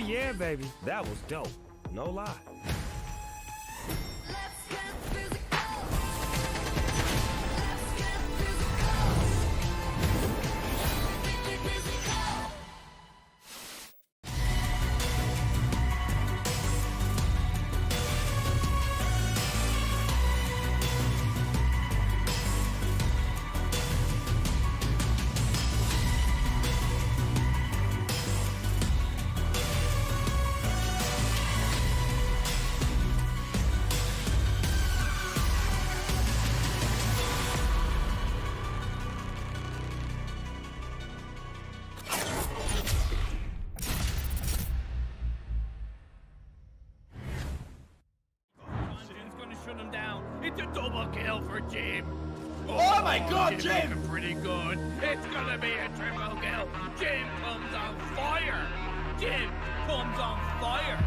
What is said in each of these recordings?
Yeah, baby, that was dope. No lie. It's a double kill for Jim. Oh my God, Jim! Jim! Pretty good. It's gonna be a triple kill. Jim comes on fire. Jim comes on fire.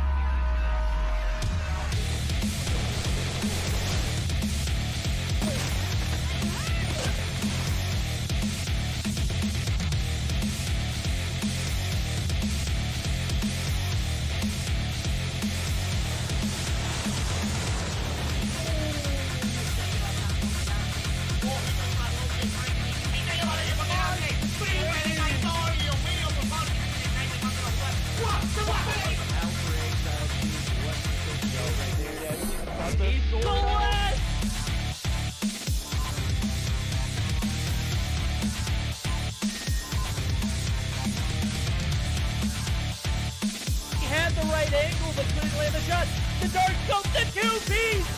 He's going west! He had the right angle, but couldn't land the shot. The dart goes to 2-piece!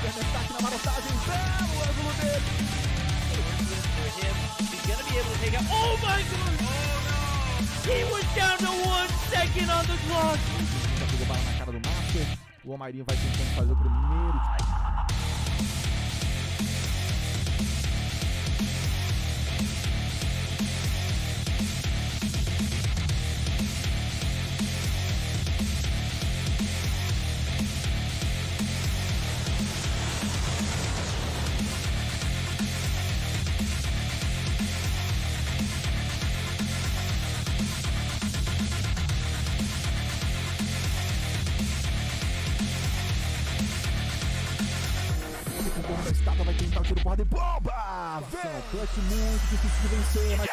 Destaque na marotagem, belo ângulo dele. For him, he's gonna be able to take out. Oh my god! Oh no! He was down to 1 second on the clock. Já pegou bala na cara do Master. O Almairinho vai tentando fazer o primeiro. Da estátua vai tentar o tiro porrada e bomba! Vem! Um clutch muito difícil de vencer, mas...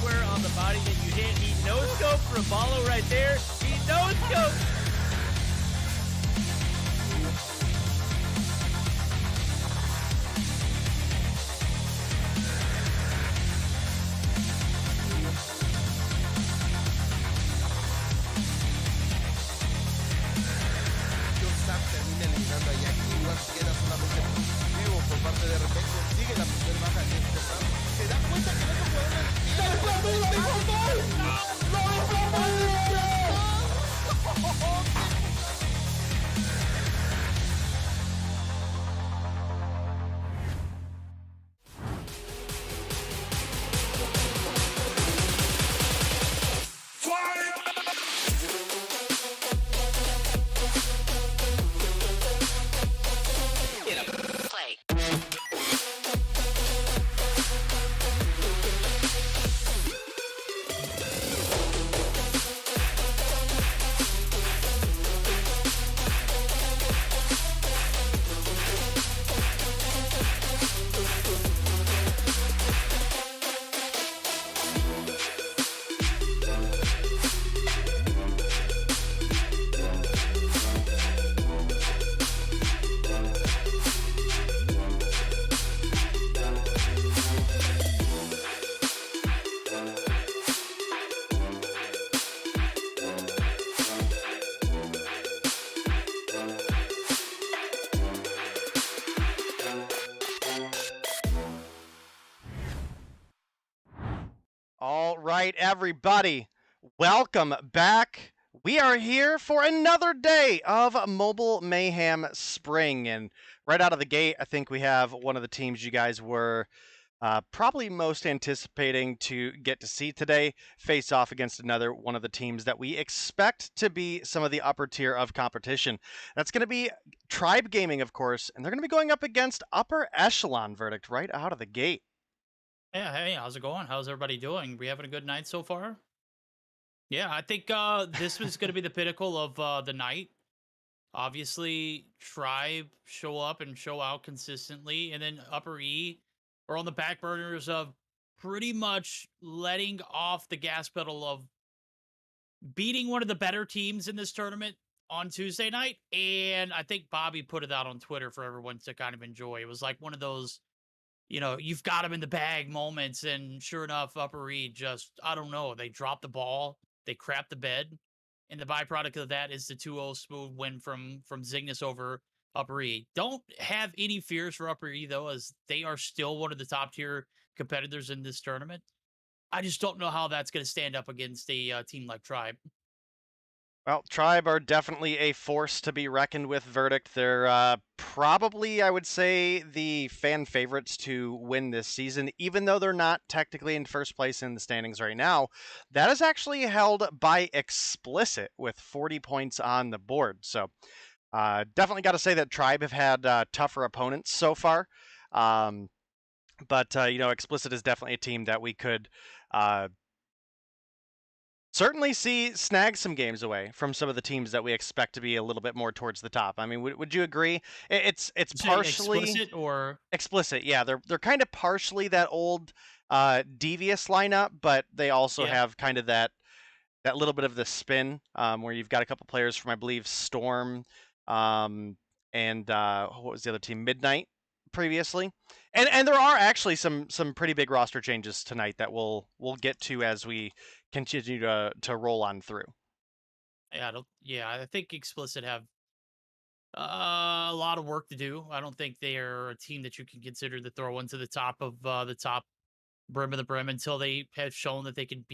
Where on the body that you hit, he no-scoped for a follow right there. He no-scoped. Termina eliminando a Jackie, igual queda solamente vivo por parte de repente, consigue la primera baja en este round, se da cuenta que no se All right, everybody, welcome back. We are here for another day of Mobile Mayhem Spring, and right out of the gate, I think we have one of the teams you guys were probably most anticipating to get to see today face off against another one of the teams that we expect to be some of the upper tier of competition. That's going to be Tribe Gaming, of course, and they're going to be going up against Upper Echelon Verdict right out of the gate. Yeah, hey, how's it going? How's everybody doing? We having a good night so far? Yeah, I think this was going to be the pinnacle of the night. Obviously, Tribe show up and show out consistently, and then Upper E are on the back burners of pretty much letting off the gas pedal of beating one of the better teams in this tournament on Tuesday night. And I think Bobby put it out on Twitter for everyone to kind of enjoy. It was like one of those, you know, you've got them in the bag moments, and sure enough, Upper E just, I don't know, they dropped the ball, they crapped the bed, and the byproduct of that is the 2-0 smooth win from Zygnus over Upper E. Don't have any fears for Upper E, though, as they are still one of the top-tier competitors in this tournament. I just don't know how that's going to stand up against a team like Tribe. Well, Tribe are definitely a force to be reckoned with, Verdict. They're probably, I would say, the fan favorites to win this season, even though they're not technically in first place in the standings right now. That is actually held by Xplicit with 40 points on the board. So definitely got to say that Tribe have had tougher opponents so far. But Xplicit is definitely a team that we could certainly see snag some games away from some of the teams that we expect to be a little bit more towards the top. I mean, would you agree? It's Say partially Explicit or Explicit. Yeah, they're kind of partially that old devious lineup, but they also yeah. have kind of that little bit of the spin where you've got a couple players from, I believe, Storm and what was the other team? Midnight previously. And there are actually some pretty big roster changes tonight that we'll get to as we continue to roll on through. Yeah, I think Explicit have a lot of work to do. I don't think they are a team that you can consider to throw into the top of the top brim of the brim until they have shown that they can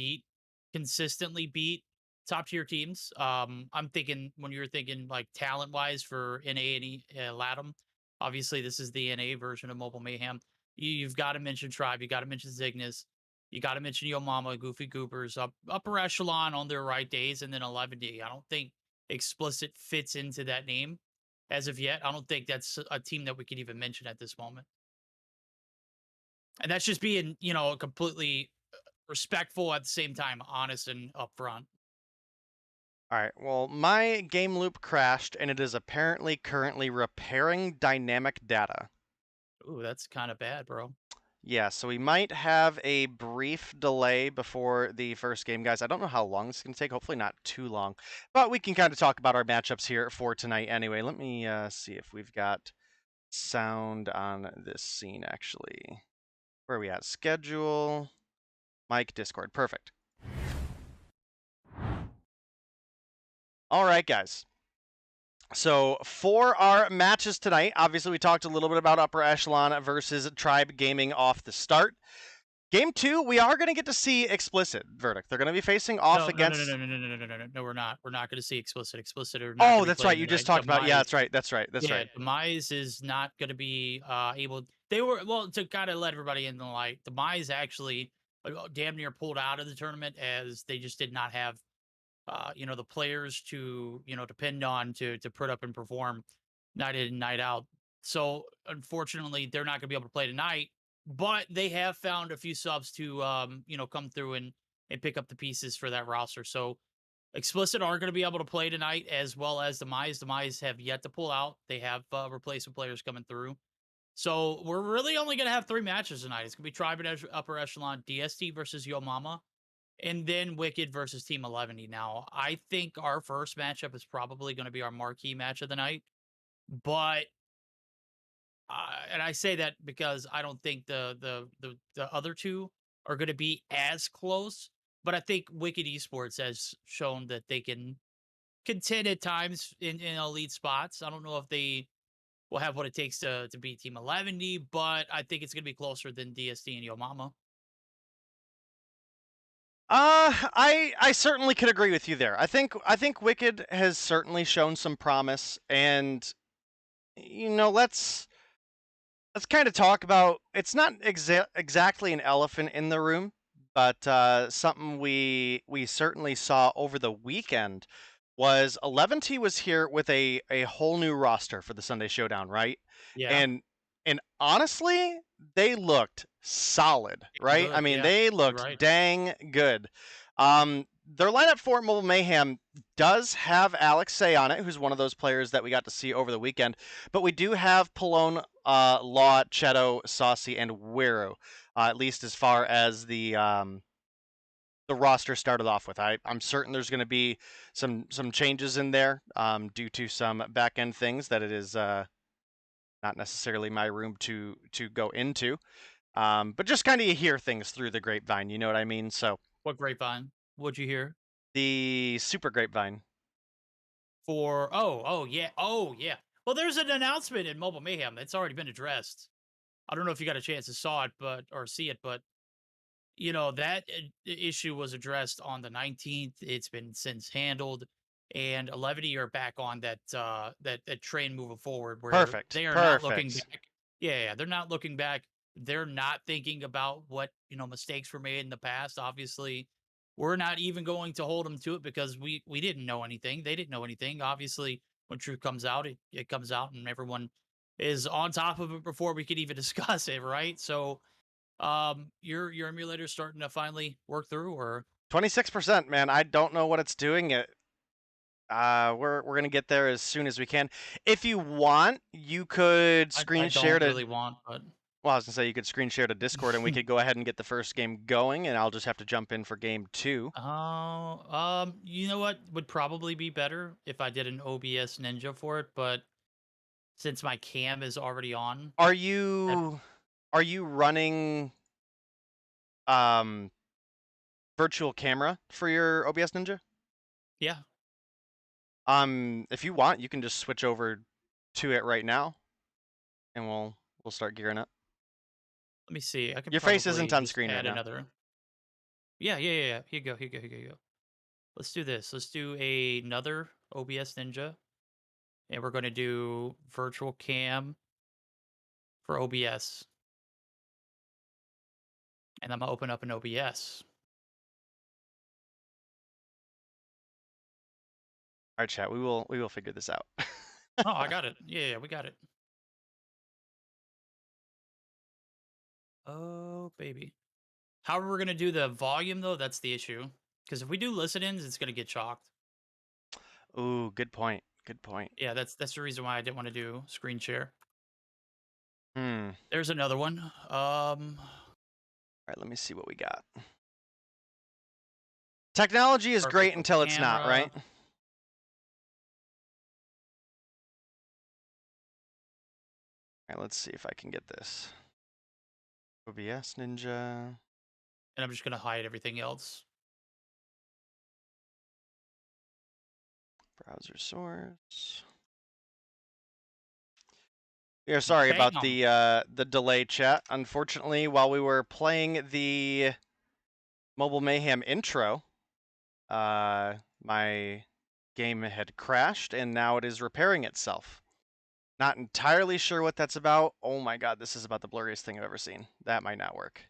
consistently beat top tier teams. I'm thinking when you're thinking like talent wise for NA and Latam, obviously this is the NA version of Mobile Mayhem. You've got to mention Tribe, you got to mention Cygnus, you got to mention Yo Mama, Goofy Goopers, upper echelon on their right days, and then Eleventy. I don't think Xplicit fits into that name as of yet. I don't think that's a team that we could even mention at this moment. And that's just being, completely respectful at the same time, honest and upfront. All right. Well, my game loop crashed, and it is apparently currently repairing dynamic data. Ooh, that's kind of bad, bro. Yeah, so we might have a brief delay before the first game, guys. I don't know how long this is going to take. Hopefully not too long. But we can kind of talk about our matchups here for tonight anyway. Let me see if we've got sound on this scene, actually. Where are we at? Schedule, mic, Discord. Perfect. All right, guys. So for our matches tonight, obviously we talked a little bit about Upper Echelon versus Tribe Gaming off the start. Game 2, we are going to get to see Xplicit, Verdict. They're going to be facing off against... No, we're not. We're not going to see Xplicit. Xplicit are not Oh, that's right. You just talked about... Yeah, that's right. That's right. Demise is not going to be able... They were... Well, to kind of let everybody in the light, Demise actually damn near pulled out of the tournament as they just did not have the players to, depend on to put up and perform night in and night out. So unfortunately, they're not going to be able to play tonight, but they have found a few subs to, come through and pick up the pieces for that roster. So Xplicit are going to be able to play tonight as well as Demise. Demise have yet to pull out. They have replacement players coming through. So we're really only going to have 3 matches tonight. It's going to be Tribe and Upper Echelon, DST versus Yo Mama, and then Wicked versus Team Eleventy. Now, I think our first matchup is probably going to be our marquee match of the night. But, and I say that because I don't think the other two are going to be as close. But I think Wicked Esports has shown that they can contend at times in elite spots. I don't know if they will have what it takes to beat Team Eleventy, but I think it's going to be closer than DST and Yo Mama. I certainly could agree with you there. I think Wicked has certainly shown some promise, and let's kind of talk about. It's not exactly an elephant in the room, but something we certainly saw over the weekend was Eleventy was here with a whole new roster for the Sunday Showdown, right? Yeah. And honestly, they looked solid, right? Good, I mean, yeah, they you're looked right. dang good. Their lineup for Mobile Mayhem does have Alex Say on it, who's one of those players that we got to see over the weekend. But we do have Palone, Law, Cheto, Saucy, and Wiru, at least as far as the roster started off with. I'm certain there's going to be some changes in there due to some back end things that it is not necessarily my room to go into. But just kind of you hear things through the grapevine, you know what I mean? So What grapevine? What'd you hear? the super grapevine. Oh yeah. Well, there's an announcement in Mobile Mayhem that's already been addressed. I don't know if you got a chance to see it, but that issue was addressed on the 19th. It's been since handled. and Eleventy are back on that that train moving forward. Where Perfect. they are not looking Perfect. back. Yeah, they're not looking back. They're not thinking about what mistakes were made in the past. Obviously, we're not even going to hold them to it because we didn't know anything. They didn't know anything. Obviously, when truth comes out, it comes out, and everyone is on top of it before we could even discuss it, right? So, your emulator's starting to finally work through, or 26%, man. I don't know what it's doing. We're gonna get there as soon as we can. If you want, you could screen I share don't to. really want, but Well, I was gonna say you could screen share to Discord, and we could go ahead and get the first game going, and I'll just have to jump in for game 2. oh, you know what would probably be better if I did an OBS Ninja for it, but since my cam is already on, Are you running virtual camera for your OBS Ninja? yeah. If you want, you can just switch over to it right now, and we'll start gearing up. Let me see. I can. Your face isn't probably on just screen right add now. another. Yeah. Here you go. Here you go. Let's do this. Let's do another OBS Ninja, and we're going to do virtual cam for OBS, and I'm gonna open up an OBS. All right, chat. We will figure this out. Oh, I got it. Yeah, we got it. Oh, baby. How are we going to do the volume, though? That's the issue. Because if we do listen-ins, it's going to get chalked. Ooh, good point. Good point. Yeah, that's the reason why I didn't want to do screen share. Hmm. There's another one. All right, let me see what we got. Technology is great until it's not, right? All right, let's see if I can get this. OBS Ninja. And I'm just going to hide everything else. Browser source. We are sorry about the delay, chat. Unfortunately, while we were playing the Mobile Mayhem intro, my game had crashed, and now it is repairing itself. Not entirely sure what that's about. Oh my god, this is about the blurriest thing I've ever seen. That might not work.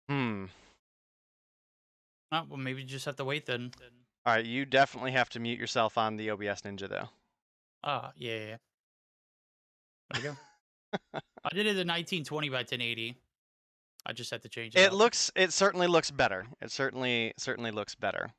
Oh, well, maybe you just have to wait then. All right, you definitely have to mute yourself on the OBS Ninja, though. Yeah. There we go. I did it at 1920 by 1080. I just had to change it. It certainly looks better. It certainly looks better.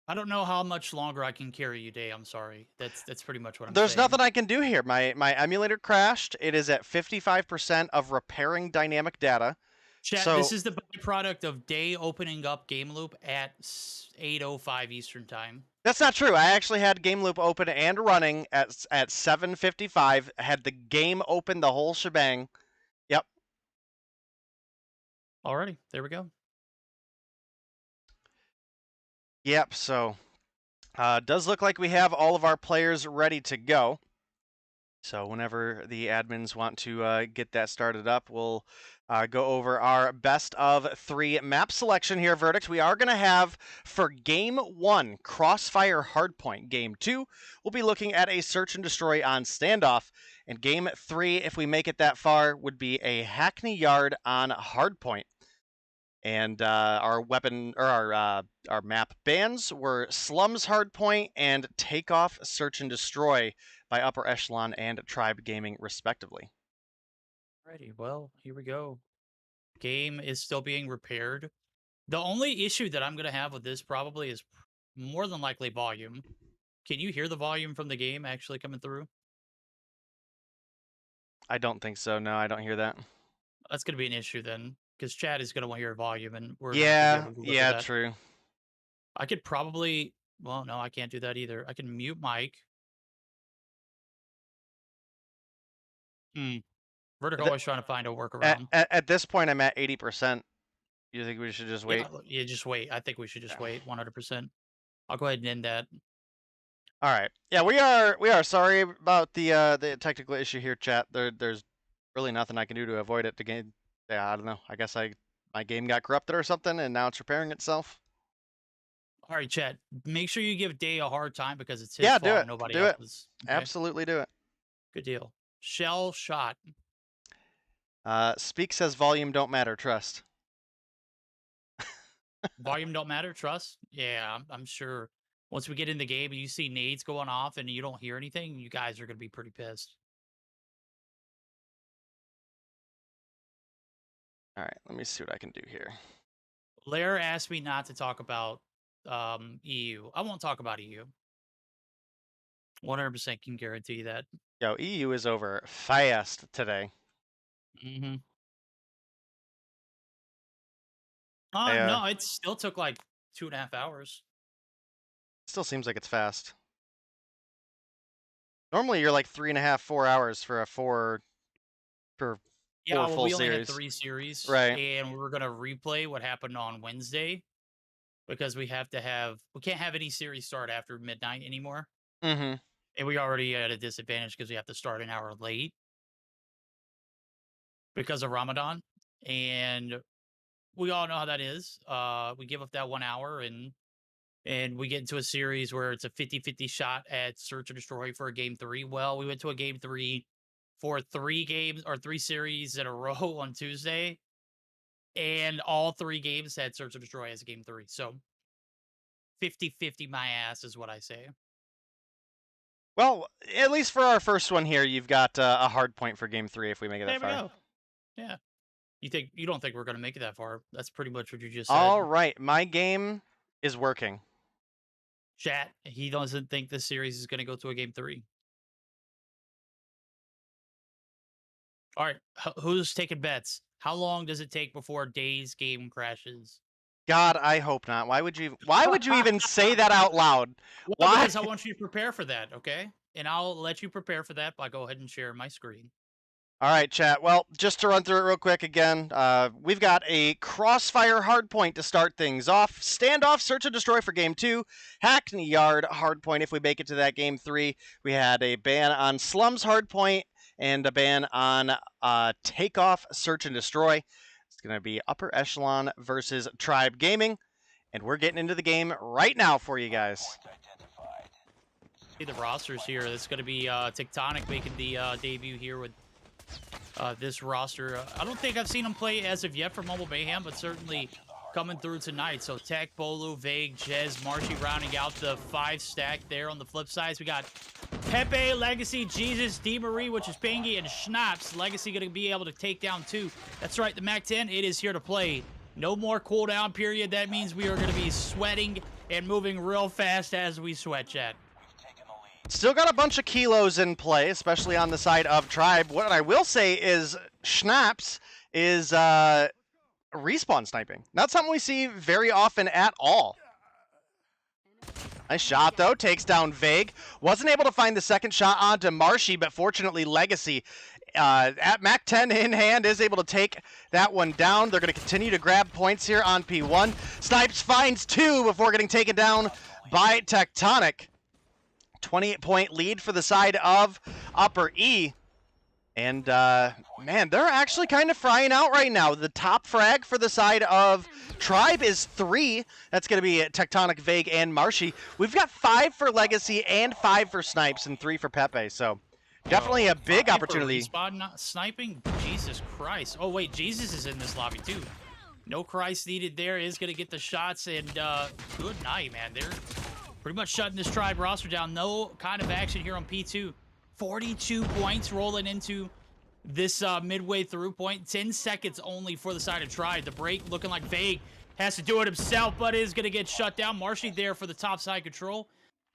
I don't know how much longer I can carry you, Day. I'm sorry. That's pretty much what I'm There's saying. nothing I can do here. My emulator crashed. It is at 55% of repairing dynamic data. Chat, So, this is the byproduct of Day opening up Game Loop at 8:05 Eastern Time. that's not true. I actually had Game Loop open and running at 7:55. Had the game open, the whole shebang. Yep. Alrighty, there we go. Yep. So, does look like we have all of our players ready to go. So whenever the admins want to get that started up, we'll go over our best of 3 map selection here, Verdict. We are going to have, for Game 1, Crossfire Hardpoint. Game 2, we'll be looking at a Search and Destroy on Standoff. And Game 3, if we make it that far, would be a Hackney Yard on Hardpoint. And our weapon, or our map bans were Slums Hardpoint and Takeoff Search and Destroy by Upper Echelon and Tribe Gaming, respectively. Alrighty, well, here we go. Game is still being repaired. The only issue that I'm going to have with this probably is more than likely volume. Can you hear the volume from the game actually coming through? I don't think so. No, I don't hear that. That's going to be an issue then, because chat is going to want to hear volume, and we're Yeah, not gonna be able to look yeah, at that. true. I could probably, well, no, I can't do that either. I can mute mic. Vertical always trying to find a workaround. At this point, I'm at 80%. You think we should just wait? Yeah, just wait. I think we should just wait 100%. I'll go ahead and end that. All right. Yeah, we are sorry about the technical issue here, chat. There's really nothing I can do to avoid it. Yeah, I don't know. I guess I my game got corrupted or something, and now it's repairing itself. All right, chat. Make sure you give Day a hard time because it's his Yeah, fault. do it. Nobody Do it. else's. Okay? Absolutely do it. Good deal. Shell shot. Speak says volume don't matter. Trust. Volume don't matter. Trust. Yeah, I'm sure. Once we get in the game and you see nades going off and you don't hear anything, you guys are gonna be pretty pissed. All right, let me see what I can do here. Lair asked me not to talk about EU. I won't talk about EU. 100% can guarantee you that. Yo, EU is over fast today. Mm-hmm. Yeah. No, it still took like 2.5 hours. Still seems like it's fast. Normally, you're like 3.5, 4 hours for a four Yeah, well, full we only had series. 3 series, Right. and we were gonna replay what happened on Wednesday because we can't have any series start after midnight anymore, Mm-hmm. and we already at a disadvantage because we have to start an hour late because of Ramadan, and we all know how that is. We give up that 1 hour and we get into a series where it's a 50-50 shot at search and destroy for a game 3. Well, we went to a game 3 for 3 games or 3 series in a row on Tuesday, and all 3 games had search and destroy as a game 3. So 50-50 my ass is what I say. Well, at least for our first one here, you've got a hard point for game 3 if we make it that There we far. go. Yeah. You don't think we're gonna make it that far? That's pretty much what you just said. All right, my game is working. Chat, he doesn't think this series is gonna go to a game 3. All right, who's taking bets? How long does it take before Day's game crashes? God, I hope not. Why would you even say that out loud? Well, Why? because I want you to prepare for that, okay? And I'll let you prepare for that by go ahead and share my screen. All right, chat. Well, just to run through it real quick again, we've got a Crossfire Hardpoint to start things off. Standoff, Search and Destroy for Game 2. Hackney Yard Hardpoint if we make it to that Game 3. We had a ban on Slums Hardpoint and a ban on Takeoff, Search and Destroy. It's going to be Upper Echelon versus Tribe Gaming. And we're getting into the game right now for you guys. See the rosters here. It's going to be Tectonic making the debut here with this roster. I don't think I've seen him play as of yet for Mobile Mayhem, but certainly coming through tonight. So Tech, Bolu, Vague, Jez, Marshy rounding out the 5 stack there. On the flip side, we got Pepe, Legacy, Jesus, D-Marie, which is Pingy, and Schnapps. Legacy going to be able to take down 2. That's right, the MAC-10, it is here to play. No more cooldown period. That means we are going to be sweating and moving real fast as we sweat, chat. Still got a bunch of kilos in play, especially on the side of Tribe. What I will say is Schnapps is respawn sniping. Not something we see very often at all. Nice shot, though. Takes down Vague. Wasn't able to find the second shot onto Marshy, but fortunately Legacy at MAC-10 in hand is able to take that one down. They're going to continue to grab points here on P1. Snipes finds 2 before getting taken down by Tectonic. 28-point lead for the side of Upper E. And, man, they're actually kind of frying out right now. The top frag for the side of Tribe is 3. That's going to be Tectonic, Vague, and Marshy. We've got 5 for Legacy and 5 for Snipes and 3 for Pepe. So definitely a big opportunity. Respawn not sniping? Jesus Christ. Oh, wait, Jesus is in this lobby, too. No Christ needed there. Is going to get the shots. And good night, man. They're pretty much shutting this Tribe roster down. No kind of action here on P2. 42 points rolling into this midway through point. 10 seconds only for the side of Tribe. The break looking like Vague has to do it himself, but is going to get shut down. Marshy there for the top side control.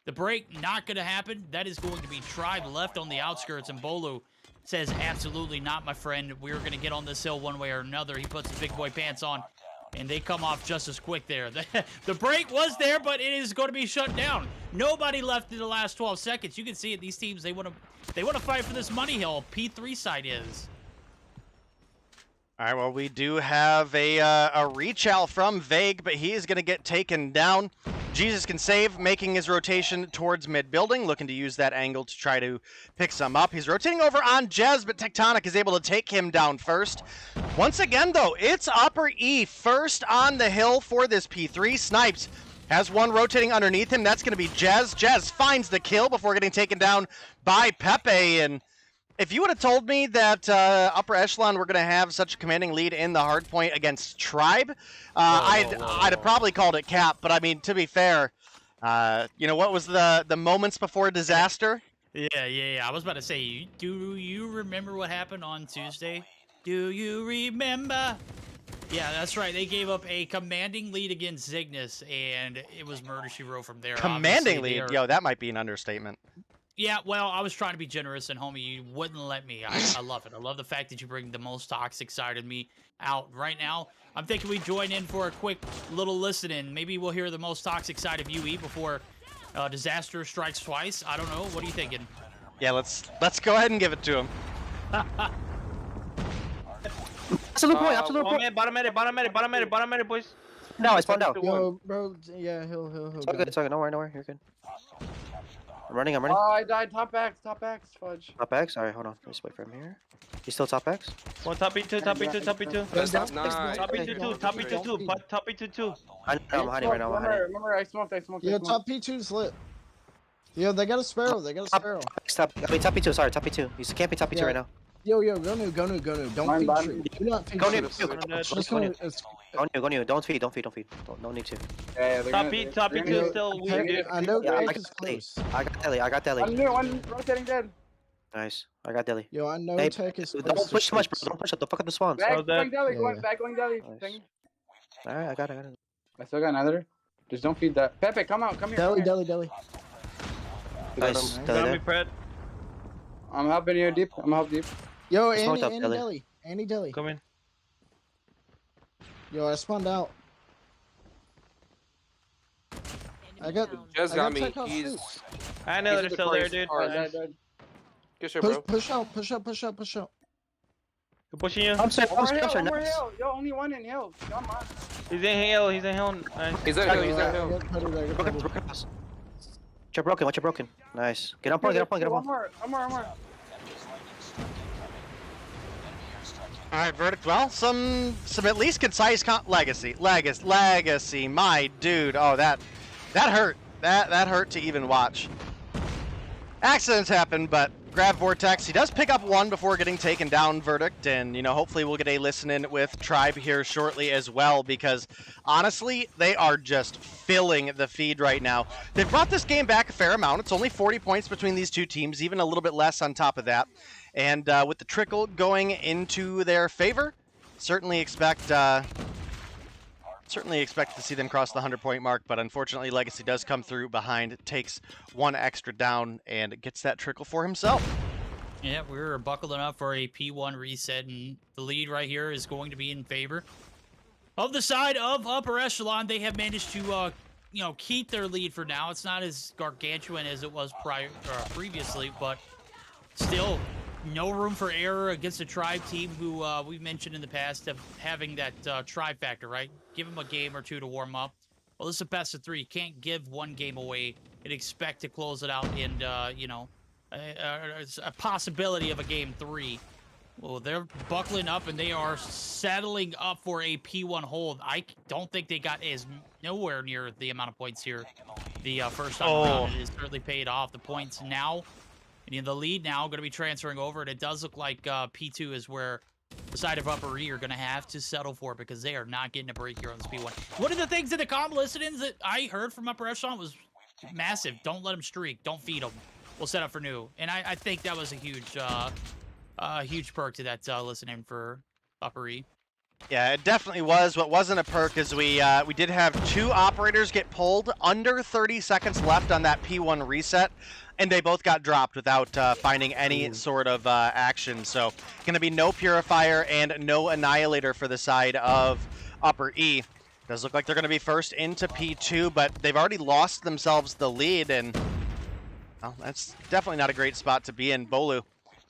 The break not going to happen. That is going to be Tribe left on the outskirts, and Bolu says, absolutely not, my friend. We're going to get on this hill one way or another. He puts the big boy pants on, and they come off just as quick there. The break was there, but it is going to be shut down. Nobody left in the last 12 seconds. You can see it. These teams, they want to fight for this money hill. P3 side is. All right, well, we do have a reach out from Vague, but he is going to get taken down. Jesus can save, making his rotation towards mid-building, looking to use that angle to try to pick some up. He's rotating over on Jez, but Tectonic is able to take him down first. Once again, though, it's Upper E first on the hill for this P3. Snipes has one rotating underneath him. That's going to be Jez. Jez finds the kill before getting taken down by Pepe. And if you would have told me that Upper Echelon were going to have such a commanding lead in the hardpoint against Tribe, I'd have probably called it cap. But I mean, to be fair, you know, what was the moments before disaster? Yeah. I was about to say, do you remember what happened on Tuesday? Do you remember? Yeah, that's right. They gave up a commanding lead against Cygnus, and it was murder she wrote from there. Commanding lead? Yo, that might be an understatement. Yeah, well, I was trying to be generous, and homie, you wouldn't let me. I love it. I love the fact that you bring the most toxic side of me out right now. I'm thinking we join in for a quick little listen-in. Maybe we'll hear the most toxic side of UE before disaster strikes twice. I don't know. What are you thinking? Yeah, let's go ahead and give it to him. Absolute point, absolute point. Bottom edit, boys. No, I spawned out. Yo, bro, yeah, he'll. It's all good, it's all good. Don't worry, you're good. I'm running. Oh, I died. Top X, fudge. Top X? Alright, hold on. Let's wait for him here. He's still top X? One top B2, top B2, top B2. That's Top B2, top B2, top B2. I'm hiding right now. I'm hiding. Remember, I smoked. Yo, top P2's lit. Yo, they got a sparrow. Top P2, sorry, top P2. He's camping top P2 right now. Yo, go new. Don't feed tree. Do not feed Go tree. new. Go new. Don't feed. Don't need to. Yeah, Top B2 still weak, dude. I know Yeah, Tech is close. I got Deli. One rotating dead. Nice. I got Deli. Yo, I know Hey, Tech is close. don't push too much, bro. Don't push up. Don't fuck up the spawns. Back going deli, Yeah. back going deli. Nice. Alright, I got it. I still got another. Just don't feed that. Pepe, come here. Deli. Nice. Got Deli me, there. Pred. I'm helping you deep. Yo, Smoked up, Andy Deli. Come in. Yo, I spawned out. I got. Just got me. Tech off He's. too. I know they're still there, dude. Good shit, bro. Push out. They're pushing you. I'm sorry. One more hill. Yo, only one in hill. Come on. He's in hill. Nice. He's at hill. Watch your broken. Nice. Get up point. One more. All right, Verdict. Well, some at least concise legacy. My dude. Oh, that hurt. That hurt to even watch. Accidents happen, but grab Vortex. He does pick up one before getting taken down, Verdict, and you know, hopefully we'll get a listen in with Tribe here shortly as well, because honestly, they are just filling the feed right now. They've brought this game back a fair amount. It's only 40 points between these two teams, even a little bit less on top of that. And with the trickle going into their favor, certainly expect to see them cross the 100-point mark, but unfortunately Legacy does come through behind, takes one extra down, and gets that trickle for himself. Yeah, we're buckling up for a P1 reset, and the lead right here is going to be in favor of the side of Upper Echelon. They have managed to, keep their lead for now. It's not as gargantuan as it was previously, but still, no room for error against a Tribe team who we've mentioned in the past of having that Tribe factor, right? Give them a game or two to warm up. Well, this is a best of 3. You can't give one game away and expect to close it out and, a possibility of a game 3. Well, they're buckling up and they are settling up for a P1 hold. I don't think they got nowhere near the amount of points here the first time around. It has certainly paid off. The points now, and the lead now going to be transferring over, and it does look like P2 is where the side of Upper E are going to have to settle for, because they are not getting a break here on this P1. One of the things in the comm listings that I heard from Upper Echelon was massive. Don't let them streak. Don't feed them. We'll set up for new. And I think that was a huge perk to that listening for Upper E. Yeah, it definitely was. What wasn't a perk is we did have 2 operators get pulled under 30 seconds left on that P1 reset, and they both got dropped without finding any sort of action. So going to be no Purifier and no Annihilator for the side of Upper E. Does look like they're going to be first into P2, but they've already lost themselves the lead, and well, that's definitely not a great spot to be in. Bolu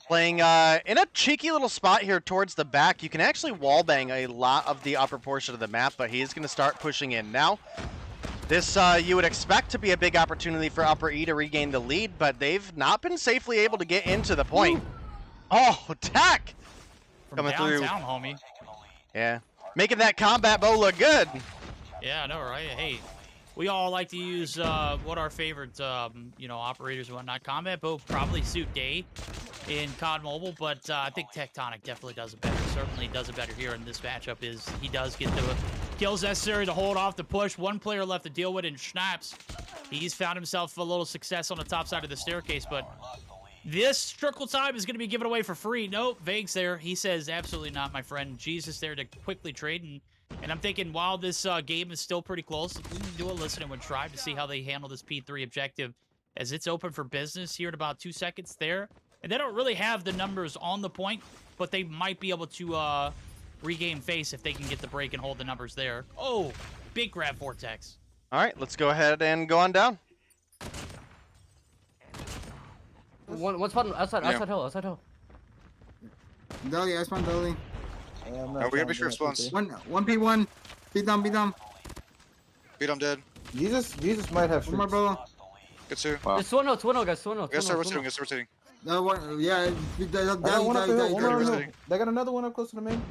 playing in a cheeky little spot here towards the back. You can actually wallbang a lot of the upper portion of the map, but he is going to start pushing in now. This you would expect to be a big opportunity for Upper E to regain the lead, but they've not been safely able to get into the point. Oh, Tech! From Coming through. downtown, homie. Yeah. Making that combat bow look good. Yeah, I know, right? Hey, we all like to use what our favorite, operators and whatnot. Combat bow probably suit Day in COD Mobile, but I think Tectonic definitely does it better. Certainly does it better here in this matchup. He does get the kills necessary to hold off the push. One player left to deal with in Schnaps. He's found himself a little success on the top side of the staircase, but this trickle time is going to be given away for free. Nope, Vague's there. He says, absolutely not, my friend. Jesus there to quickly trade. And I'm thinking, while this game is still pretty close, we can do a listening with Tribe to see how they handle this P3 objective, as it's open for business here in about 2 seconds there. And they don't really have the numbers on the point, but they might be able to regain face if they can get the break and hold the numbers there. Oh, big grab Vortex. All right, let's go ahead and go on down. One spot outside hill. Dolly, I spawned Dolly. No, we gotta be sure spawns. 1v1. Beat down. Beat him dead. Jesus might have One more bro. Good sir. Wow. It's 1-0, guys. 1-0. Yes, sir. We're sitting. No one. Yeah. They got another one up close to the main.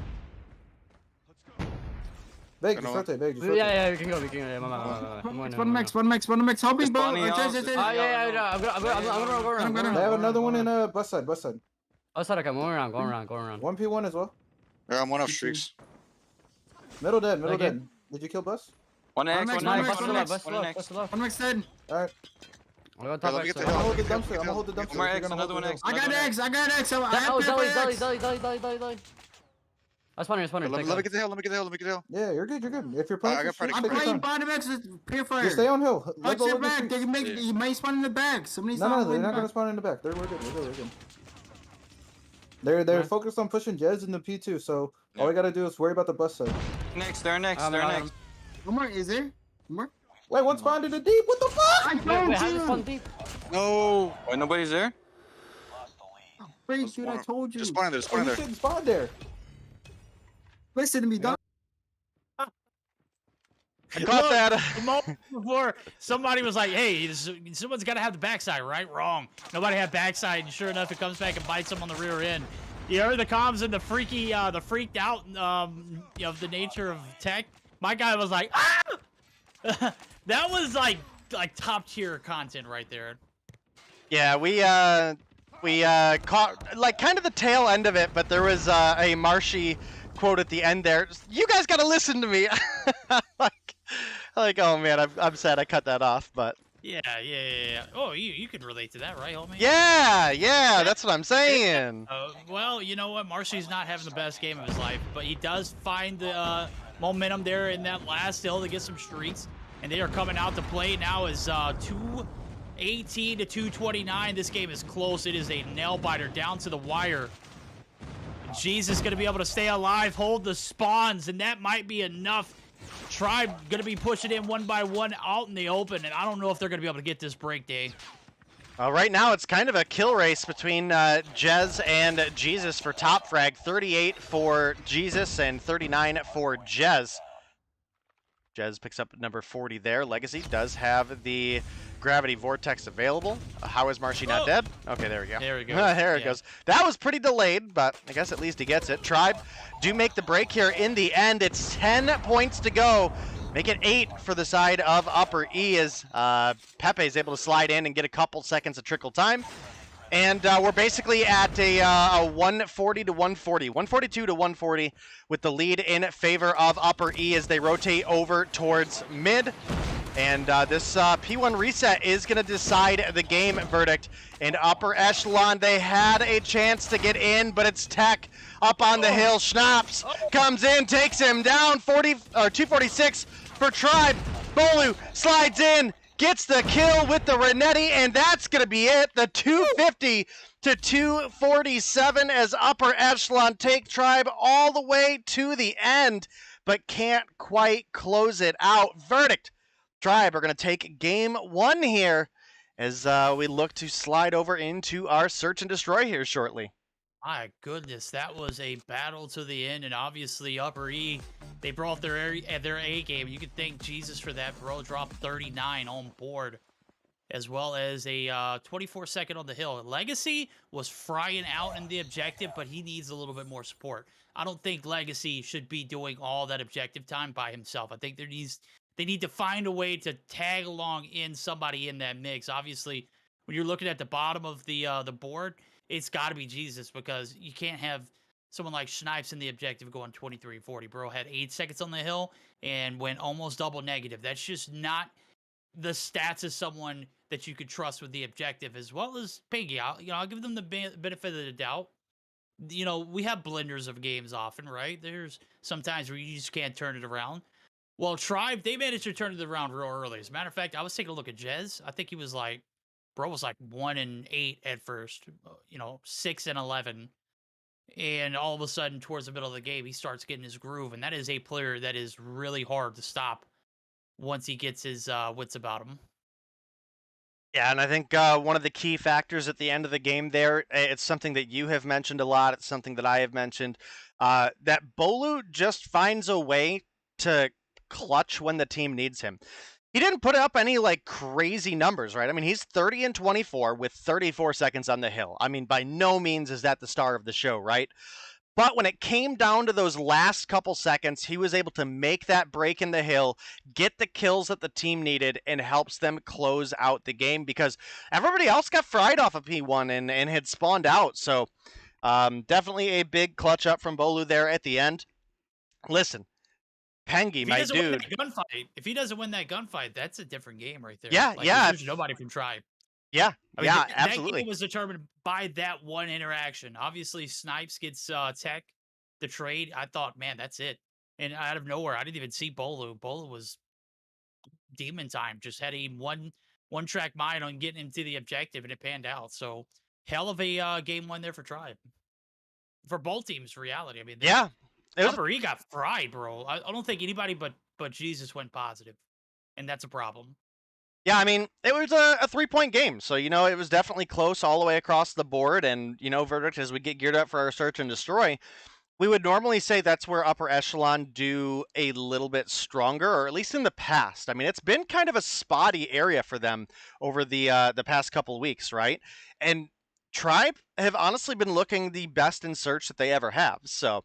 Big, just rotate, big. Yeah, we can go. Yeah, One max. Help me, bro. I'm gonna go around. They have another one in bus side. Outside, okay, going around. 1v1 as well. Yeah, I'm one off streaks. Middle dead. Did you kill bus? One max dead. Alright. I'm gonna hold the dumpster. One more X, another one X. I got X. Dolly. I spawned here. Let me get the hill. Yeah, you're good. If you're playing, I'm playing bottom X with Purifier. Just stay on hill. Watch your back. They can make. You might spawn in the back. Somebody's No, they're not gonna spawn in the back. We're good. They're focused on pushing Jez in the P2, so all we gotta do is worry about the bus side. They're next. One more. Is there? One more? Wait, one spawned in the deep. What the fuck? I told you. No. Wait, nobody's there? Wait, dude, I told you. Just spawn there. You shouldn't spawn there. Listen to me, dog. I caught that. The moment before, somebody was like, hey, someone's got to have the backside, right? Wrong. Nobody had backside, and sure enough, it comes back and bites them on the rear end. You heard the comms and the freaked out of the nature of Tech. My guy was like, ah! That was like top tier content right there. Yeah, we caught like kind of the tail end of it, but there was a Marshy quote at the end there. You guys gotta listen to me. like, oh man, I'm sad I cut that off, but. Yeah. Oh, you could relate to that, right, homie? Yeah, that's what I'm saying. Well, you know what? Marshy's not having the best game of his life, but he does find the momentum there in that last hill to get some streaks, and they are coming out to play now as 218 to 229. This game is close. It is a nail biter down to the wire. Jesus going to be able to stay alive, hold the spawns, and that might be enough. Tribe going to be pushing in one by one out in the open, and I don't know if they're going to be able to get this break, Day. Right now, it's kind of a kill race between Jez and Jesus for top frag. 38 for Jesus and 39 for Jez. Jez picks up number 40 there. Legacy does have the Gravity Vortex available. How is Marshy not dead? Okay, there we go. There we go. There it goes. That was pretty delayed, but I guess at least he gets it. Tribe do make the break here in the end. It's 10 points to go. Make it 8 for the side of Upper E as Pepe is able to slide in and get a couple seconds of trickle time. And we're basically at a 140 to 140, 142 to 140 with the lead in favor of Upper E as they rotate over towards mid. And this P1 reset is going to decide the game verdict. In Upper Echelon, they had a chance to get in, but it's Tech up on the hill. Schnaps comes in, takes him down, 246 for Tribe. Bolu slides in, gets the kill with the Renetti, and that's going to be it. The 250 to 247 as Upper Echelon take Tribe all the way to the end, but can't quite close it out. Verdict. Tribe are going to take game 1 here as we look to slide over into our search and destroy here shortly. My goodness, that was a battle to the end, and obviously Upper E They brought their A game. You could thank Jesus for that, bro. Dropped 39 on board, as well as a 24-second on the hill. Legacy was frying out in the objective, but he needs a little bit more support. I don't think Legacy should be doing all that objective time by himself. I think they need to find a way to tag along in somebody in that mix. Obviously, when you're looking at the bottom of the board, it's got to be Jesus, because you can't have someone like Snipes in the objective going 23-40. Bro had 8 seconds on the hill and went almost double negative. That's just not the stats of someone that you could trust with the objective, as well as Piggy. I'll give them the benefit of the doubt. We have blenders of games often, right? There's sometimes where you just can't turn it around. Well, Tribe, they managed to turn it around real early. As a matter of fact, I was taking a look at Jez. I think he was like, bro was like 1-8 at first, 6-11. And all of a sudden, towards the middle of the game, he starts getting his groove. And that is a player that is really hard to stop once he gets his wits about him. Yeah, and I think one of the key factors at the end of the game there, it's something that you have mentioned a lot. It's something that I have mentioned, that Bolu just finds a way to clutch when the team needs him. He didn't put up any like crazy numbers, right? I mean, he's 30-24 with 34 seconds on the hill. I mean, by no means is that the star of the show, right? But when it came down to those last couple seconds, he was able to make that break in the hill, get the kills that the team needed, and helps them close out the game, because everybody else got fried off of P1 and had spawned out. So definitely a big clutch up from Bolu there at the end. Listen, Pengy, my dude. If he doesn't win that gunfight, that's a different game right there. Yeah, yeah. There's nobody from Tribe. Yeah, That absolutely. game was determined by that one interaction. Obviously, Snipes gets tech, the trade. I thought, man, that's it. And out of nowhere, I didn't even see Bolu. Bolu was demon time. Just had a one-track mind on getting him to the objective, and it panned out. So, hell of a game one there for Tribe. For both teams, reality. I mean, yeah. He got fried, bro. I don't think anybody but Jesus went positive, and that's a problem. Yeah, I mean, it was a 3-point game, so, it was definitely close all the way across the board, and, Verdict, as we get geared up for our search and destroy, we would normally say that's where Upper Echelon do a little bit stronger, or at least in the past. I mean, it's been kind of a spotty area for them over the past couple weeks, right? And Tribe have honestly been looking the best in search that they ever have, so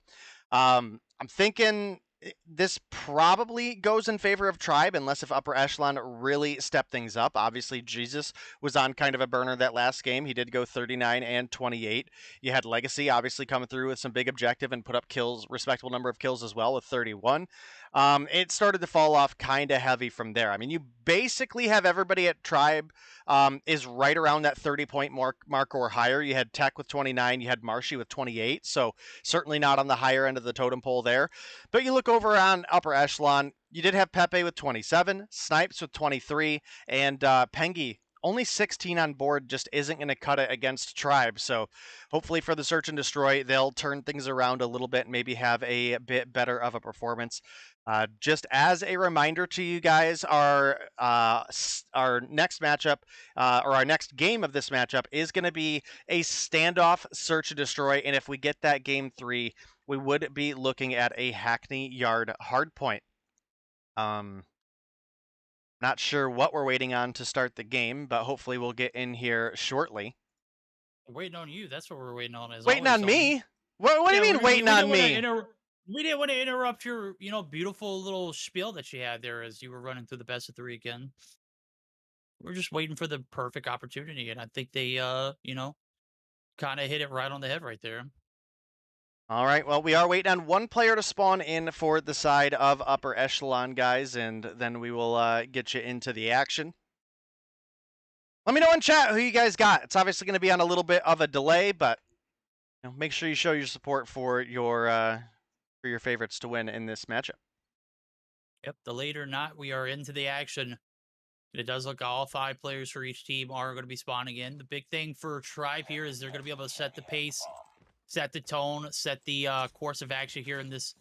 I'm thinking this probably goes in favor of Tribe, unless if Upper Echelon really step things up. Obviously, Jesus was on kind of a burner that last game. He did go 39 and 28. You had Legacy obviously coming through with some big objective and put up kills, respectable number of kills as well with 31. It started to fall off kind of heavy from there. I mean, you basically have everybody at Tribe is right around that 30-point mark or higher. You had Tech with 29. You had Marshy with 28. So certainly not on the higher end of the totem pole there. But you look over on Upper Echelon, you did have Pepe with 27, Snipes with 23, and Pengy only 16 on board just isn't going to cut it against Tribe. So hopefully for the search and destroy, they'll turn things around a little bit and maybe have a bit better of a performance. Just as a reminder to you guys, our next matchup, or our next game of this matchup is going to be a standoff search and destroy. And if we get that game 3, we would be looking at a Hackney Yard hardpoint. Not sure what we're waiting on to start the game, but hopefully we'll get in here shortly. We're waiting on you. That's what we're waiting on. Waiting on me? What do you mean waiting on me? We didn't want to interrupt your, beautiful little spiel that you had there as you were running through the best of 3 again. We're just waiting for the perfect opportunity, and I think they, kind of hit it right on the head right there. All right, well, we are waiting on one player to spawn in for the side of Upper Echelon, guys, and then we will get you into the action. Let me know in chat who you guys got. It's obviously going to be on a little bit of a delay, but make sure you show your support for your favorites to win in this matchup. Yep, delayed or not, we are into the action. It does look like all 5 players for each team are going to be spawning in. The big thing for Tribe here is they're going to be able to set the pace, set the tone, set the course of action here in this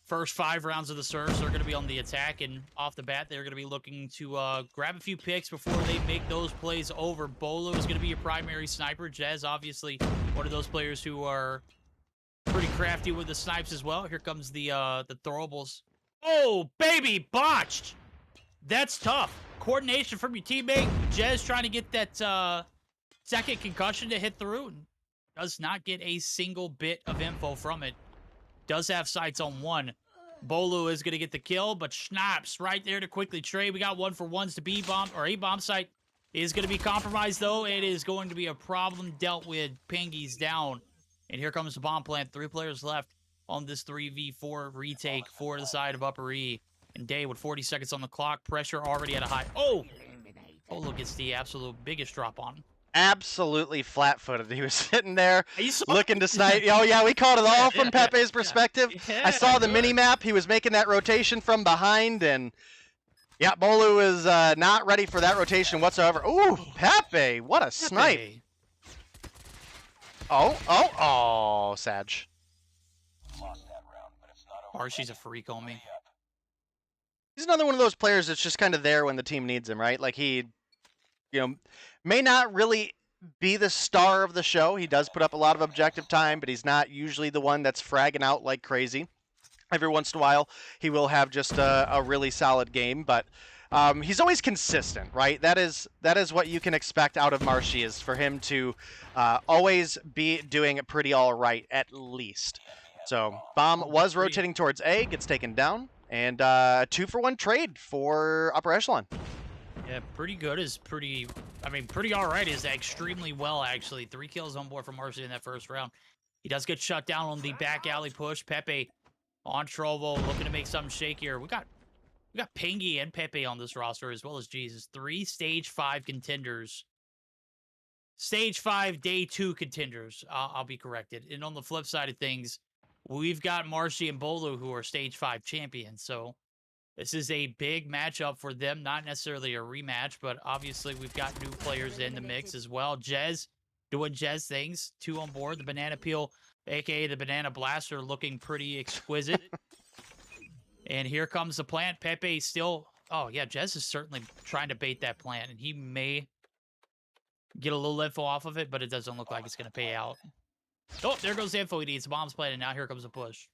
first 5 rounds of the search. They're going to be on the attack, and off the bat, they're going to be looking to grab a few picks before they make those plays over. Bolo is going to be your primary sniper. Jez, obviously, one of those players who are pretty crafty with the snipes as well. Here comes the throwables. Oh, baby, botched. That's tough. Coordination from your teammate. Jez trying to get that second concussion to hit through. Does not get a single bit of info from it. Does have sights on one. Bolu is going to get the kill, but Schnaps right there to quickly trade. We got 1-for-1s to B bomb, or A bomb site is going to be compromised, though. It is going to be a problem dealt with. Pingy's down. And here comes the bomb plant. 3 players left on this 3v4 retake for the side of Upper E. And Day with 40 seconds on the clock. Pressure already at a high. Oh! Bolu gets the absolute biggest drop on him. Absolutely flat-footed. He was sitting there looking to snipe. Oh, yeah, we caught it all from Pepe's perspective. I saw the mini-map. He was making that rotation from behind, and yeah, Bolu is not ready for that rotation whatsoever. Ooh, Pepe, what a snipe. Oh, Sag. Marshy's a freak on me. He's another one of those players that's just kind of there when the team needs him, right? Like he, may not really be the star of the show. He does put up a lot of objective time, but he's not usually the one that's fragging out like crazy. Every once in a while, he will have just a really solid game, but he's always consistent, right? That is what you can expect out of Marshy, is for him to always be doing pretty all right, at least. So, bomb was rotating towards A, gets taken down, and 2-for-1 trade for Upper Echelon. Yeah, pretty good is pretty, pretty all right is extremely well, actually. 3 kills on board for Marshy in that first round. He does get shut down on the back alley push. Pepe on Trovo, looking to make something shakier. We got Pingy and Pepe on this roster, as well as Jesus. 3 Stage 5 contenders. Stage 5 Day 2 contenders. I'll be corrected. And on the flip side of things, we've got Marshy and Bolu, who are Stage 5 champions. So this is a big matchup for them. Not necessarily a rematch, but obviously we've got new players in the mix as well. Jez doing Jez things. 2 on board. The Banana Peel, a.k.a. the Banana Blaster, looking pretty exquisite. And here comes the plant. Pepe still... Oh, yeah, Jez is certainly trying to bait that plant, and he may get a little info off of it, but it doesn't look like it's going to pay out. Oh, there goes the info he needs. The bomb's planted. Now here comes a push.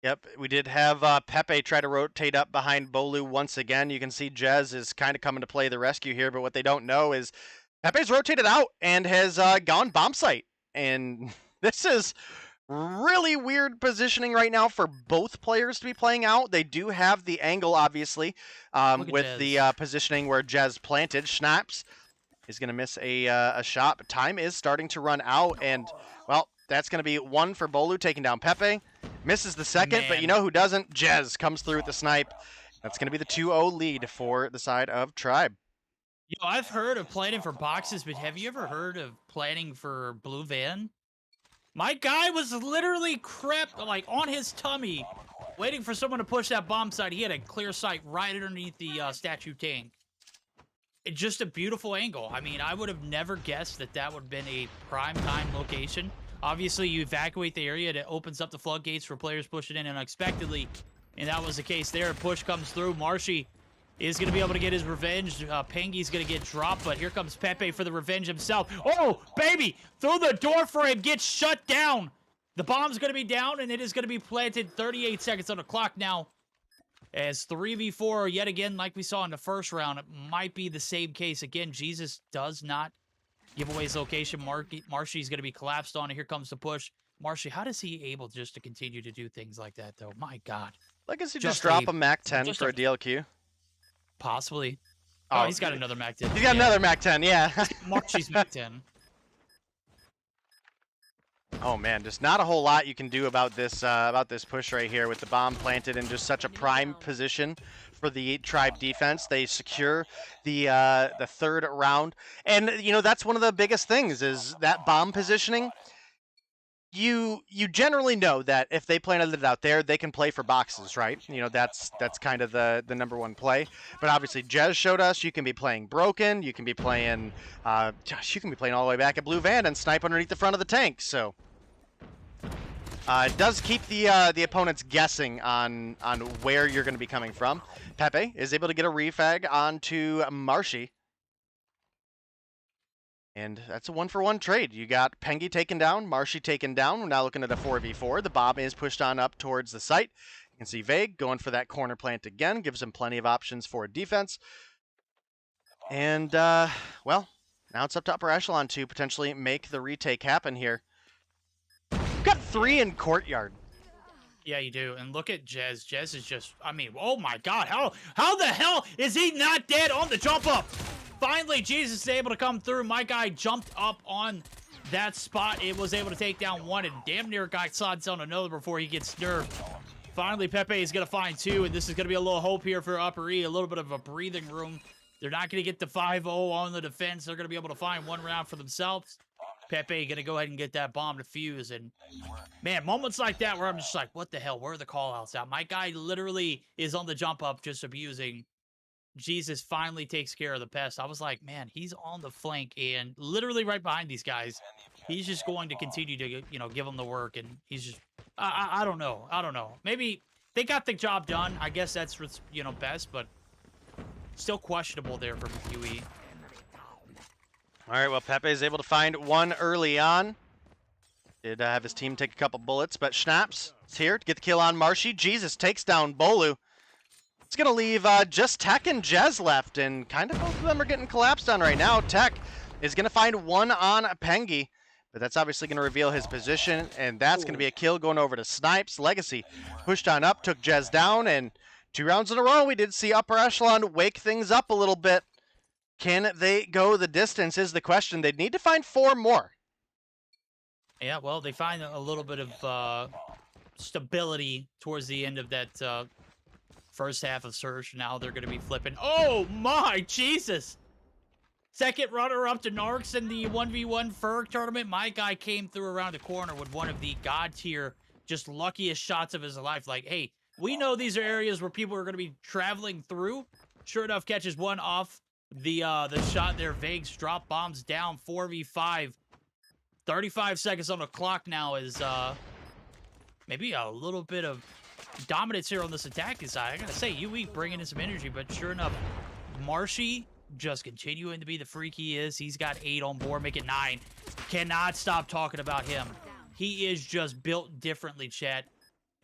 Yep, we did have Pepe try to rotate up behind Bolu once again. You can see Jez is kind of coming to play the rescue here, but what they don't know is Pepe's rotated out and has gone bomb site. And this is really weird positioning right now for both players to be playing out. They do have the angle, obviously, with the positioning where Jez planted. Schnaps is going to miss a shot, but time is starting to run out, and, well, that's going to be 1 for Bolu, taking down Pepe. Misses the second, but you know who doesn't? Jez comes through with the snipe. That's going to be the 2-0 lead for the side of Tribe. I've heard of planning for boxes, but have you ever heard of planning for Blue Van? My guy was literally crept, like, on his tummy, waiting for someone to push that bomb site. He had a clear sight right underneath the statue tank. It's just a beautiful angle. I would have never guessed that that would have been a prime time location. Obviously, you evacuate the area, it opens up the floodgates for players pushing in unexpectedly, and that was the case there. A push comes through. Marshy is going to be able to get his revenge. Pingy's going to get dropped, but here comes Pepe for the revenge himself. Oh, baby! Through the door frame, gets shut down. The bomb's going to be down, and it is going to be planted. 38 seconds on the clock now. As 3v4, yet again, like we saw in the first round, it might be the same case. Again, Jesus does not give away his location. Marshy's going to be collapsed on, and here comes the push. Marshy, how does he able just to continue to do things like that, though? My God. Like, does he just drop a Mac 10 for a DLQ? Possibly. Oh, he's got another Mac 10. He's got another Mac 10, yeah. Marshy's Mac 10. Oh man, just not a whole lot you can do about this push right here with the bomb planted in just such a prime position for the Tribe defense. They secure the third round, and that's one of the biggest things is that bomb positioning. You generally know that if they planted it out there, they can play for boxes, right? That's kind of the number one play. But obviously, Jez showed us you can be playing broken, you can be playing, all the way back at Blue Van and snipe underneath the front of the tank. So it does keep the opponents guessing on where you're going to be coming from. Pepe is able to get a refag onto Marshy. And that's a 1-for-1 trade. You got Pengi taken down, Marshy taken down. We're now looking at a 4v4. The bomb is pushed on up towards the site. You can see Vague going for that corner plant again. Gives him plenty of options for defense. And, well, now it's up to Upper Echelon to potentially make the retake happen here. We've got 3 in Courtyard. Yeah, you do. And look at Jez. Jez is just, I mean, oh my God. How the hell is he not dead on the jump up? Finally, Jesus is able to come through. My guy jumped up on that spot. It was able to take down one and damn near got sods down another before he gets nerfed. Finally, Pepe is going to find 2, and this is going to be a little hope here for Upper E, a little bit of a breathing room. They're not going to get the 5-0 on the defense. They're going to be able to find 1 round for themselves. Pepe going to go ahead and get that bomb to fuse. And, man, moments like that where I'm just like, what the hell? Where are the call-outs at? My guy literally is on the jump up just abusing. Jesus finally takes care of the pest. I was like, man, he's on the flank and literally right behind these guys. He's just going to continue to, you know, give them the work. And he's just, I don't know. I don't know. Maybe they got the job done. I guess that's what's, you know, best, but still questionable there from QE. All right, well, Pepe is able to find 1 early on. Did have his team take a couple bullets, but Schnapps is here to get the kill on Marshy. Jesus takes down Bolu. It's going to leave just Tech and Jez left, and kind of both of them are getting collapsed on right now. Tech is going to find 1 on Pengi, but that's obviously going to reveal his position, and that's going to be a kill going over to Snipes. Legacy pushed on up, took Jez down, and 2 rounds in a row, we did see Upper Echelon wake things up a little bit. Can they go the distance is the question. They'd need to find 4 more. Yeah, well, they find a little bit of stability towards the end of that first half of Surge. Now they're going to be flipping. Oh, my Jesus. Second runner-up to Narcs in the 1v1 Ferg tournament. My guy came through around the corner with one of the god-tier, just luckiest shots of his life. Like, hey, we know these are areas where people are going to be traveling through. Sure enough, catches one off the shot there. Vagues drop bombs down 4v5. 35 seconds on the clock now is maybe a little bit of dominance here on this attacking side. I gotta say, UE bringing in some energy, but sure enough, Marshy just continuing to be the freak he is. He's got 8 on board, make it 9. Cannot stop talking about him. He is just built differently, chat.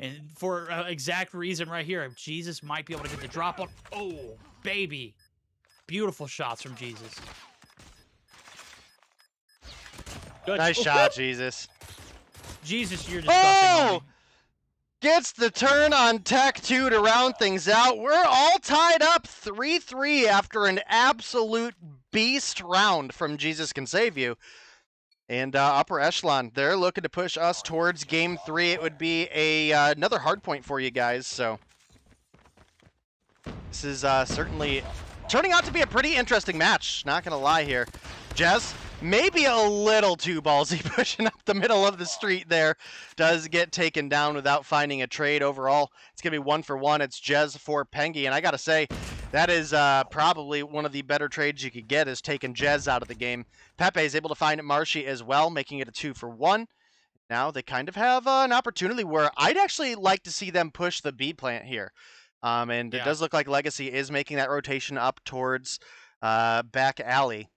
And for exact reason right here, Jesus might be able to get the drop on. Oh, baby. Beautiful shots from Jesus. Good. Nice shot, Jesus. Jesus, you're disgusting. Oh! Gets the turn on Tech 2 to round things out. We're all tied up 3-3 after an absolute beast round from Jesus Can Save You. And Upper Echelon, they're looking to push us towards Game 3. It would be another hard point for you guys, so this is certainly turning out to be a pretty interesting match. Not going to lie here. Jez, maybe a little too ballsy pushing up the middle of the street there. Does get taken down without finding a trade. Overall, it's going to be 1-for-1. It's Jez for Pengi, and I got to say, that is probably one of the better trades you could get, is taking Jez out of the game. Pepe is able to find Marshy as well, making it a 2-for-1. Now they kind of have an opportunity where I'd actually like to see them push the B plant here. And it does look like Legacy is making that rotation up towards back alley.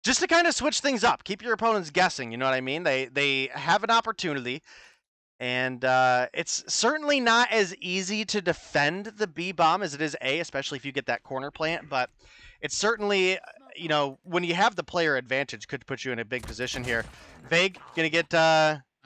Just to kind of switch things up. Keep your opponents guessing, you know what I mean? They have an opportunity. And it's certainly not as easy to defend the B bomb as it is A, especially if you get that corner plant. But it's certainly, you know, when you have the player advantage, could put you in a big position here. Vague going to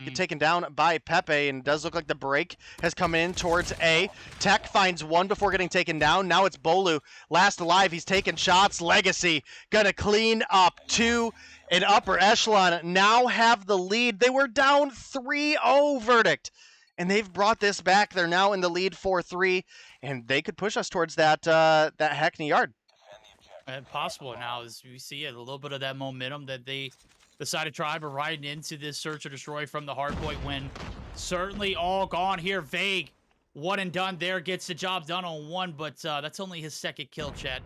get taken down by Pepe, and does look like the break has come in towards A. Tech finds 1 before getting taken down. Now it's Bolu, last alive. He's taking shots. Legacy going to clean up 2. And Upper Echelon now have the lead. They were down 3-0 verdict, and they've brought this back. They're now in the lead 4-3, and they could push us towards that Hackney yard. And possible now, as we see it, a little bit of that momentum that they decided Tribe are riding into this search or destroy from the Hardpoint win. Certainly all gone here. Vague, 1 and done there, gets the job done on 1, but that's only his 2nd kill, chat,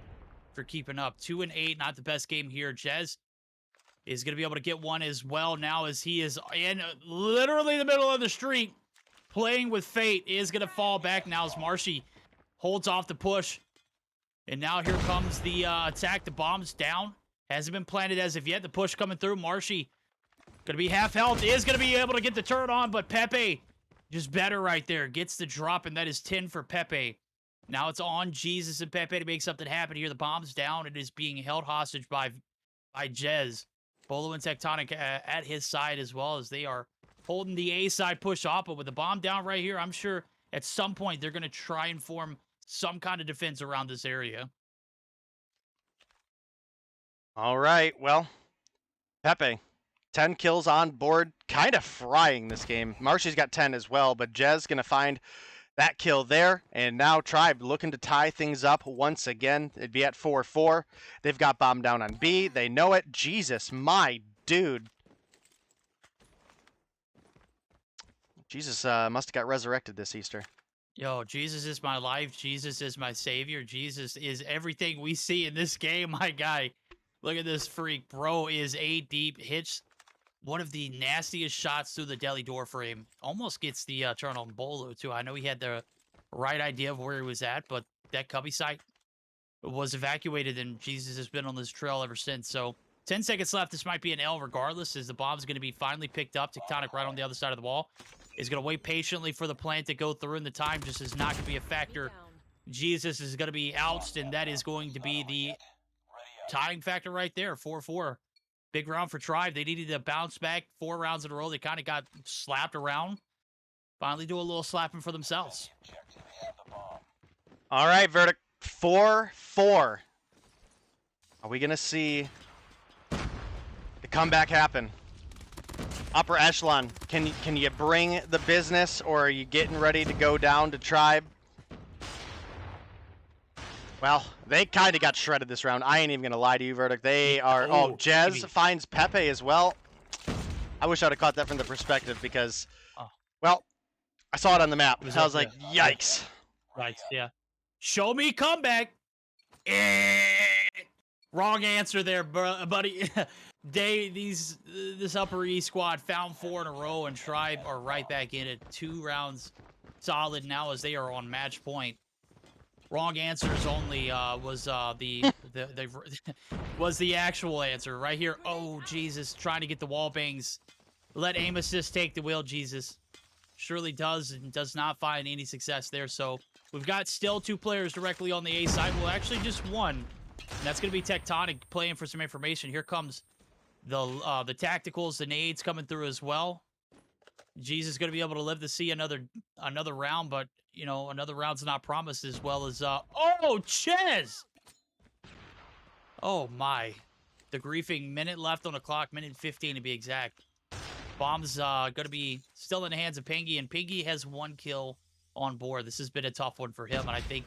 for keeping up. 2 and 8, not the best game here. Jez is going to be able to get 1 as well now, as he is in literally the middle of the street playing with fate. Is going to fall back now as Marshy holds off the push. And now here comes the attack. The bomb's down. Hasn't been planted as of yet. The push coming through. Marshy gonna be half health. Is gonna be able to get the turn on, but Pepe just better right there. Gets the drop, and that is 10 for Pepe. Now it's on Jesus and Pepe to make something happen here. The bomb's down. It is being held hostage by Jez. Bolo and Tectonic at his side as well, as they are holding the A side push off. But with the bomb down right here, I'm sure at some point they're going to try and form some kind of defense around this area. All right, well, Pepe, 10 kills on board, kind of frying this game. Marshy's got 10 as well, but Jez going to find that kill there, and now Tribe looking to tie things up once again. It'd be at 4-4. They've got bomb down on B. They know it. Jesus, my dude. Jesus must have got resurrected this Easter. Yo, Jesus is my life. Jesus is my savior. Jesus is everything we see in this game, my guy. Look at this freak. Bro is A deep. Hits one of the nastiest shots through the deli door frame. Almost gets the turn on Bolo, too. I know he had the right idea of where he was at, but that cubby site was evacuated, and Jesus has been on this trail ever since. So 10 seconds left. This might be an L regardless, as the bomb's going to be finally picked up. Tectonic right on the other side of the wall is going to wait patiently for the plant to go through, and the time just is not going to be a factor. Jesus is going to be ousted, and that is going to be the tying factor right there. 4-4. Big round for Tribe. They needed to bounce back 4 rounds in a row. They kind of got slapped around. Finally do a little slapping for themselves. All right, verdict 4-4. Are we going to see the comeback happen? Upper Echelon, can you bring the business, or are you getting ready to go down to Tribe? Well, they kind of got shredded this round. I ain't even going to lie to you, Verdict. They are... Oh, Jez finds Pepe as well. I wish I'd have caught that from the perspective because, well, I saw it on the map. I was like, yikes. Right, yeah. Show me comeback. Wrong answer there, buddy. This Upper E squad found 4 in a row, and Tribe are right back in it. 2 rounds solid now as they are on match point. Wrong answers only was was the actual answer right here. Oh, Jesus, trying to get the wall bangs. Let aim assist take the wheel, Jesus. Surely does, and does not find any success there. So we've got still 2 players directly on the A side. Well, actually just 1. And that's going to be Tectonic playing for some information. Here comes the tacticals, the nades coming through as well. Jesus is going to be able to live to see another round, but you know, another round's not promised, as well as oh, Ches! Oh my. The griefing, minute left on the clock, minute 15 to be exact. Bomb's going to be still in the hands of Pingy, and Pingy has 1 kill on board. This has been a tough one for him, and I think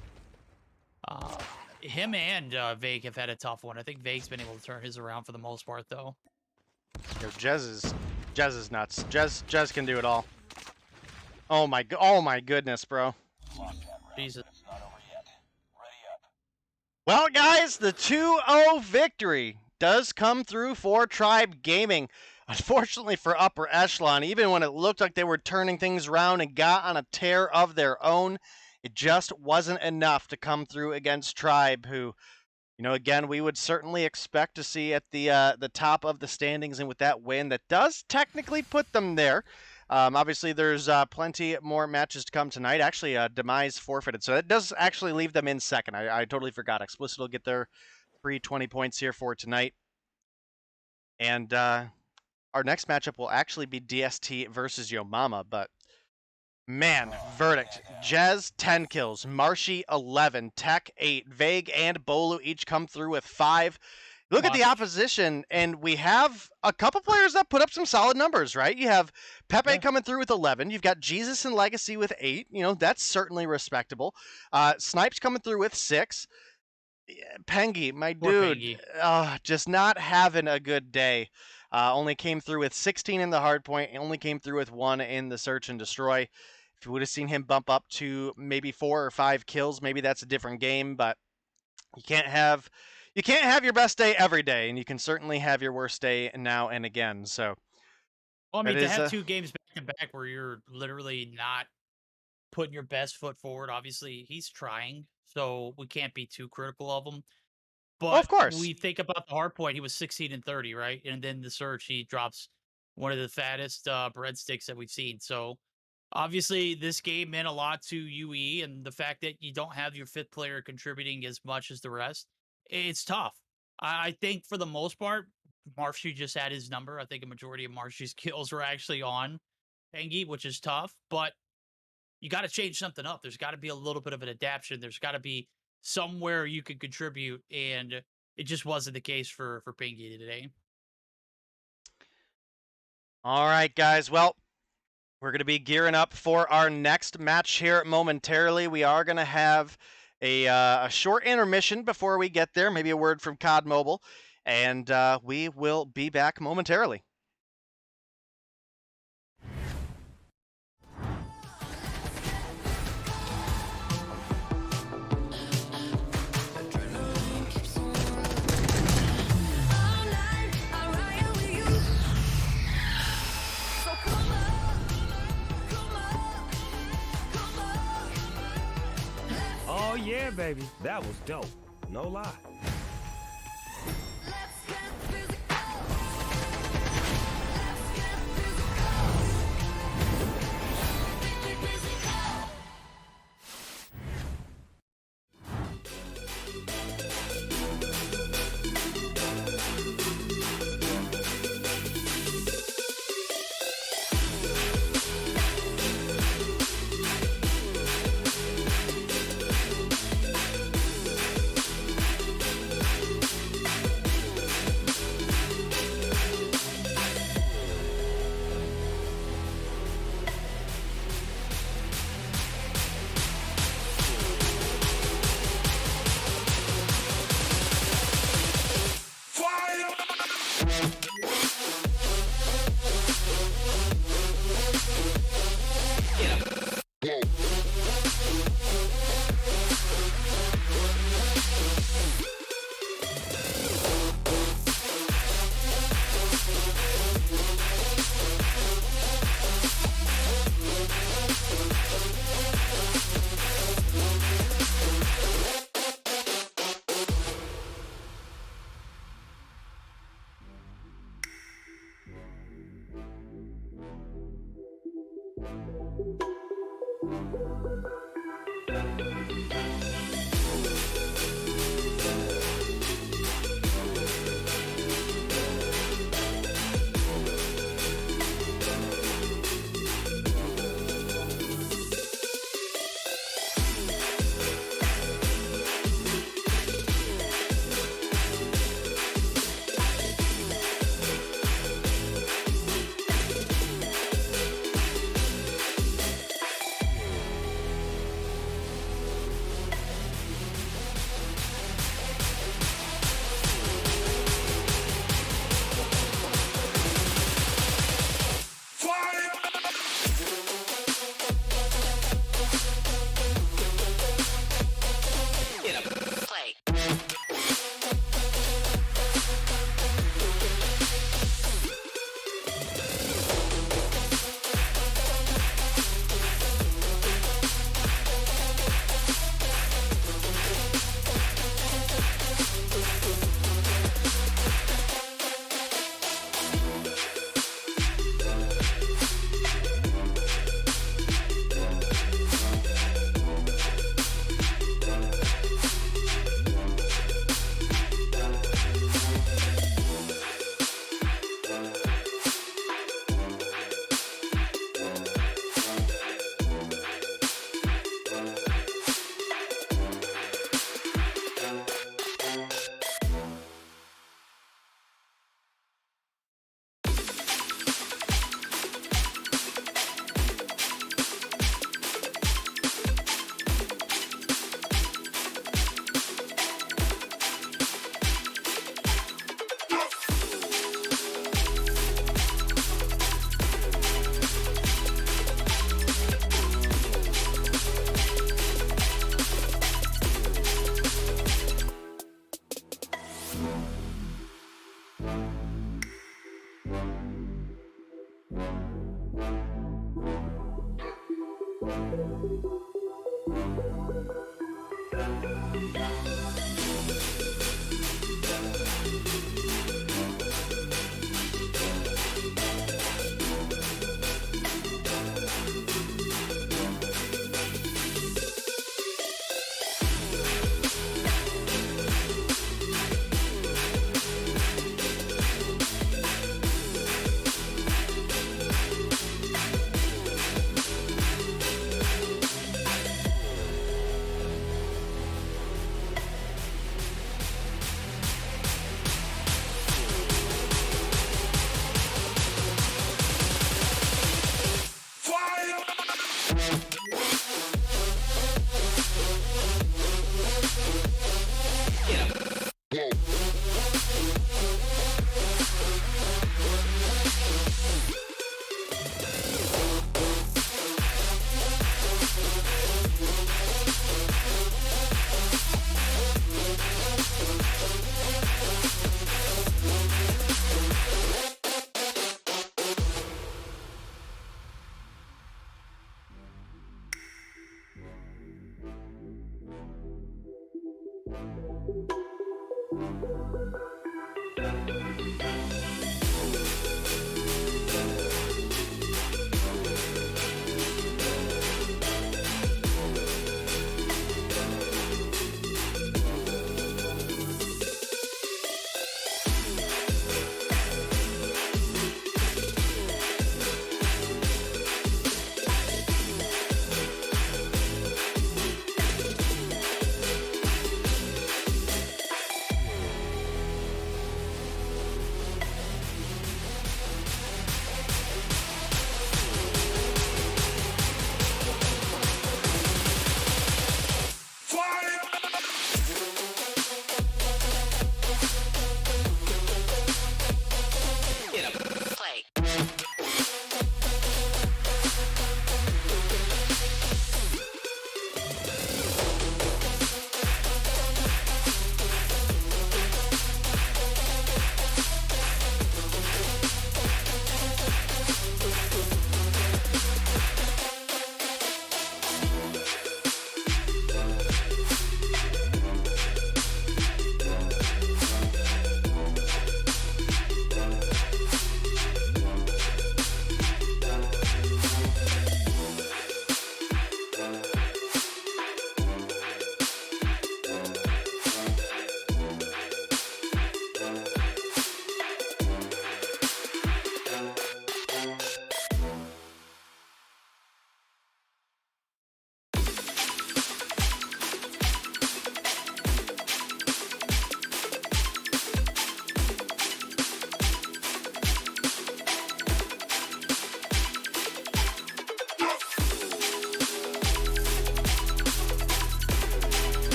him and Vague have had a tough one. I think Vague's been able to turn his around for the most part, though. Yo, Jez is nuts. Jez can do it all. Oh my goodness, bro. Jesus. Well, guys, the 2-0 victory does come through for Tribe Gaming. Unfortunately for Upper Echelon, even when it looked like they were turning things around and got on a tear of their own, it just wasn't enough to come through against Tribe, who, you know, again, we would certainly expect to see at the top of the standings, and with that win, that does technically put them there. Obviously, there's plenty more matches to come tonight. Actually, Demise forfeited, so that does actually leave them in second. I totally forgot. Xplicit will get their free 20 points here for tonight. And our next matchup will actually be DST versus Yo Mama, but man, Verdict. Jez, 10 kills. Marshy, 11. Tech, 8. Vague and Bolu each come through with 5. Look at the opposition, and we have a couple players that put up some solid numbers, right? You have Pepe coming through with 11. You've got Jesus and Legacy with 8. You know, that's certainly respectable. Snipes coming through with 6. Pengy, my dude, just not having a good day. Only came through with 16 in the hardpoint. Only came through with 1 in the search and destroy. If you would have seen him bump up to maybe 4 or 5 kills, maybe that's a different game, but you can't have your best day every day, and you can certainly have your worst day now and again. So, well, I mean, to have 2 games back to back where you're literally not putting your best foot forward, obviously he's trying, so we can't be too critical of him. But of course. we think about the Hardpoint, he was 16 and 30, right? And then the Surge, he drops one of the fattest breadsticks that we've seen. So obviously, this game meant a lot to UE, and the fact that you don't have your fifth player contributing as much as the rest, it's tough. I think for the most part, Marshy just had his number. I think a majority of Marshy's kills were actually on Pengi, which is tough, but you got to change something up. There's got to be a little bit of an adaptation. There's got to be somewhere you could contribute, and it just wasn't the case for Pengi today. All right, guys. Well, we're going to be gearing up for our next match here momentarily. We are going to have a short intermission before we get there, maybe a word from COD Mobile, and we will be back momentarily. Oh yeah, baby. That was dope. No lie.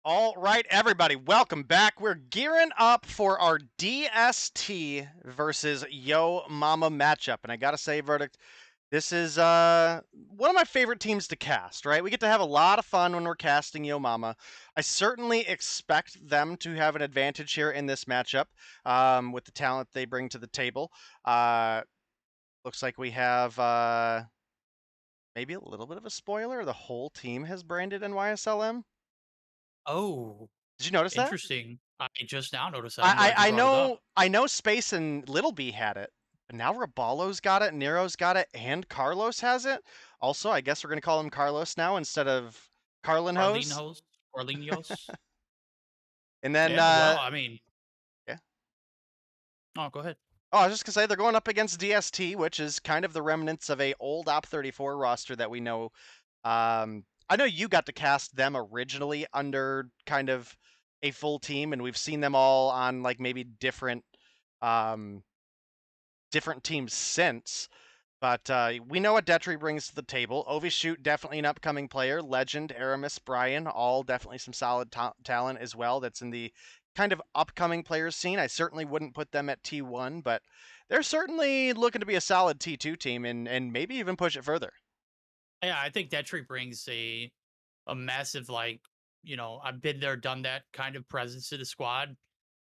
All right, everybody, welcome back. We're gearing up for our DST versus Yo Mama matchup. And I gotta say, Verdict, this is one of my favorite teams to cast, right? We get to have a lot of fun when we're casting Yo Mama. I certainly expect them to have an advantage here in this matchup with the talent they bring to the table. Looks like we have maybe a little bit of a spoiler. The whole team has branded NYSLM. Oh, did you notice that? Interesting. I just now noticed that. I know Space and Little B had it, but now Rabalo's got it, Nero's got it, and Carlos has it. Also, I guess we're gonna call him Carlos now instead of Carlinhos. Carlinhos. And then, well, I mean, yeah. Oh, go ahead. Oh, I was just gonna say they're going up against DST, which is kind of the remnants of a old Op34 roster that we know. I know you got to cast them originally under kind of a full team, and we've seen them all on like maybe different teams since. But we know what Detri brings to the table. Ovishoot, definitely an upcoming player. Legend, Aramis, Brian, all definitely some solid talent as well. That's in the kind of upcoming players scene. I certainly wouldn't put them at T1, but they're certainly looking to be a solid T2 team and maybe even push it further. Yeah, I think Detri brings a massive, like, you know, I've been there, done that kind of presence to the squad.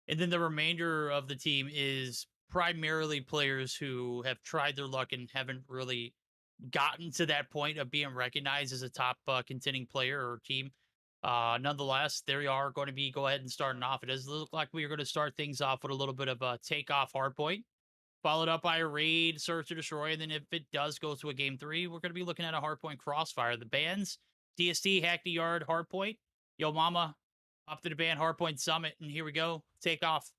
And then the remainder of the team is primarily players who have tried their luck and haven't really gotten to that point of being recognized as a top contending player or team. Nonetheless, they are going to be go ahead and starting off. It does look like we are going to start things off with a little bit of a takeoff hardpoint, followed up by a raid, search to destroy, and then if it does go to a game 3, we're going to be looking at a hardpoint crossfire. The bans, DST, Hack the Yard, hardpoint, Yo Mama, up to the ban, hardpoint summit, and here we go, take off.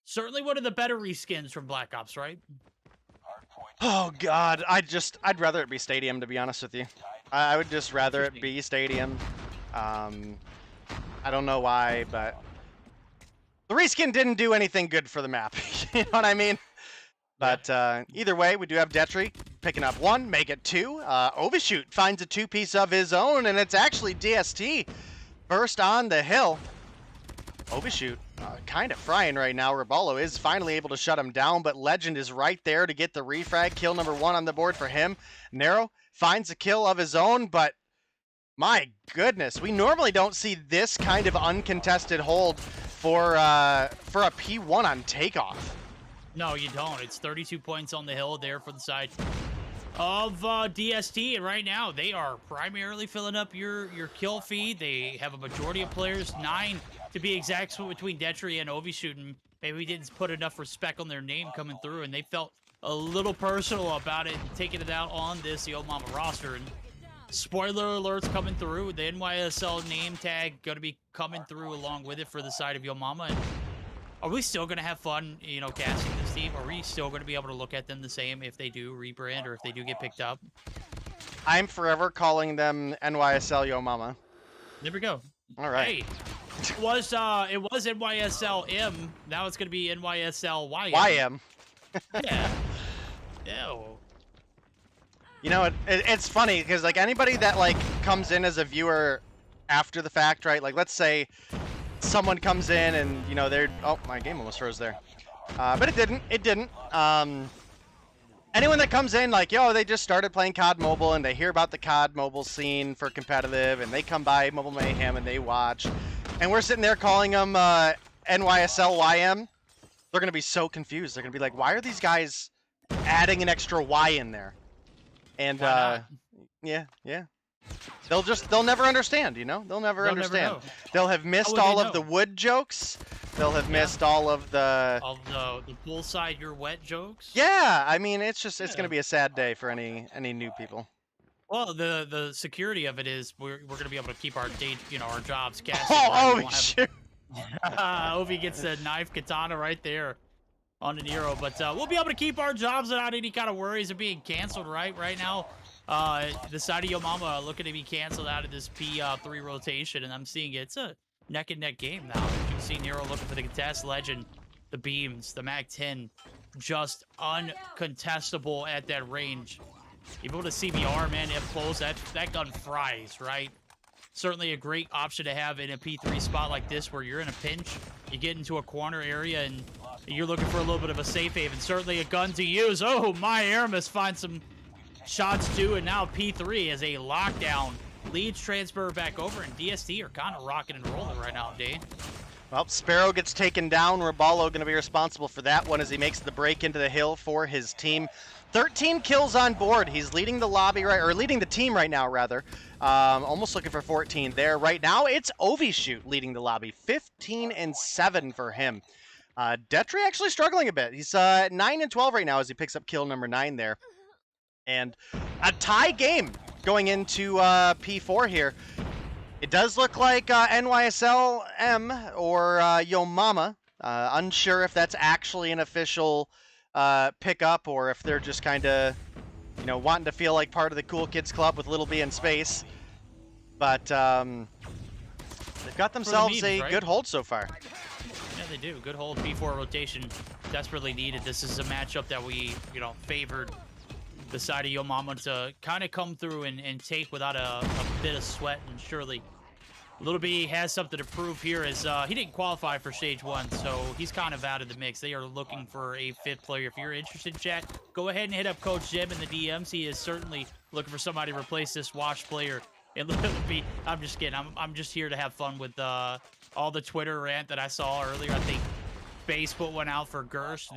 Certainly one of the better reskins from Black Ops, right? Oh God, I'd rather it be Stadium, to be honest with you. I would just rather it be Stadium. I don't know why, but The reskin didn't do anything good for the map. You know what I mean? But either way, we do have Detry picking up 1, make it 2. Overshoot finds a 2-piece of his own, and it's actually DST first on the hill. Overshoot kind of frying right now. Raballo is finally able to shut him down, but Legend is right there to get the refrag. Kill number 1 on the board for him. Narrow finds a kill of his own, but my goodness, we normally don't see this kind of uncontested hold for a P1 on takeoff. No, you don't. It's 32 points on the hill there for the side of DST, and right now they are primarily filling up your kill feed. They have a majority of players, 9 to be exact, split between Detry and Overshoot, and maybe we didn't put enough respect on their name coming through, and they felt a little personal about it and taking it out on this Yo Mama roster. And spoiler alerts coming through. The NYSL name tag going to be coming through along with it for the side of Yo Mama. And are we still going to have fun, you know, casting this team? Are we still going to be able to look at them the same if they do rebrand or if they do get picked up? I'm forever calling them NYSL Yo Mama. There we go. All right. Hey, it was NYSL M. Now it's going to be NYSL YM. YM. Yeah. Ew. You know, it's funny because like anybody that like comes in as a viewer after the fact, right? Like let's say someone comes in and you know they're my game almost froze there, but it didn't. Anyone that comes in like they just started playing COD Mobile and they hear about the COD Mobile scene for competitive and they come by Mobile Mayhem and they watch, and we're sitting there calling them NYSL YM. They're gonna be so confused. They're gonna be like, why are these guys adding an extra Y in there? And yeah. They'll never understand, you know? They'll never understand. They'll have missed all of the wood jokes. They'll have missed all of the poolside you're wet jokes. Yeah, I mean it's gonna be a sad day for any new people. Well, the security of it is we're gonna be able to keep our our jobs casted. Oh shit. Ovi gets a knife katana right there on the Nero, but we'll be able to keep our jobs without any kind of worries of being canceled right now. The side of Yo Mama looking to be canceled out of this P3 rotation, and I'm seeing it's a neck and neck game now. You can see Nero looking for the contest. Legend, the beams, the Mag-10, just uncontestable at that range. Even with a CBR, man, up close, that gun fries, right? Certainly a great option to have in a P3 spot like this where you're in a pinch, you get into a corner area, and you're looking for a little bit of a safe haven. Certainly a gun to use. Oh, my Aramis finds some shots too, and now P3 as a lockdown leads transfer back over, and DST are kind of rocking and rolling right now, Dane. Well, Sparrow gets taken down. Raballo going to be responsible for that one as he makes the break into the hill for his team. 13 kills on board. He's leading the lobby leading the team right now, rather. Almost looking for 14 there. Right now, it's Overshoot leading the lobby. 15 and 7 for him. Detry actually struggling a bit. He's 9 and 12 right now as he picks up kill number 9 there. And a tie game going into P4 here. It does look like NYSL M or Yo Mama. Unsure if that's actually an official pickup or if they're just kind of, wanting to feel like part of the cool kids club with Little B in space. But they've got themselves a good hold so far. Yeah, they do. Good hold. P4 rotation desperately needed. This is a matchup that we, favored the side of Yo Mama to kind of come through and take without a bit of sweat, and surely Little B has something to prove here as he didn't qualify for stage 1, so he's kind of out of the mix. They are looking for a 5th player. If you're interested, chat, go ahead and hit up Coach Jim in the DMs. He is certainly looking for somebody to replace this Wash player. And Little B, I'm just kidding. I'm just here to have fun with all the Twitter rant that I saw earlier. I think Base put one out for Gersh,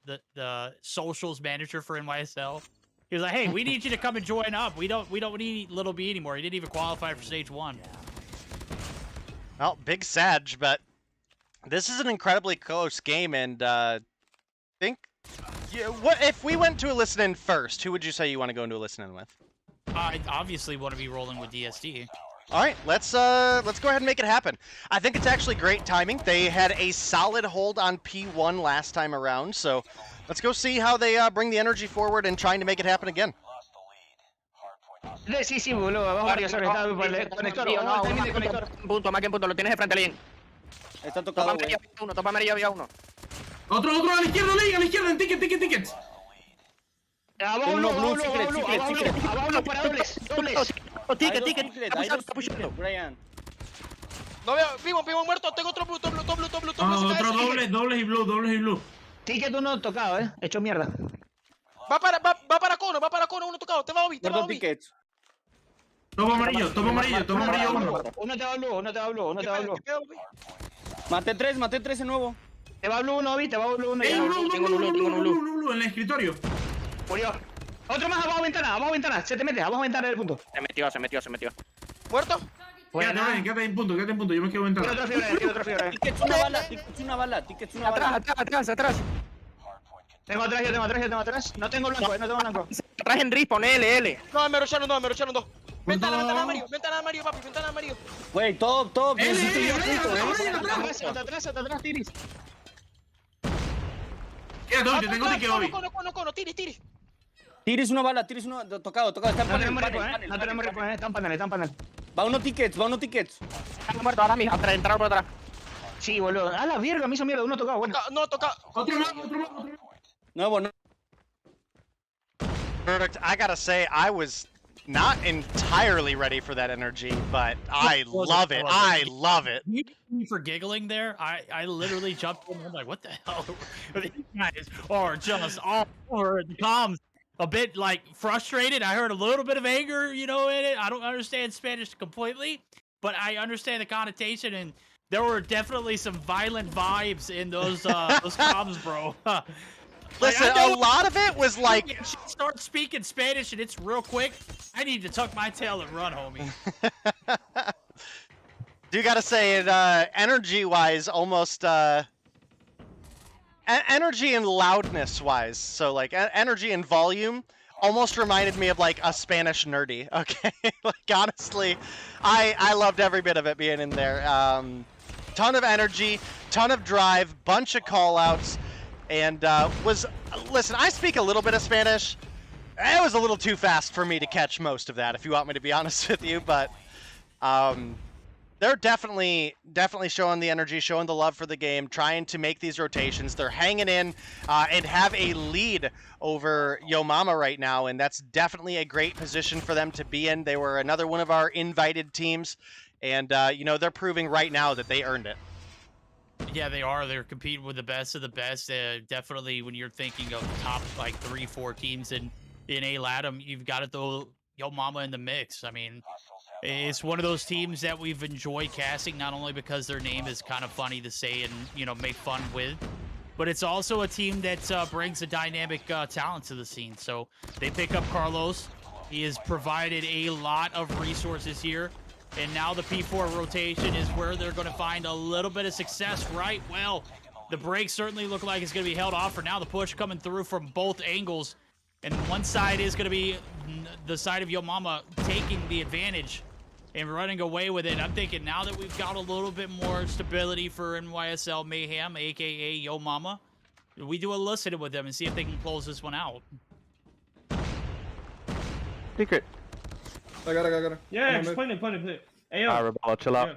the socials manager for NYSL. He was like, "Hey, we need you to come and join up. We don't need Little B anymore. He didn't even qualify for stage 1." Well, big Sag, but this is an incredibly close game, and what if we went to a listen-in first? Who would you say you want to go into a listen-in with? I obviously want to be rolling with DST. All right, let's go ahead and make it happen. I think it's actually great timing. They had a solid hold on P1 last time around, so let's go see how they bring the energy forward and trying to make it happen again. Sí, sí, boludo. Vamos a regresar. Conector. Punto, más que punto. Lo tienes de frente, Lin. Está tocado, güey. Topa amarilla había uno. Otro a la izquierda, en tickets. Abajo uno, abajo para dobles. Ticket. Brian. No veo, vivo muerto. Tengo otro blue. Otro dobles y blue. Ticket uno tocado, hecho mierda. Va para cono, uno tocado. Te va a oír. Tickets. Topo amarillo, uno. Uno te va blue. Maté tres de nuevo. Te va blue uno, ¿viste? Blue. Blue, en el escritorio. Murió. Otro más abajo ventana. Se te mete, abajo ventana del punto. Se metió. ¿Muerto? Quédate en punto. Yo me quedo en ventana. Otro fiebre. Tickets una bala. Atrás. Tengo atrás. No tengo blanco. Atrás en respawn, L. No, me rocharon dos. Ventana amarillo, papi, ventana amarillo. Güey, top. Atrás, Tiris. Quédate, tengo ticket, Obi. Cono, tiris. Tires una bala, tocado. Está en No tenemos panel. respawn, está en panel. Va unos tickets. Está muerto ahora mismo, entrar por atrás. Sí, boludo. A la verga, me hizo mierda, uno tocado, bueno. No, tocado. Otro más. No. Verdict, I gotta say, I was not entirely ready for that energy, but I love it. I love it. For giggling there, I literally jumped in and I'm like, what the hell? These guys are just all over the comms. A bit like frustrated. I heard a little bit of anger, in it. I don't understand Spanish completely, but I understand the connotation, and there were definitely some violent vibes in those comms, bro. Listen, a lot of it was like... Start speaking Spanish and it's real quick. I need to tuck my tail and run, homie. You gotta say it, energy-wise, almost, energy and loudness-wise, so, like, energy and volume almost reminded me of, like, a Spanish nerdy, okay? Like, honestly, I loved every bit of it being in there. Ton of energy, ton of drive, bunch of call-outs, and, listen, I speak a little bit of Spanish. It was a little too fast for me to catch most of that, if you want me to be honest with you, but, they're definitely showing the energy, showing the love for the game, trying to make these rotations. They're hanging in and have a lead over Yo Mama right now, and that's definitely a great position for them to be in. They were another one of our invited teams, and, they're proving right now that they earned it. Yeah, they are. They're competing with the best of the best. Definitely, when you're thinking of top, 3-4 teams in A Latam, you've got to throw Yo Mama in the mix. I mean, it's one of those teams that we've enjoyed casting, not only because their name is kind of funny to say and, make fun with, but it's also a team that brings a dynamic talent to the scene. So they pick up Carlos. He has provided a lot of resources here. And now the P4 rotation is where they're going to find a little bit of success, right? Well, the break certainly look like it's going to be held off for now. The push coming through from both angles. And one side is going to be the side of Yo Mama taking the advantage and running away with it. I'm thinking now that we've got a little bit more stability for NYSL Mayhem, a.k.a. Yo Mama, we do a listen with them and see if they can close this one out. Secret. I got it. Yeah, just play it. Hey, yo. Alright, Rebel, chill out.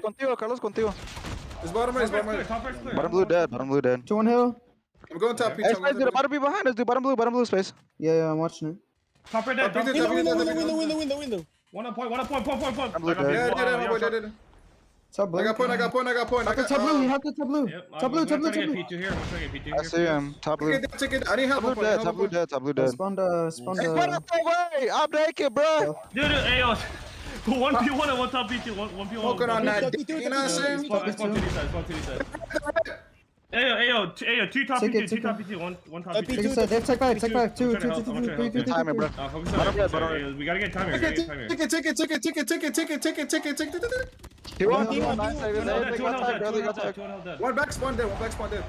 Contigo, Carlos, contigo. It's bottom right. Bottom blue dead. 2-1 hill. I'm going top P. Hey, Spice, the bottom be behind us, dude. Bottom blue space. Yeah, I'm watching it. Top right dead. Window. One point. I'm blue dead. Yeah. Top blue. I got point. Top blue, he had the top blue. Top blue. I see him. Top blue. Take it. I need help. Top blue dead. Spawn the. Hey, I'm naked, bro. Dude, hey, yo. 1P1 and 1 top P2. 1P1. Focus on that. You know what I'm saying? Spawn to these side. Hey, yo, 2 top P2, 1 top P2. Take 5. 2. Timing, bro. We gotta get timer. Ticket. One back spawn dead.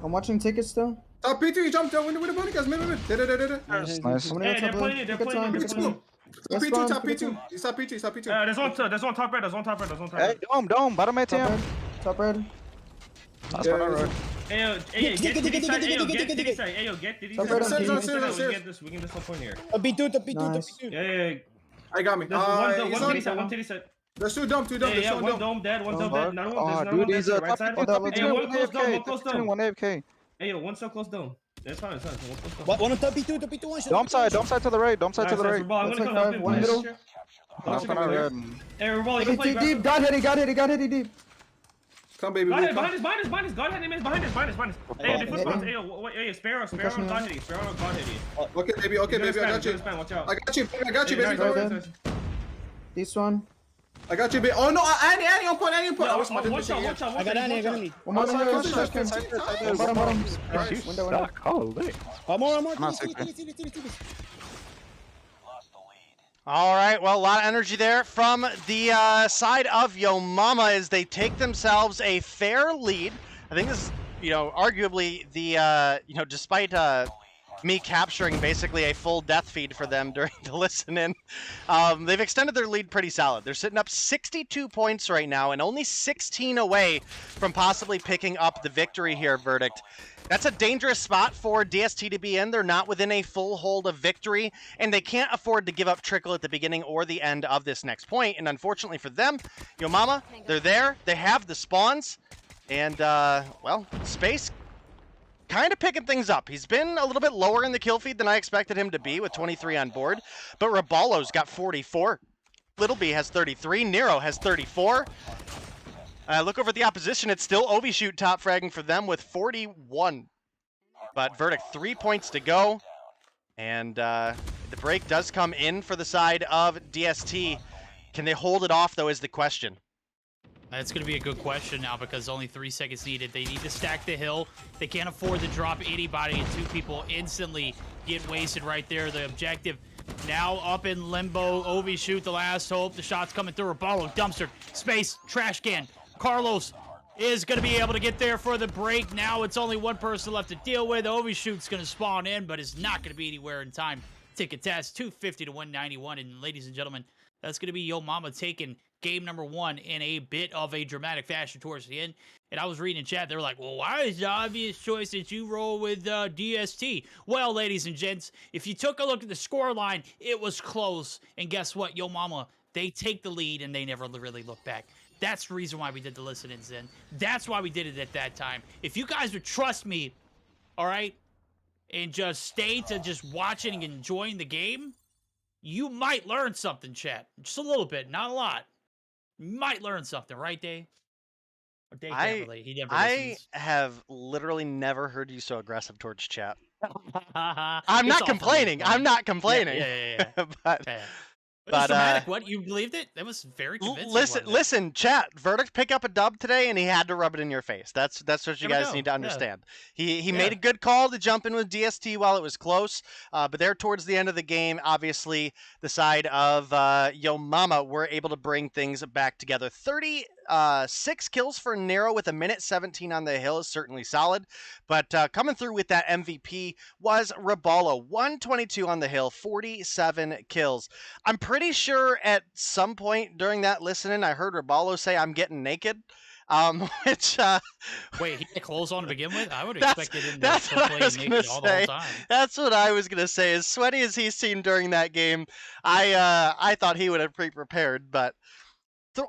I'm watching tickets still. Top P2, you jumped down. Window, guys. Mid. Nice. Hey, they're playing. P2, top P2. He's top P2. There's one top red. Hey, dome. Bottom right, Tam. Top red. Ayo, get Diddy side. Ayo, get Diddy side. Ayo, get Diddy side. We can get this one here. Yeah. I got me. One Diddy side. There's two dome. Yeah, one dome dead, one dome dead. Another one. There's another one dead to the right side. Ayo, one close dome. One AFK. Ayo, one so close dome. That's fine. One close dome. One on top B2, one. Dome side to the right. Dome side to the right. I'm gonna come help him. One middle. Hey, Reball, you can play Deep. Got hit deep. Come, baby. Behind us. God hit him. Behind us. Hey, the footbounds. Hey, Sparrow on God hit you. Okay, baby. I got you. Watch out. I got you, baby. This one. I got you, baby. Oh no, Annie on point. Watch out. I got Annie. One more. Bottom. Window. Holy. More. All right, well, a lot of energy there from the side of Yo Mama as they take themselves a fair lead. I think this is, arguably the, despite me capturing basically a full death feed for them during the listen-in, they've extended their lead pretty solid. They're sitting up 62 points right now and only 16 away from possibly picking up the victory here, Verdict. That's a dangerous spot for DST to be in. They're not within a full hold of victory, and they can't afford to give up Trickle at the beginning or the end of this next point. And unfortunately for them, Yo Mama, they're there. They have the spawns. And, well, Space kind of picking things up. He's been a little bit lower in the kill feed than I expected him to be with 23 on board. But Raballo's got 44. Little B has 33. Nero has 34. Look over at the opposition. It's still Ovishoot top fragging for them with 41. But Verdict, 3 points to go. And the break does come in for the side of DST. Can they hold it off, though, is the question. That's going to be a good question now because only 3 seconds needed. They need to stack the hill. They can't afford to drop anybody, and 2 people instantly get wasted right there. The objective now up in limbo. Ovishoot, the last hope. The shot's coming through. Raballo, dumpster, Space, trash can. Carlos is going to be able to get there for the break. Now it's only one person left to deal with. Ovishoot's going to spawn in, but is not going to be anywhere in time. Ticket test, 250 to 191. And ladies and gentlemen, that's going to be Yo Mama taking game number 1 in a bit of a dramatic fashion towards the end. And I was reading in chat, they were like, well, why is the obvious choice that you roll with DST? Well, ladies and gents, if you took a look at the score line, it was close. And guess what? Yo Mama, they take the lead and they never really look back. That's the reason why we did the listen-ins then. That's why we did it at that time. If you guys would trust me, all right, and just stay to just watching and enjoying the game, you might learn something, chat. Just a little bit, not a lot. You might learn something, right, Dave? Or Dave I have literally never heard you so aggressive towards chat. I'm not complaining. Yeah. But It was dramatic. What? You believed it? That was very convincing. Listen, chat. Verdict pick up a dub today, and he had to rub it in your face. That's what you guys need to understand. He made a good call to jump in with DST while it was close, but there towards the end of the game, obviously the side of Yo Mama were able to bring things back together. 36 kills for Nero with a minute 17 on the hill is certainly solid, but coming through with that MVP was Raballo. 122 on the hill, 47 kills. I'm pretty sure at some point during that listening, I heard Raballo say, "I'm getting naked." Which wait, he had clothes on to begin with? I would have expected him to play naked all the whole time. That's what I was gonna say. As sweaty as he seemed during that game, I thought he would have pre-prepared, but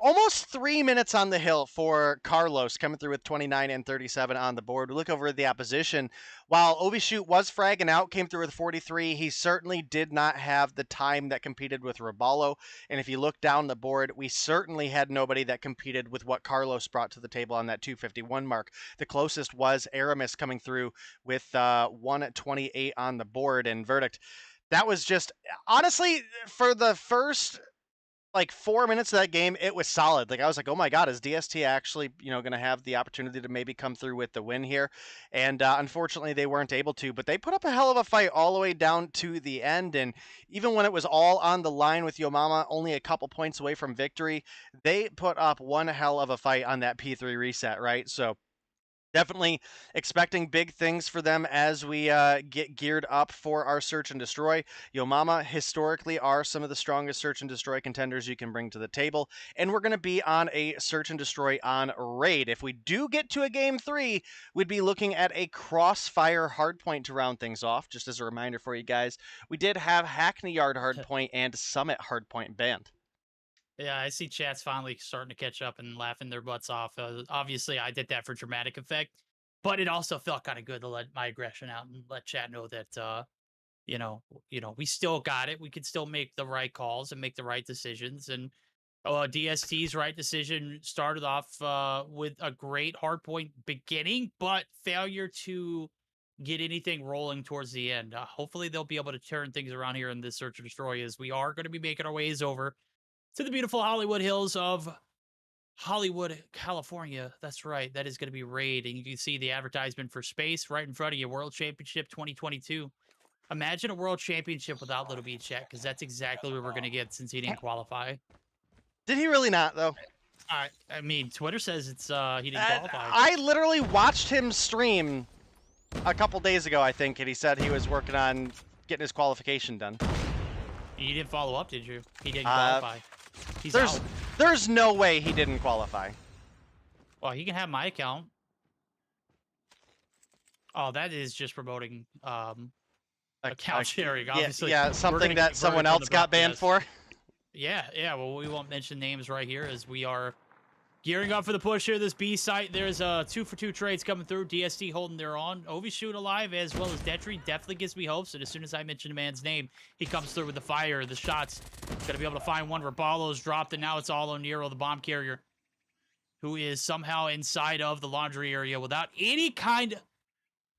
almost 3 minutes on the hill for Carlos, coming through with 29 and 37 on the board. We look over at the opposition. While Ovishoot was fragging out, came through with 43, he certainly did not have the time that competed with Raballo. And if you look down the board, we certainly had nobody that competed with what Carlos brought to the table on that 251 mark. The closest was Aramis coming through with 128 on the board. And Verdict, that was just, honestly, for the first 4 minutes of that game, it was solid. I was like, oh my God, is DST actually, going to have the opportunity to maybe come through with the win here? And unfortunately, they weren't able to, but they put up a hell of a fight all the way down to the end. And even when it was all on the line with Yo Mama, only a couple points away from victory, they put up one hell of a fight on that P3 reset, right? So Definitely expecting big things for them as we get geared up for our Search and Destroy. Yo Mama historically are some of the strongest Search and Destroy contenders you can bring to the table, and we're going to be on a Search and Destroy on Raid. If we do get to a Game 3, we'd be looking at a Crossfire Hardpoint to round things off. Just as a reminder for you guys, we did have Hackney Yard Hardpoint and Summit Hardpoint banned. Yeah, I see chat's finally starting to catch up and laughing their butts off. Obviously, I did that for dramatic effect, but it also felt kind of good to let my aggression out and let chat know that, you know, we still got it. We could still make the right calls and make the right decisions. And DST's right decision started off with a great hardpoint beginning, but failure to get anything rolling towards the end. Hopefully, they'll be able to turn things around here in this Search and Destroy, as we are going to be making our ways over to the beautiful Hollywood Hills of Hollywood, California. That's right. That is going to be Raid. And you can see the advertisement for space right in front of you. World Championship 2022. Imagine a World Championship without Little B chat, because that's exactly what we're going to get since he didn't qualify. Did he really not, though? I mean, Twitter says it's he didn't qualify. I literally watched him stream a couple days ago, I think, and he said he was working on getting his qualification done. You didn't follow up, did you? He didn't qualify. He's out. There's no way he didn't qualify. Well, he can have my account. Oh, that is just promoting account sharing, obviously. Yeah, something that someone else got banned for. Yeah, well, we won't mention names right here, as we are gearing up for the push here. This B site, there's 2-for-2 trades coming through. DST holding their own. Ovi shoot alive, as well as Detry. Definitely gives me hopes. And as soon as I mention a man's name, he comes through with the fire, the shots. Gonna be able to find one. Rabalo's dropped, and now it's all on Nero, the bomb carrier, who is somehow inside of the laundry area without any kind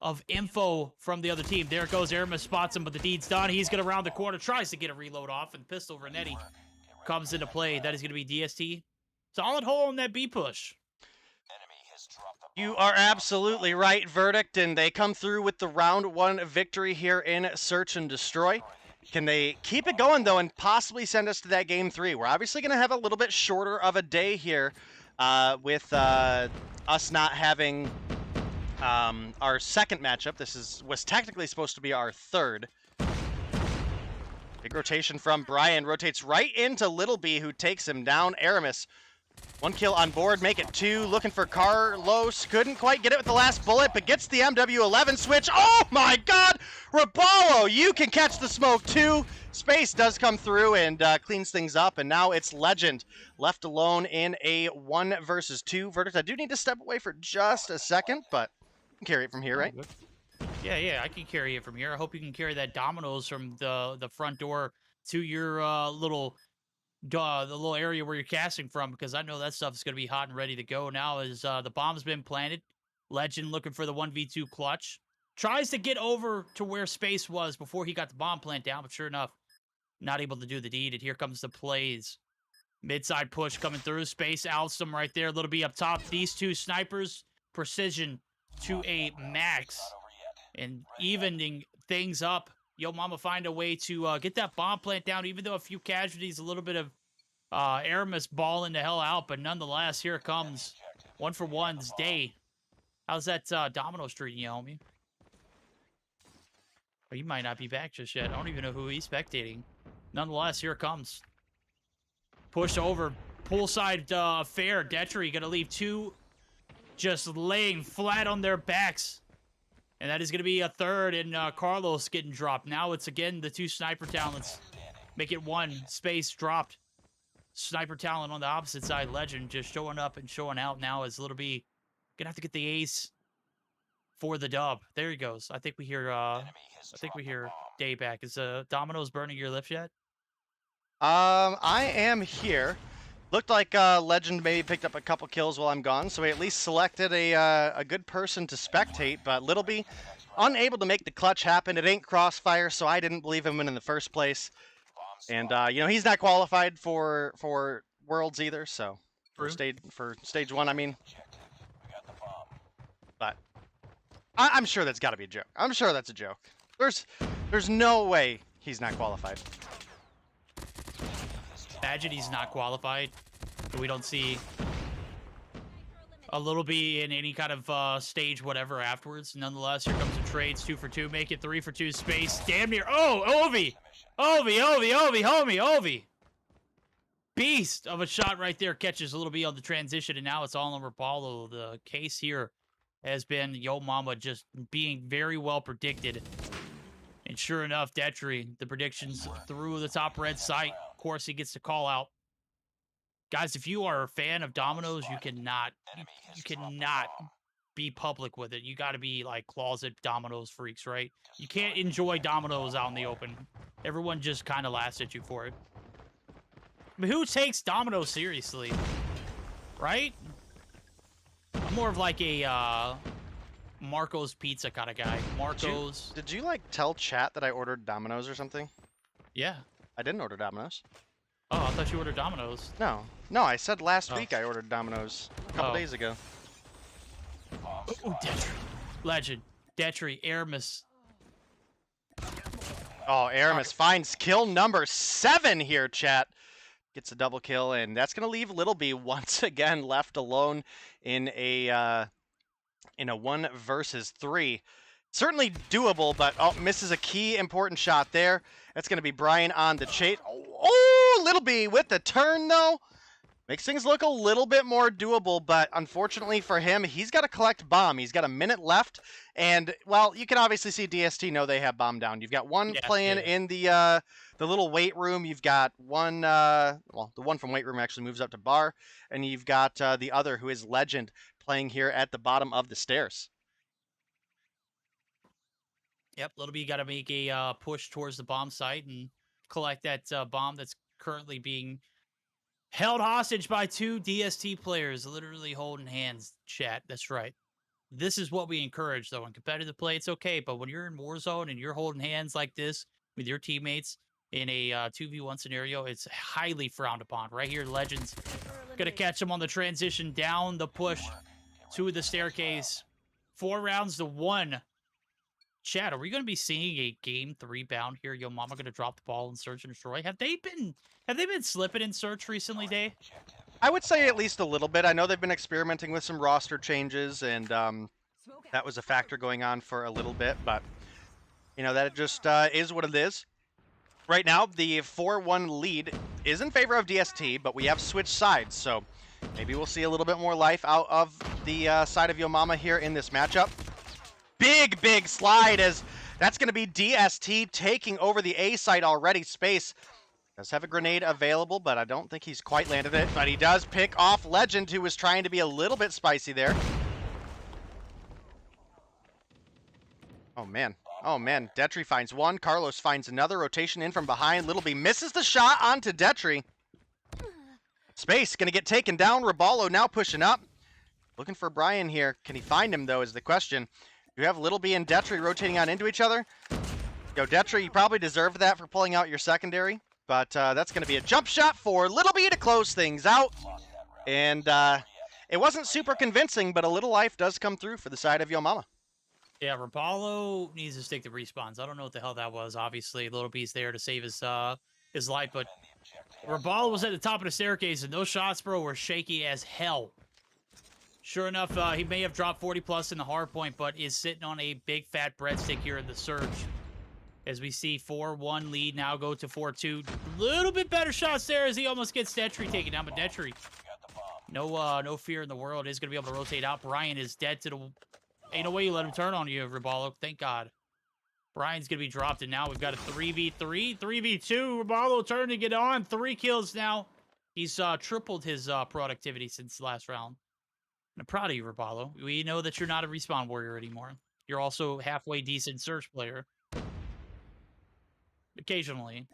of info from the other team. There goes Aramis, spots him, but the deed's done. He's gonna round the corner, tries to get a reload off, and pistol Renetti comes into play. That is gonna be DST. Solid hole in that B push. You are absolutely right, Verdict, and they come through with the round 1 victory here in Search and Destroy. Can they keep it going, though, and possibly send us to that Game 3? We're obviously going to have a little bit shorter of a day here with us not having our second matchup. This was technically supposed to be our third. Big rotation from Brian. Rotates right into Little B, who takes him down. Aramis, 1 kill on board, make it 2. Looking for Carlos. Couldn't quite get it with the last bullet, but gets the MW11 switch. Oh my god! Rabalo, you can catch the smoke too. Space does come through and cleans things up, and now it's Legend left alone in a 1 versus 2. Verdict, I do need to step away for just a second, but I can carry it from here, right? Yeah, I can carry it from here. I hope you can carry that Dominoes from the front door to your the little area where you're casting from, because I know that stuff is going to be hot and ready to go now as the bomb's been planted. Legend looking for the 1v2 clutch. Tries to get over to where Space was before he got the bomb plant down, but sure enough, not able to do the deed. And here comes the plays. Mid-side push coming through. Space outs them right there. A little bit up top. These two snipers, precision to a max. And evening things up. Yo Mama find a way to get that bomb plant down, even though a few casualties, a little bit of Aramis balling the hell out, but nonetheless, here it comes. 1-for-1's day. How's that Domino's treating you, homie? Oh, you might not be back just yet. I don't even know who he's spectating. Nonetheless, here it comes. Push over. Poolside affair. Detry gonna leave 2 just laying flat on their backs. And that is going to be a 3rd, and Carlos getting dropped. Now it's, again, the 2 sniper talents. Make it 1. Space dropped. Sniper talent on the opposite side. Legend just showing up and showing out now as Little B going to have to get the ace for the dub. There he goes. I think we hear Day back. Is Domino's burning your lips yet? I am here. Looked like Legend maybe picked up a couple kills while I'm gone, so we at least selected a good person to spectate, but Little B unable to make the clutch happen. It ain't Crossfire, so I didn't believe him in the first place. And, you know, he's not qualified for Worlds either, so for stage 1, I mean. But I'm sure that's got to be a joke. I'm sure that's a joke. There's no way he's not qualified. Imagine he's not qualified. We don't see a little bit in any kind of stage, whatever afterwards. Nonetheless, here comes the trades. 2 for 2. Make it 3 for 2 space. Damn near. Oh, Ovi. Homie, Ovi. Beast of a shot right there. Catches a little bit on the transition, and now it's all over Paulo. The case here has been Yo Mama just being very well predicted. And sure enough, Detry, the predictions through the top red site. Of course, he gets to call out. Guys, if you are a fan of Dominoes, you cannot be public with it. You got to be like closet Dominoes freaks, right? You can't enjoy Dominoes out in the open. Everyone just kind of laughs at you for it. I mean, who takes Dominoes seriously? Right? I'm more of like a Marco's Pizza kind of guy. Marco's. Did you like tell chat that I ordered Dominoes or something? Yeah. I didn't order Dominoes. Oh, I thought you ordered Dominoes. No, I said last week I ordered Dominoes a couple days ago. Oh, Detry. Legend. Detry, Aramis. Oh, Aramis finds kill number 7 here, chat. Gets a double kill, and that's gonna leave Little B once again left alone in a 1 versus 3. Certainly doable, but misses a key important shot there. That's gonna be Brian on the chase. Oh, Little B with the turn though. Makes things look a little bit more doable, but unfortunately for him, he's got to collect bomb. He's got a minute left, and, well, you can obviously see DST know they have bomb down. You've got one playing in the little weight room. You've got one, well, the one from weight room actually moves up to bar, and you've got the other, who is Legend, playing here at the bottom of the stairs. Yep, Little B got to make a push towards the bomb site and collect that bomb that's currently being held hostage by 2 DST players, literally holding hands, chat. That's right. This is what we encourage, though. In competitive play, it's okay, but when you're in Warzone and you're holding hands like this with your teammates in a 2v1 scenario, it's highly frowned upon. Right here, Legends going to catch him on the transition down the push to the staircase. 4 rounds to 1. Chat, are we going to be seeing a game 3 bound here? Yo Mama going to drop the ball and search and destroy? Have they been slipping in search recently, Day? I would say at least a little bit. I know they've been experimenting with some roster changes, and that was a factor going on for a little bit, but you know, that just is what it is. Right now, the 4-1 lead is in favor of DST, but we have switched sides, so maybe we'll see a little bit more life out of the side of Yo Mama here in this matchup. Big slide, as that's going to be DST taking over the A site already. Space does have a grenade available, but I don't think he's quite landed it. But he does pick off Legend, who was trying to be a little bit spicy there. Oh, man. Detry finds one. Carlos finds another. Rotation in from behind. Little B misses the shot onto Detry. Space going to get taken down. Raballo now pushing up. Looking for Brian here. Can he find him, though, is the question. You have Little B and Detry rotating on into each other. Yo, Detry, you probably deserve that for pulling out your secondary. But that's going to be a jump shot for Little B to close things out. And it wasn't super convincing, but a little life does come through for the side of Yo Mama. Yeah, Raballo needs to stick to respawns. I don't know what the hell that was. Obviously, Little B's there to save his life, but Raballo was at the top of the staircase, and those shots, bro, were shaky as hell. Sure enough, he may have dropped 40 plus in the hardpoint, but is sitting on a big fat breadstick here in the surge. As we see 4-1 lead now go to 4-2. Little bit better shots there as he almost gets Detry taken down, but Detry, no fear in the world, is going to be able to rotate out. Brian is dead to the... Ain't no way you let him turn on you, Raballo. Thank God. Brian's going to be dropped, and now we've got a 3v3, 3v2. Raballo turning to get on. 3 kills now. He's tripled his productivity since the last round. I'm proud of you, Raballo. We know that you're not a respawn warrior anymore. You're also halfway decent search player. Occasionally.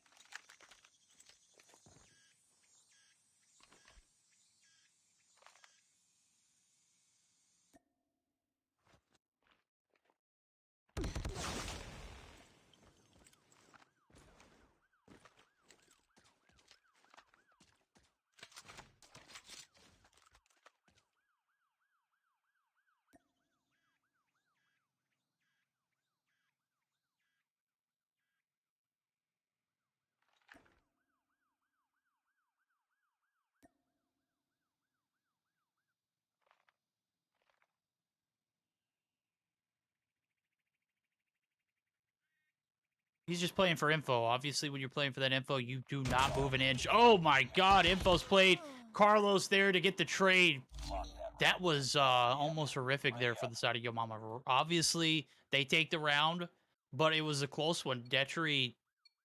He's just playing for info. Obviously, when you're playing for that info, you do not move an inch. Oh my God, info's played. Carlos there to get the trade. That was almost horrific there for the side of Yo Mama. Obviously, they take the round, but it was a close one. Detry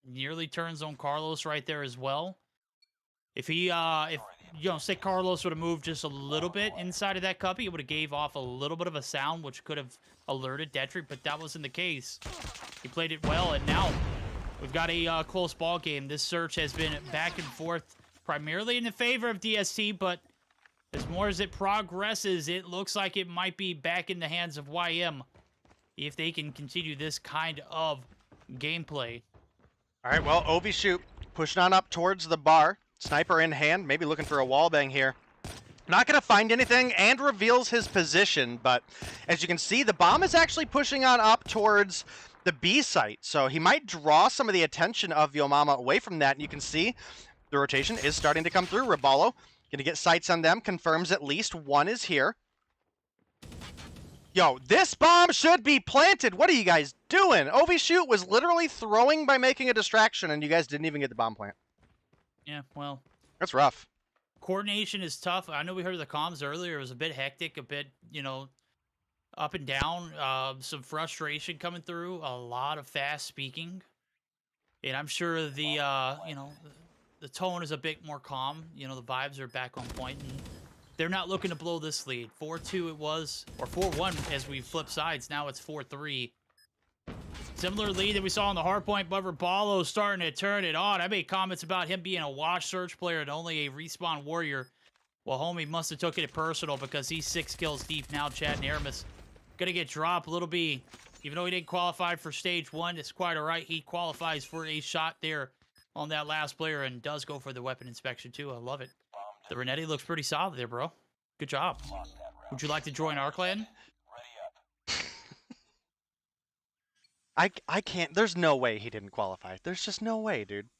nearly turns on Carlos right there as well. If he, say Carlos would have moved just a little bit inside of that cuppy, it would have gave off a little bit of a sound, which could have alerted Detry, but that wasn't the case. He played it well, and now we've got a close ball game. This search has been back and forth, primarily in the favor of DST, but as more as it progresses, it looks like it might be back in the hands of YM if they can continue this kind of gameplay. All right, well, Ovi shoot pushing on up towards the bar. Sniper in hand, maybe looking for a wallbang here. Not going to find anything, and reveals his position, but as you can see, the bomb is actually pushing on up towards the B site, so he might draw some of the attention of Yo Mama away from that, and you can see the rotation is starting to come through. Raballo going to get sights on them, confirms at least one is here. Yo, this bomb should be planted. What are you guys doing? Ovi shoot was literally throwing by making a distraction, and you guys didn't even get the bomb plant. Yeah, well, that's rough. Coordination is tough. I know we heard the comms earlier. It was a bit hectic, a bit, up and down. Some frustration coming through. A lot of fast speaking. And I'm sure the, the tone is a bit more calm. The vibes are back on point. And they're not looking to blow this lead. 4-2 it was, or 4-1 as we flip sides. Now it's 4-3. Similar lead that we saw on the Hardpoint, but Raballo starting to turn it on. I made comments about him being a wash search player and only a respawn warrior. Well, homie must have took it personal because he's 6 kills deep now. Chad and Aramis gonna get dropped. Little B, even though he didn't qualify for stage 1, it's quite all right. He qualifies for a shot there on that last player and does go for the weapon inspection too. I love it. The Renetti looks pretty solid there, bro. Good job. Would you like to join our clan? I can't. There's no way he didn't qualify. There's just no way, dude.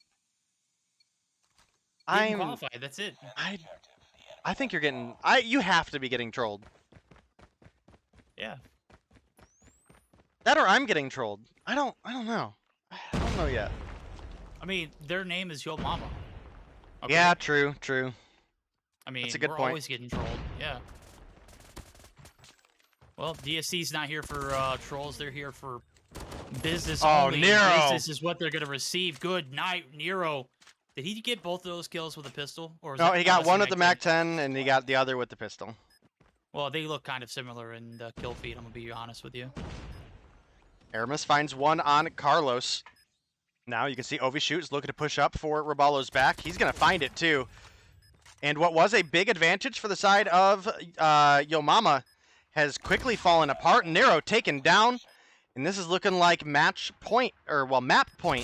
Didn't qualify. That's it. I think you're getting. You have to be getting trolled. Yeah. That or I'm getting trolled. I don't know. I don't know yet. I mean, their name is Yo Mama. Okay. Yeah, true. I mean, that's a good we're point. Always getting trolled. Yeah. Well, DSC's not here for trolls. They're here for business only. Nero. This is what they're going to receive. Good night, Nero. Did he get both of those kills with a pistol? Or No, he got one with the MAC-10, and he got the other with the pistol. Well, they look kind of similar in the kill feed, I'm going to be honest with you. Aramis finds one on Carlos. Now you can see Ovi shoots looking to push up for Raballo's back. He's going to find it, too. And what was a big advantage for the side of Yo Mama has quickly fallen apart. Nero taken down. And this is looking like map point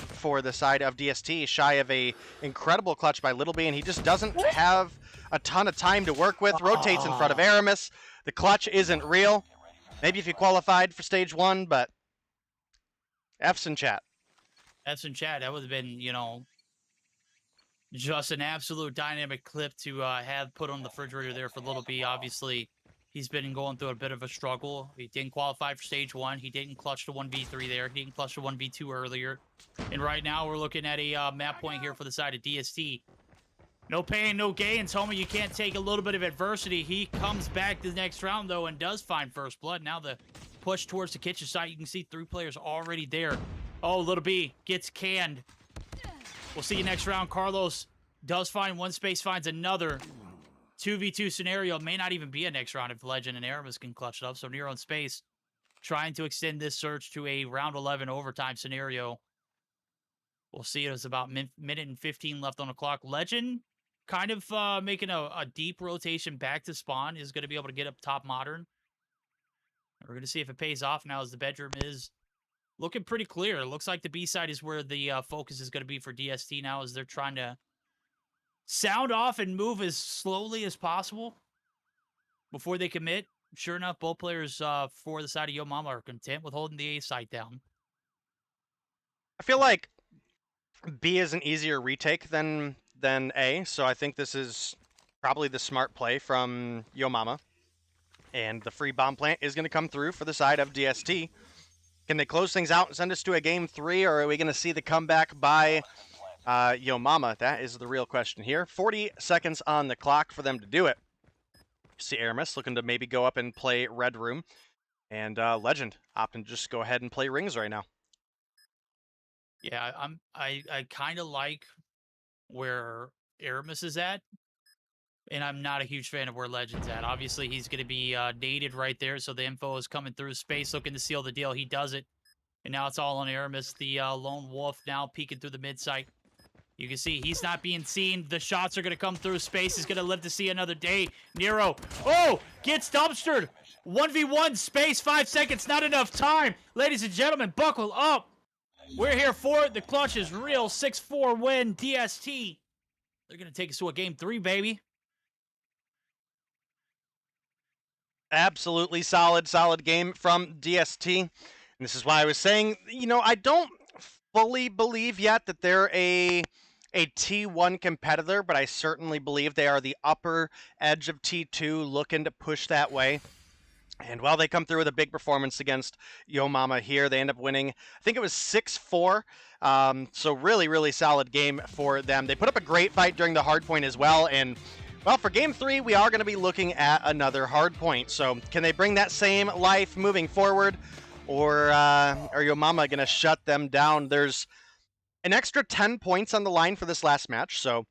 for the side of DST, shy of a incredible clutch by Little B, and he just doesn't have a ton of time to work with. Rotates in front of Aramis. The clutch isn't real. Maybe if he qualified for stage 1, but F's in chat. F's in chat. That would have been, just an absolute dynamic clip to have put on the refrigerator there for Little B. Obviously, he's been going through a bit of a struggle. He didn't qualify for stage 1. He didn't clutch the 1v3 there. He didn't clutch the 1v2 earlier. And right now, we're looking at a map point here for the side of DST. No pain, no gains, homie. You can't take a little bit of adversity. He comes back the next round, though, and does find first blood. Now the push towards the kitchen site. You can see 3 players already there. Oh, Little B gets canned. We'll see you next round. Carlos does find one space, finds another. 2v2 scenario may not even be a next round if Legend and Aramis can clutch it up. So Nero in space trying to extend this search to a round 11 overtime scenario. We'll see. It is about minute and 15 left on the clock. Legend kind of making a deep rotation back to spawn is going to be able to get up top modern. We're going to see if it pays off now as the bedroom is looking pretty clear. It looks like the B side is where the focus is going to be for DST now as they're trying to sound off and move as slowly as possible before they commit. Sure enough, both players for the side of Yo Mama are content with holding the A site down. I feel like B is an easier retake than A, so I think this is probably the smart play from Yo Mama. And the free bomb plant is going to come through for the side of DST. Can they close things out and send us to a game 3, or are we going to see the comeback by Yo Mama? That is the real question here. 40 seconds on the clock for them to do it. See Aramis looking to maybe go up and play Red Room. And Legend opting to just go ahead and play Rings right now. Yeah, I kind of like where Aramis is at. And I'm not a huge fan of where Legend's at. Obviously, he's going to be dated right there, so the info is coming through space, looking to seal the deal. He does it. And now it's all on Aramis, the lone wolf, now peeking through the mid site. You can see he's not being seen. The shots are going to come through space. He's going to live to see another day. Nero, oh, gets dumpstered. 1v1 space, 5 seconds, not enough time. Ladies and gentlemen, buckle up. We're here for it. The clutch is real. 6-4 win, DST. They're going to take us to a game 3, baby. Absolutely solid game from DST. And this is why I was saying, you know, I don't fully believe yet that they're a T1 competitor, but I certainly believe they are the upper edge of T2, looking to push that way. And while they come through with a big performance against Yo Mama here, they end up winning, I think it was 6-4. So really solid game for them. They put up a great fight during the hardpoint as well, and well, for game 3, we are going to be looking at another hardpoint. So can they bring that same life moving forward, or are Yo Mama going to shut them down? There's an extra 10 points on the line for this last match, so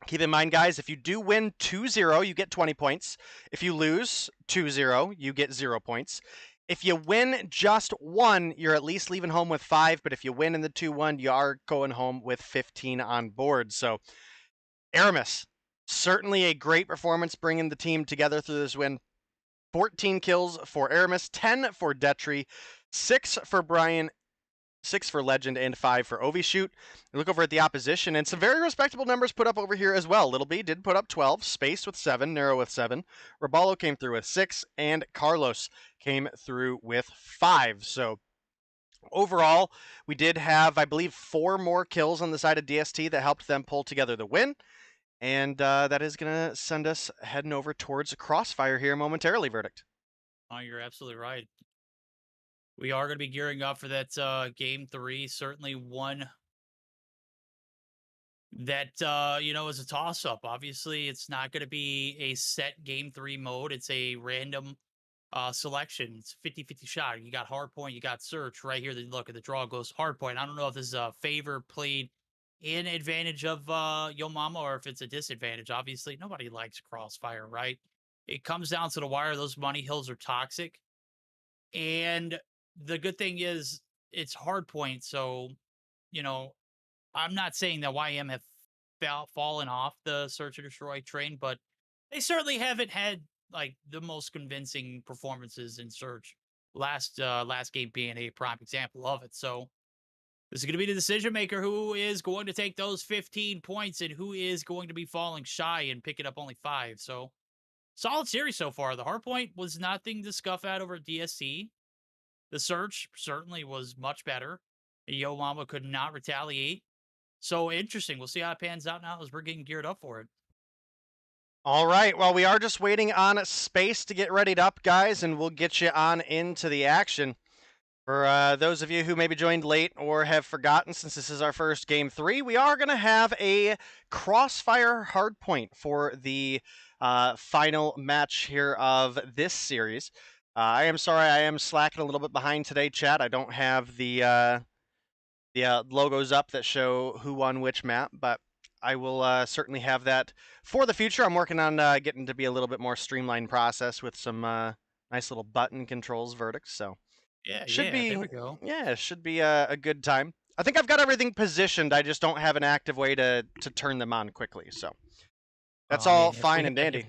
keep in mind, guys, if you do win 2-0, you get 20 points. If you lose 2-0, you get 0 points. If you win just 1, you're at least leaving home with 5, but if you win in the 2-1, you are going home with 15 on board. So, Aramis, certainly a great performance bringing the team together through this win. 14 kills for Aramis, 10 for Detri, 6 for Brian, 6 for Legend, and 5 for Ovishoot. Look over at the opposition, and some very respectable numbers put up over here as well. Little B did put up 12, Space with 7, Nero with 7, Raballo came through with 6, and Carlos came through with 5. So overall, we did have, I believe, 4 more kills on the side of DST that helped them pull together the win. And that is going to send us heading over towards Crossfire here momentarily, Verdict. Oh, you're absolutely right. We are going to be gearing up for that game 3. Certainly one that, you know, is a toss-up. Obviously, it's not going to be a set game 3 mode. It's a random selection. It's 50-50 shot. You got Hardpoint, you got Search. Right here, look at the draw goes Hardpoint. I don't know if this is a favor played in advantage of Yo Mama or if it's a disadvantage. Obviously, nobody likes Crossfire, right? It comes down to the wire. Those money hills are toxic. And the good thing is it's Hardpoint. So, you know, I'm not saying that YM have fallen off the Search and Destroy train, but they certainly haven't had like the most convincing performances in Search. Last game being a prime example of it. So this is going to be the decision maker who is going to take those 15 points and who is going to be falling shy and picking up only 5. So solid series so far. The Hardpoint was nothing to scuff at over DSC. The Search certainly was much better. Yo Mama could not retaliate. So interesting. We'll see how it pans out now as we're getting geared up for it. All right. Well, we are just waiting on Space to get readied up, guys, and we'll get you on into the action. For those of you who maybe joined late or have forgotten, since this is our first game 3, we are going to have a Crossfire Hardpoint for the final match here of this series. I am sorry, I am slacking a little bit behind today, chat. I don't have the logos up that show who won which map, but I will certainly have that for the future. I'm working on getting to be a little bit more streamlined process with some nice little button controls verdicts, so there we go. Yeah, it should be a good time. I think I've got everything positioned. I just don't have an active way to turn them on quickly. So that's all fine and dandy.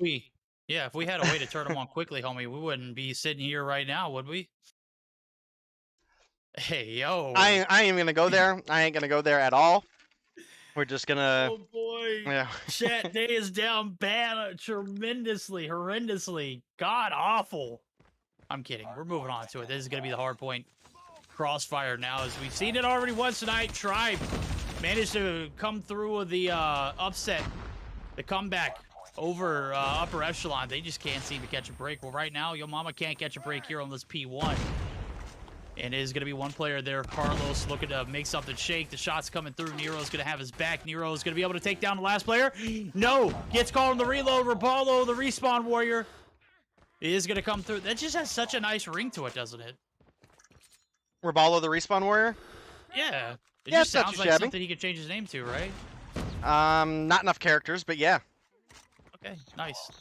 If we had a way to turn them on quickly, homie, we wouldn't be sitting here right now, would we? Hey, yo. I ain't gonna go there. I ain't gonna go there at all. We're just gonna. Oh boy. Yeah. Chat day is down bad, tremendously, horrendously, god awful. I'm kidding. We're moving on to it. This is going to be the Hardpoint Crossfire now, as we've seen it already once tonight. Tribe managed to come through with the upset, the comeback over upper echelon. They just can't seem to catch a break. Well, right now, Yo Mama can't catch a break here on this P1. And it is going to be one player there, Carlos, looking to make something shake. The shot's coming through. Nero's going to have his back. Nero is going to be able to take down the last player. No! Gets called on the reload. Raballo, the respawn warrior, is going to come through. That just has such a nice ring to it, doesn't it? Raballo, the respawn warrior? Yeah. It Yeah, just it's not sounds too like shabby. something he could change his name to, right? Not enough characters, but yeah. Okay, nice.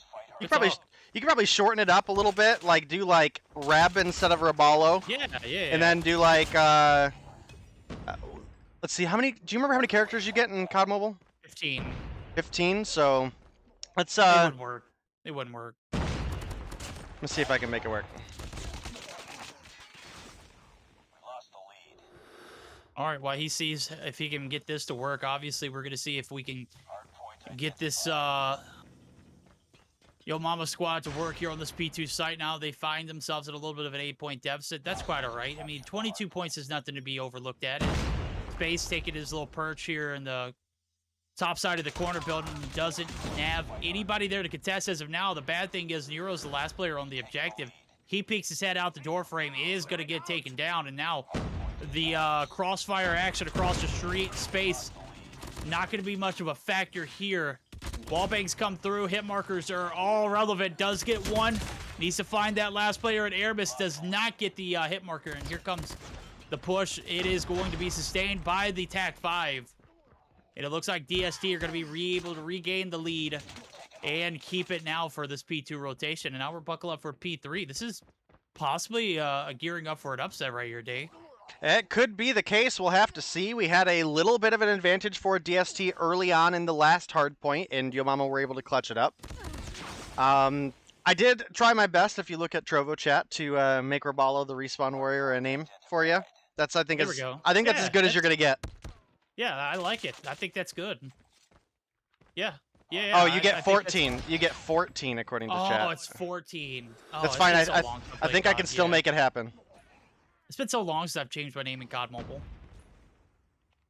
You Good could probably shorten it up a little bit, like do like Reb instead of Raballo. Yeah. And then do like let's see, how many do you remember how many characters you get in COD Mobile? 15. 15, so let's It wouldn't work. It wouldn't work. let's see if I can make it work. All right, while he sees if he can get this to work, obviously we're going to see if we can get this Yo Mama squad to work here on this P2 site now. They find themselves at a little bit of an 8-point deficit. That's quite all right. I mean, 22 points is nothing to be overlooked at. Space taking his little perch here in the top side of the corner building. Doesn't have anybody there to contest as of now. The bad thing is Nero's the last player on the objective. He peeks his head out the door frame, is going to get taken down, and now the crossfire action across the street space not going to be much of a factor here. Wallbangs come through. Hit markers are all relevant. Does get one. Needs to find that last player. And Airbus does not get the hit marker. And here comes the push. It is going to be sustained by the TAC-5. And it looks like DST are going to be able to regain the lead and keep it now for this P2 rotation. And now we're buckle up for P3. This is possibly gearing up for an upset right here, Dave. It could be the case. We'll have to see. We had a little bit of an advantage for DST early on in the last Hardpoint, and Yo Mama were able to clutch it up. I did try my best, if you look at Trovo chat, to make Raballo the respawn warrior a name for you. That's I think that's as good as you're gonna get. Yeah, I like it. I think that's good. Yeah. Yeah. Oh, you get 14. You get 14 according to chat. Oh, it's 14. Oh, that's fine. I think I can still make it happen. It's been so long since I've changed my name in COD Mobile.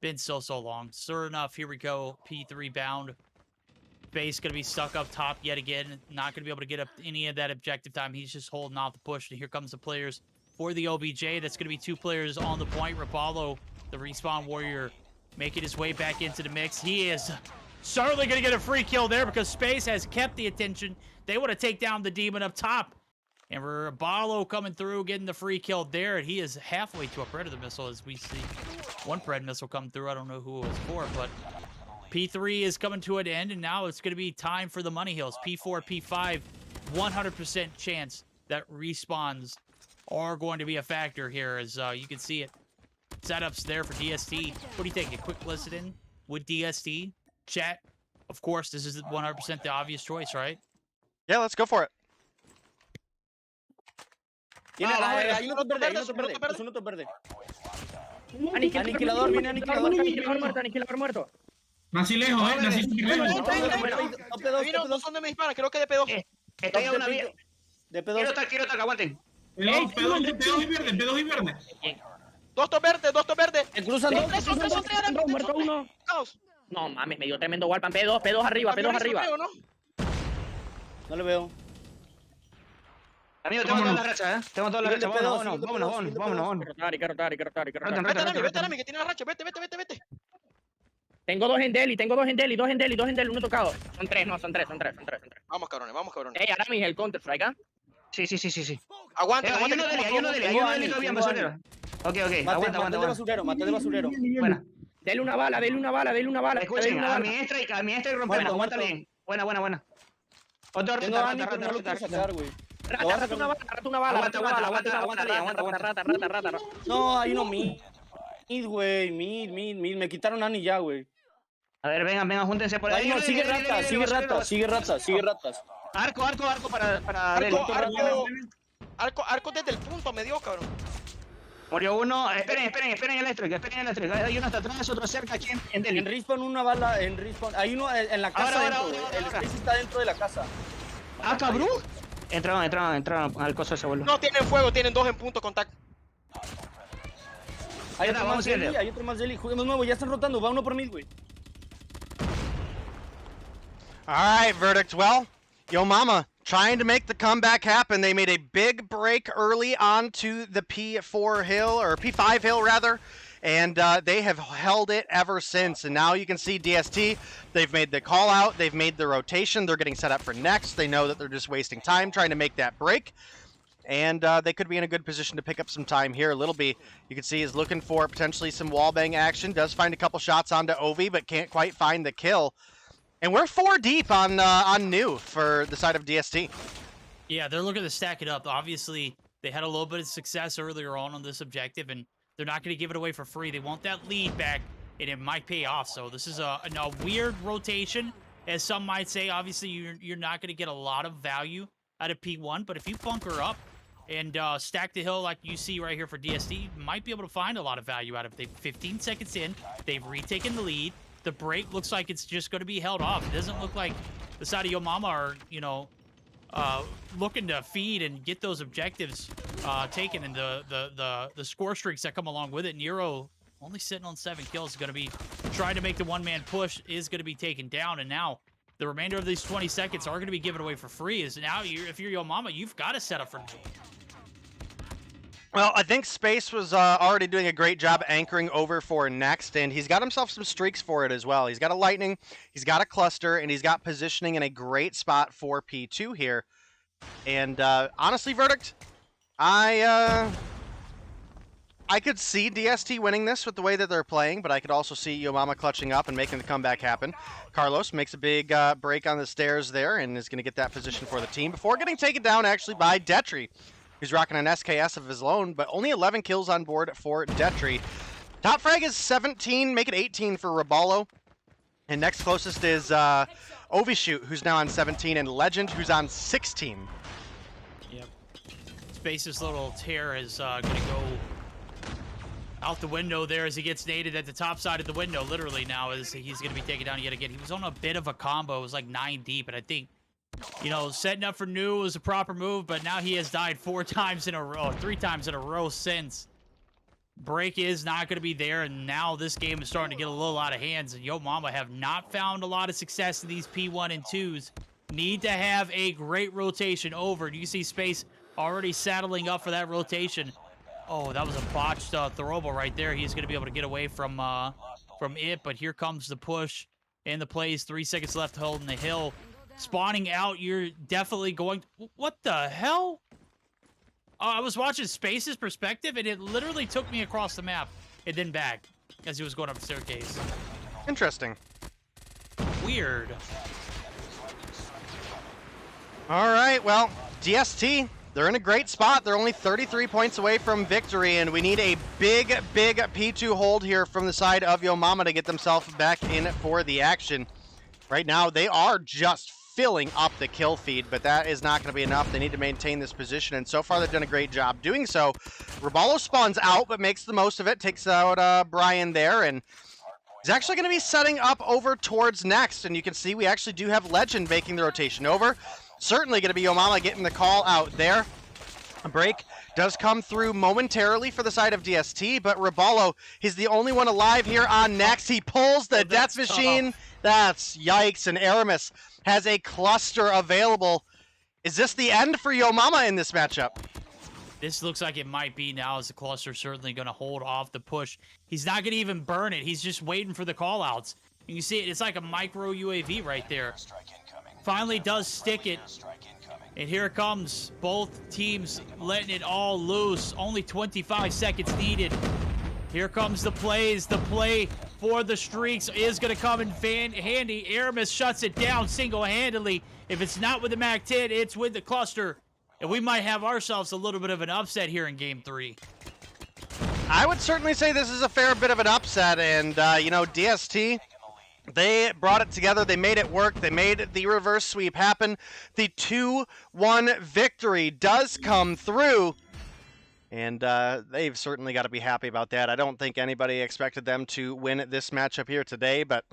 Been so long. Sure enough, here we go. P3 bound. Base going to be stuck up top yet again. Not going to be able to get up any of that objective time. He's just holding off the push. And here comes the players for the OBJ. That's going to be 2 players on the point. Raballo, the respawn warrior, making his way back into the mix. He is certainly going to get a free kill there because Space has kept the attention. They want to take down the demon up top. And Raballo coming through, getting the free kill there. And he is halfway to a Predator missile as we see one Pred missile come through. I don't know who it was for, but P3 is coming to an end. And now it's going to be time for the money hills. P4, P5, 100% chance that respawns are going to be a factor here. As you can see it. Setups there for DST. What do you think? A quick listen with DST? Chat? Of course, this is 100% the obvious choice, right? Yeah, let's go for it. Hay uno verde. Aniquilador, viene aniquilador muerto. Nací lejos, nací lejos. Dos son de mis disparos, creo que de P2. Estoy a una vía. De P2. Quiero atacar, aguanten. P2 y verde. Dos top verdes. Cruzan dos. Muerto uno. No mames, me dio tremendo Warpan. P2 arriba. No le veo. Amigo, tengo toda la racha, Tengo toda la racha. Vámonos. Hay que rotar. Vete, Nami, que tiene la racha. Vete. Tengo dos en Deli, uno tocado. Son tres. Vamos, cabrones. Ey, Arami, el counter strike, ¿ah? Sí. Aguanta. Hay uno Deli que había basurero. Ok. Aguanta. Mate de basurero. Buena. Dele una bala. Escuchen, a mi strike romperlo. Aguanta bien. Buena. Otro rata. Rata una bala. Aguanta. No, hay uno mid, güey. Mid. Me quitaron Ani ya, güey. A ver, vengan, júntense por ahí. No, sigue ratas. Arco para Arco desde el punto, me dio, cabrón. Murió uno. Esperen el strike. Hay uno hasta atrás, otro cerca aquí en Delhi. En respawn una bala, Hay uno en la casa. El Space está dentro de la casa. Ah, cabrón. Entraron al coso ese, boludo. No tienen fuego, tienen 2 en punto contacto. Hay otro más Deli. Juguemos nuevo, ya están rotando. Va uno por mid, güey. All right, Verdict. Well, Yo Mama trying to make the comeback happen. They made a big break early onto the P4 hill, or P5 hill rather, and they have held it ever since. And now you can see DST, they've made the call out, they've made the rotation, they're getting set up for next. They know that they're just wasting time trying to make that break. And they could be in a good position to pick up some time here. Littleby, you can see, is looking for potentially some wallbang action. Does find a couple shots onto Ovi, but can't quite find the kill. And we're 4 deep on new for the side of DST. Yeah, they're looking to stack it up. Obviously, they had a little bit of success earlier on this objective, and they're not going to give it away for free. They want that lead back, and it might pay off. So this is a weird rotation, as some might say. Obviously, you're not going to get a lot of value out of P1, but if you bunker up and stack the hill like you see right here for DST, you might be able to find a lot of value out of it. They've 15 seconds in. They've retaken the lead. The break looks like it's just going to be held off. It doesn't look like the side of Yo Mama are, looking to feed and get those objectives taken, and the score streaks that come along with it. Nero, only sitting on 7 kills, is going to be trying to make the one-man push, is going to be taken down. And now the remainder of these 20 seconds are going to be given away for free. Is now, if you're Yo Mama, you've got to set up for... Well, I think Space was already doing a great job anchoring over for next, and he's got himself some streaks for it as well. He's got a lightning, he's got a cluster, and he's got positioning in a great spot for P2 here. And honestly, Verdict, I could see DST winning this with the way that they're playing, but I could also see Yo Mama clutching up and making the comeback happen. Carlos makes a big break on the stairs there and is going to get that position for the team before getting taken down actually by Detry, who's rocking an SKS of his own, but only 11 kills on board for Detry. Top frag is 17, make it 18 for Raballo. And next closest is Ovishoot, who's now on 17, and Legend, who's on 16. Yep. Space's little tear is going to go out the window there as he gets naded at the top side of the window, literally now, as he's going to be taken down yet again. He was on a bit of a combo. It was like 9 deep, and I think, setting up for new was a proper move, but now he has died 4 times in a row, 3 times in a row since. Break is not going to be there, and now this game is starting to get a little out of hands, and Yo Mama have not found a lot of success in these P1 and 2s. Need to have a great rotation over. Do you see Space already saddling up for that rotation? Oh, that was a botched throwable right there. He's going to be able to get away from it, but here comes the push and the plays. 3 seconds left holding the hill. Spawning out, you're definitely going... What the hell? I was watching Space's perspective, and it literally took me across the map and then back as he was going up the staircase. Interesting. Weird. All right, well, DST, they're in a great spot. They're only 33 points away from victory, and we need a big P2 hold here from the side of Yo Mama to get themselves back in for the action. Right now, they are just filling up the kill feed, but that is not going to be enough. They need to maintain this position, and so far they've done a great job doing so. Raballo spawns out, but makes the most of it, takes out Brian there, and he's actually going to be setting up over towards next, and you can see we actually do have Legend making the rotation over. Certainly going to be Yo Mama getting the call out there. A break does come through momentarily for the side of DST, but Raballo, he's the only one alive here on next. He pulls the death machine. That's yikes, and Aramis has a cluster available. Is this the end for Yo Mama in this matchup? This looks like it might be now, as the cluster certainly going to hold off the push. He's not going to even burn it. He's just waiting for the call-outs. You can see it. It's like a micro UAV right there. Finally does stick it. And here it comes. Both teams letting it all loose. Only 25 seconds needed. Here comes the plays. The play for the streaks is going to come in handy. Aramis shuts it down single-handedly. If it's not with the MAC-10, it's with the cluster. And we might have ourselves a little bit of an upset here in Game 3. I would certainly say this is a fair bit of an upset. And, DST, they brought it together. They made it work. They made the reverse sweep happen. The 2-1 victory does come through. And they've certainly got to be happy about that. I don't think anybody expected them to win this matchup here today, but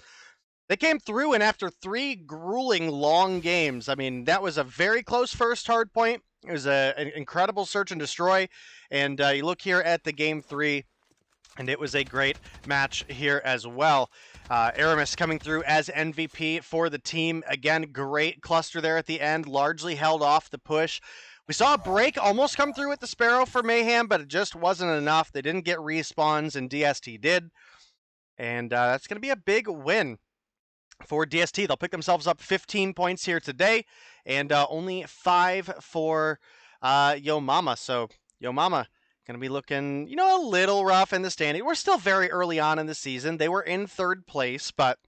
they came through, and after 3 grueling long games, I mean, that was a very close first Hardpoint. It was an incredible search and destroy, and you look here at the Game 3, and it was a great match here as well. Aramis coming through as MVP for the team. Again, great cluster there at the end, largely held off the push. We saw a break almost come through with the Sparrow for Mayhem, but it just wasn't enough. They didn't get respawns, and DST did. And that's going to be a big win for DST. They'll pick themselves up 15 points here today, and only 5 for Yo Mama. So Yo Mama going to be looking, you know, a little rough in the standing. We're still very early on in the season. They were in 3rd place, but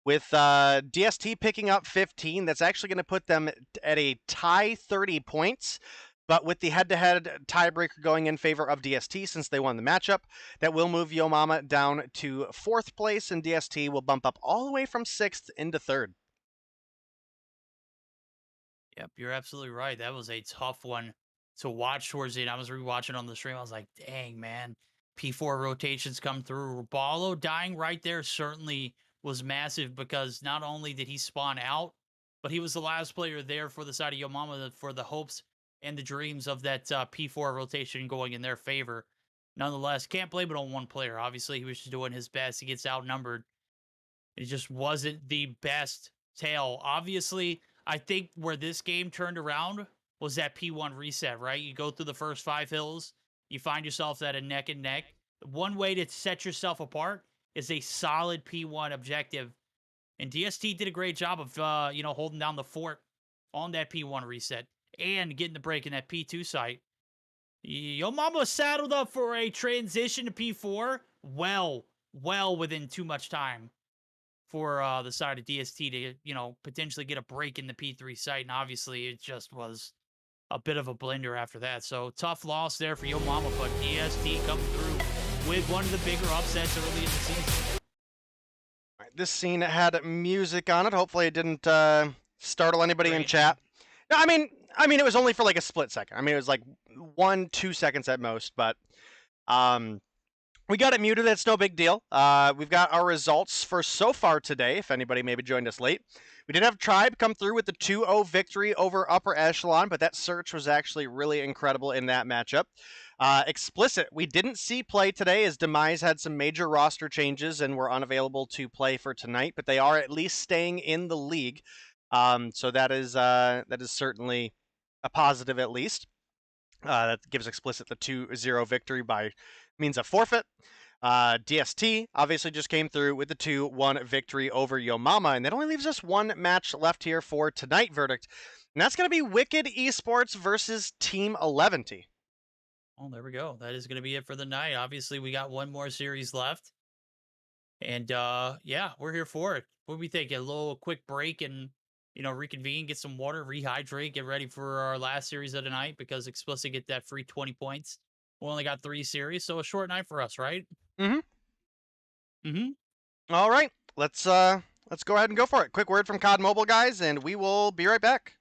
with DST picking up 15, that's actually going to put them at a tie 30 points. But with the head-to-head tiebreaker going in favor of DST since they won the matchup, that will move Yo Mama down to 4th place, and DST will bump up all the way from 6th into 3rd. Yep, you're absolutely right. That was a tough one to watch towards the end. I was rewatching on the stream. I was like, dang, man. P4 rotations come through. Rabalo dying right there certainly was massive because not only did he spawn out, but he was the last player there for the side of Yo Mama for the hopes and the dreams of that P4 rotation going in their favor. Nonetheless, can't blame it on one player. Obviously, he was just doing his best. He gets outnumbered. It just wasn't the best tale. Obviously, I think where this game turned around was that P1 reset, right? You go through the first 5 hills, you find yourself at a neck and neck. One way to set yourself apart is a solid P1 objective. And DST did a great job of, holding down the fort on that P1 reset and getting the break in that P2 site. Yo Mama saddled up for a transition to P4 well within too much time for the side of DST to, potentially get a break in the P3 site. And obviously it just was a bit of a blender after that. So tough loss there for Yo Mama, but DST coming through with one of the bigger upsets early in the season. This scene had music on it. Hopefully it didn't startle anybody in chat. No, I mean, it was only for like a split second. I mean, it was like 1-2 seconds at most, but we got it muted. It's no big deal. We've got our results for so far today, if anybody maybe joined us late. We did have Tribe come through with the 2-0 victory over Upper Echelon, but that search was actually really incredible in that matchup. Xplicit, we didn't see play today as Demise had some major roster changes and were unavailable to play for tonight, but they are at least staying in the league. So that is certainly a positive at least. That gives Xplicit the 2-0 victory by means of forfeit. DST obviously just came through with the 2-1 victory over Yo Mama, and that only leaves us one match left here for tonight verdict, and that's going to be Wicked Esports versus Team Eleventy. Oh, there we go. That is going to be it for the night. Obviously, we got one more series left, and yeah, we're here for it. What do we think? A little quick break and reconvene, get some water, rehydrate, get ready for our last series of the night because Xplicit get that free 20 points. We only got 3 series, so a short night for us, right? All right, let's go ahead and go for it. Quick word from COD Mobile, guys, and we will be right back.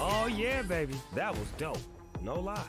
Oh yeah, baby. That was dope. No lie.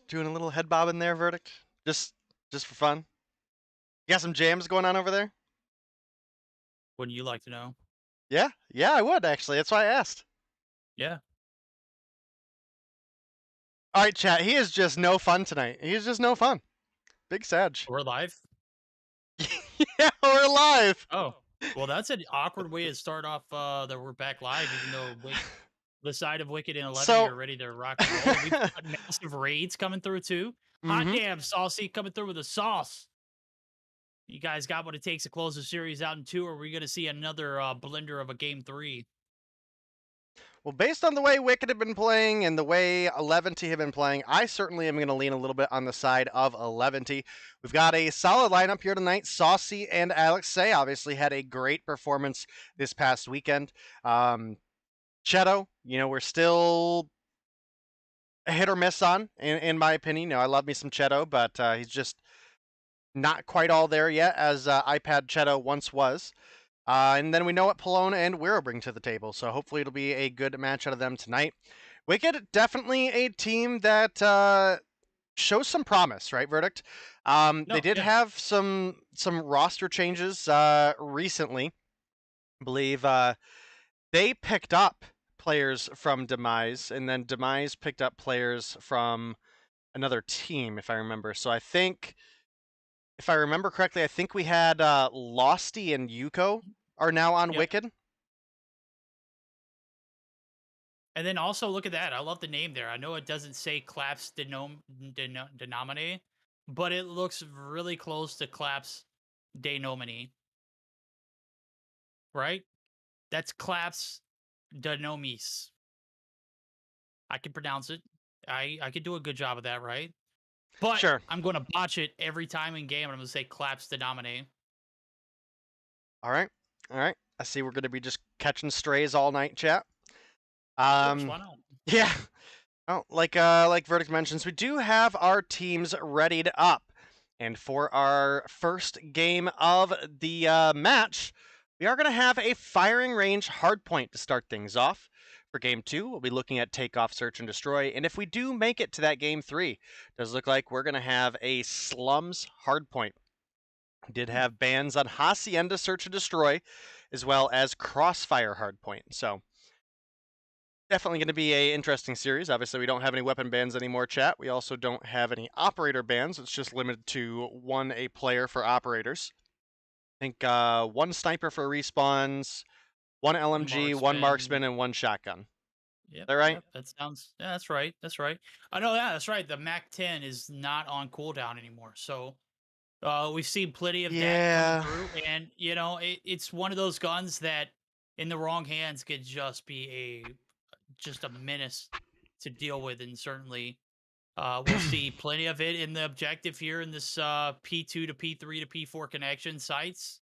Doing a little head bob in there, Verdict, just for fun. You got some jams going on over there? Wouldn't you like to know? Yeah, I would actually. That's why I asked. Yeah. All right, chat. He is just no fun tonight. He's just no fun. Big Sag. We're live. Yeah, we're live. Oh, well, that's an awkward way to start off. That we're back live, even though the side of Wicked and 11 are ready to rock and roll. We've got massive raids coming through too. Hot damn, Saucy coming through with a sauce. You guys got what it takes to close the series out in 2, or are we going to see another blender of a game 3? Well, based on the way Wicked have been playing and the way Eleventy have been playing, I certainly am going to lean a little bit on the side of Eleventy. We've got a solid lineup here tonight. Saucy and Alexei obviously had a great performance this past weekend. Cheto, we're still a hit or miss on, in my opinion. I love me some Cheto, but he's just not quite all there yet, as iPad Cheto once was. And then we know what Palone and Wiro bring to the table, so hopefully it'll be a good match out of them tonight. Wicked, definitely a team that shows some promise, right, Verdict? They did have some roster changes recently. I believe they picked up players from Demise, and then Demise picked up players from another team, if I remember. So I think, if I remember correctly, I think we had Losty and Yuko are now on Wicked. And then also look at that. I love the name there. I know it doesn't say Claps Denomine, but it looks really close to Claps Denomine. Right? That's Claps Denomis. I can pronounce it. I could do a good job of that, right? But sure. I'm going to botch it every time in game, and I'm going to say Claps Denomine. All right. I see we're going to be just catching strays all night, chat. Why not? Yeah. Oh, like Verdict mentions, we do have our teams readied up. And for our first game of the match, we are going to have a firing range hardpoint to start things off. For game 2, we'll be looking at takeoff, search, and destroy. And if we do make it to that game 3, it does look like we're going to have a slums hardpoint. We did have bans on Hacienda, search, and destroy, as well as crossfire hardpoint. So definitely going to be a interesting series. Obviously, we don't have any weapon bans anymore, chat. We also don't have any operator bans. It's just limited to 1 a player for operators. I think 1 sniper for respawns, 1 LMG, 1 marksman, and 1 shotgun. Yep, is that right? Yep, that sounds. Yeah, that's right. That's right. I know. Yeah, that's right. The Mac 10 is not on cooldown anymore, so we've seen plenty of that coming through. And it's one of those guns that, in the wrong hands, could just be a menace to deal with. And certainly, we'll see plenty of it in the objective here in this P2 to P3 to P4 connection sites.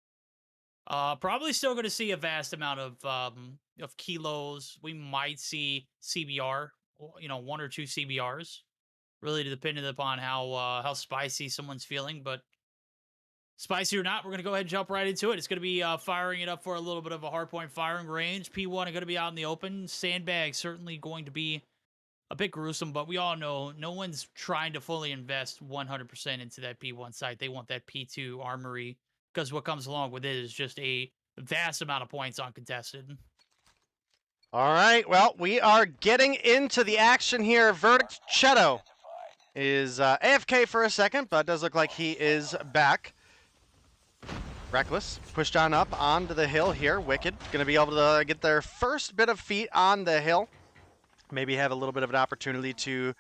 Probably still going to see a vast amount of kilos. We might see CBR, 1 or 2 CBRs, really depending upon how spicy someone's feeling. But spicy or not, we're going to go ahead and jump right into it. It's going to be firing it up for a little bit of a hardpoint firing range. P1 are going to be out in the open. Sandbag certainly going to be a bit gruesome, but we all know no one's trying to fully invest 100% into that P1 site. They want that P2 armory, because what comes along with it is just a vast amount of points uncontested. All right, well, we are getting into the action here. Verdict Cheto is AFK for a second, but it does look like he is back. Reckless pushed on up onto the hill here. Wicked going to be able to get their first bit of feet on the hill. Maybe have a little bit of an opportunity to